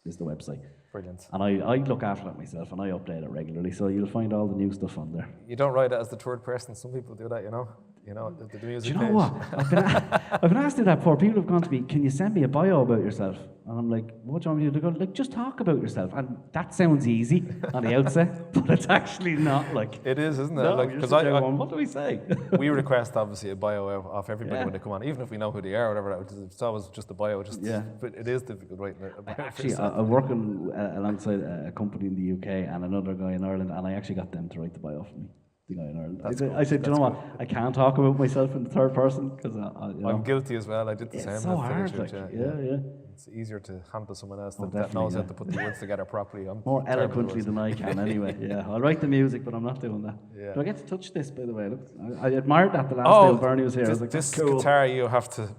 is the website. brilliant. And I look after that myself, and I update it regularly. So you'll find all the new stuff on there. You don't write it as the third person. Some people do that, you know. You know, the music Do you know page. what? I've been asked to that before. People have gone to me, can you send me a bio about yourself? And I'm like, what do you want me to do? They go, like, just talk about yourself. And that sounds easy on the outset, but it's actually not like. It is, isn't it? No, Like, you're because sitting there going, what do we say? we request obviously a bio off everybody Yeah. when they come on, even if we know who they are or whatever. It's always just a bio. Yeah. But it is difficult writing a bio. for Actually, yourself. I'm working alongside a company in the UK and another guy in Ireland, and I actually got them to write the bio for me. The guy in Ireland. I said, do you know what? I can't talk about myself in the third person because I'm guilty as well. I did the same. it's so I'll tell you hard. the Like, truth, yeah. It's easier to hand to someone else that definitely, knows how yeah. to put the words together properly. I'm More terrible with eloquently words. than I can, anyway. Yeah, I'll write the music, but I'm not doing that. Yeah. Do I get to touch this, by the way? Look, I admired that the last Oh, day Bernie was here. I was like, this that's cool. guitar,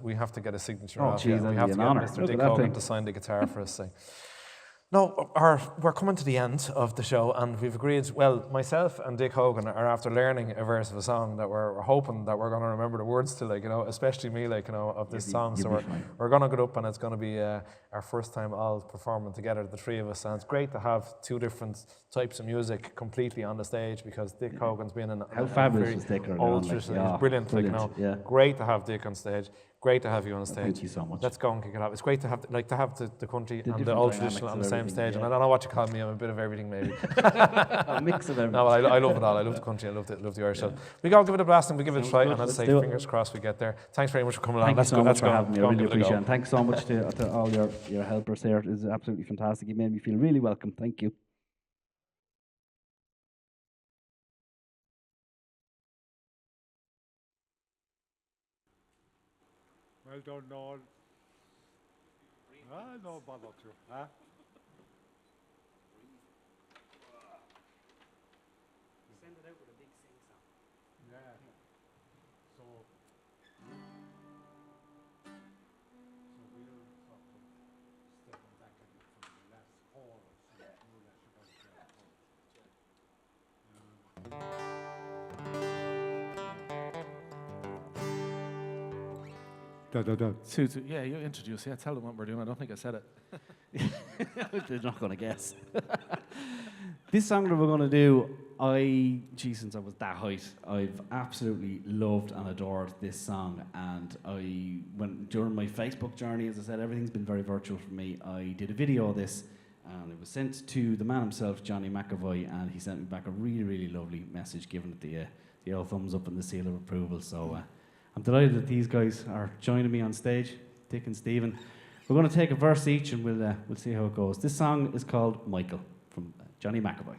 we have to get a signature Oh, of. geez, Yeah. that'd We have be to an get honour. Mr. Look Dick at that Hogan thing. to sign the guitar for us. No, we're coming to the end of the show, and we've agreed. Well, myself and Dick Hogan are after learning a verse of a song that we're hoping that we're going to remember the words to, like, you know, especially me, like, you know, of this song. So we're going to get up, and it's going to be our first time all performing together, the three of us. And it's great to have 2 different types of music completely on the stage because Dick Hogan's been in How fabulous was Dick earlier on, like, he's yeah, brilliant, like, you know. yeah. Great to have Dick on stage. Great to have you on stage. Thank you so much. Let's go and kick it off. It's great to have the country and the different old dynamics traditional on of the same everything, stage. yeah. And I don't know what you call me. I'm a bit of everything, maybe. A mix of everything. No, well, I love it all. I love the country. I love the Irish. So we go give it a blast and we give it a try. good. And I'd Let's say do it. fingers crossed we get there. Thanks very much for coming along. Thank you so much for having me. I Let's go really and give it a go. appreciate it. And thanks so much to all your helpers here. It is absolutely fantastic. You made me feel really welcome. Thank you. Well done, Noel. No bother to. Huh? Send it out with a big sing song. Yeah. So we'll sort of step back a bit from the last chorus. Yeah. More or less about Da da da. Yeah, you introduce. Yeah, tell them what we're doing. I don't think I said it. They're not going to guess. This song that we're going to do, since I was that height, I've absolutely loved and adored this song. And during my Facebook journey, as I said, everything's been very virtual for me. I did a video of this, and it was sent to the man himself, Johnny McAvoy, and he sent me back a really, really lovely message, giving it the old thumbs up and the seal of approval. So I'm delighted that these guys are joining me on stage, Dick and Stephen. We're going to take a verse each and we'll see how it goes. This song is called Michael from Johnny McAvoy.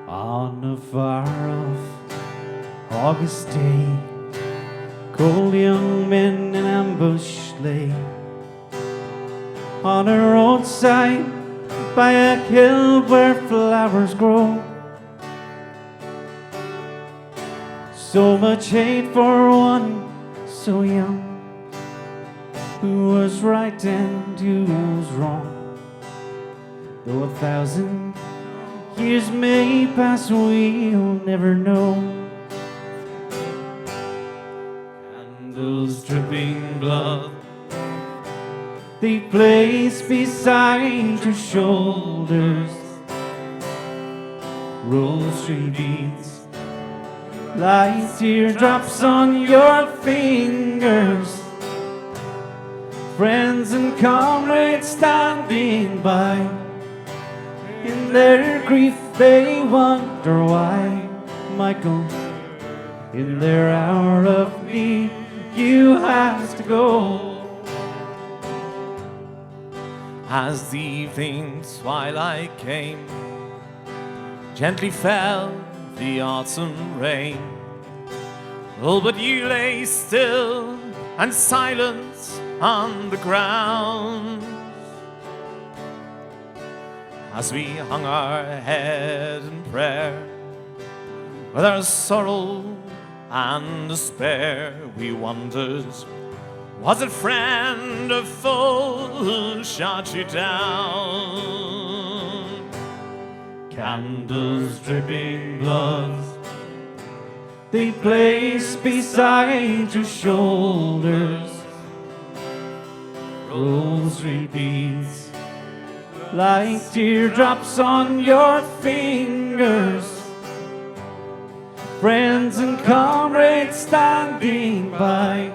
On a far-off August day, cold young men in ambush lay on a roadside by a hill where flowers grow. So much hate for one so young, who was right and who was wrong. Though 1,000 years may pass, we'll never know. Candles dripping blood, they place beside your shoulders. Rosary beads like teardrops on your fingers. Friends and comrades standing by, in their grief they wonder why. Michael, in their hour of need, you have to go. As the evening twilight came, gently fell the autumn rain. Oh, but you lay still and silent on the ground, as we hung our head in prayer, with our sorrow and despair. We wondered, was it friend or foe who shot you down? Candles dripping blood, they place beside your shoulders. Rosary beads like teardrops on your fingers. Friends and comrades standing by,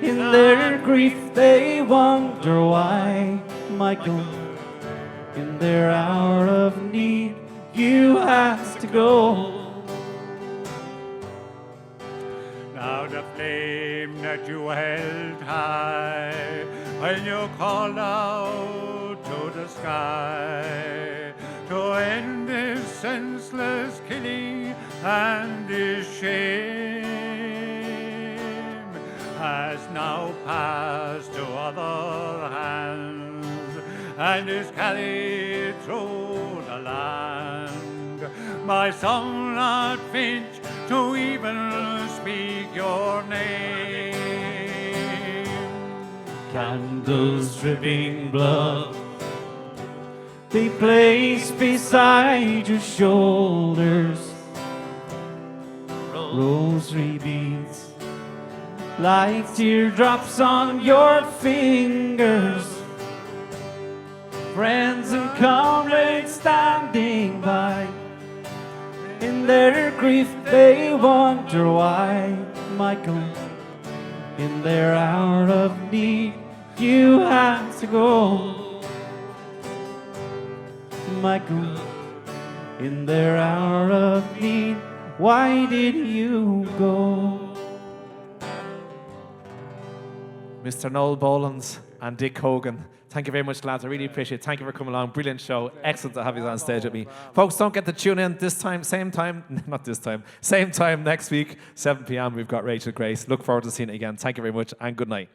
in their grief they wonder why. Michael, in their hour of need, you have to go. Now the flame that you held high, when you called out to the sky to end this senseless killing and this shame, has now passed to other hands and is carried through the land. My son not finch to even speak your name. Candles dripping blood, They place beside your shoulders. Rosary beads like teardrops on your fingers. Friends and comrades standing by, in their grief they wonder why. Michael, in their hour of need, you had to go. Michael, in their hour of need, why did you go? Mr. Noel Boland and Dick Hogan, thank you very much, lads. I really appreciate it. Thank you for coming along. Brilliant show. Excellent to have you on stage with me. Folks, don't get to tune in this time, same time, not this time, same time next week, 7 p.m. We've got Rachel Grace. Look forward to seeing it again. Thank you very much and good night.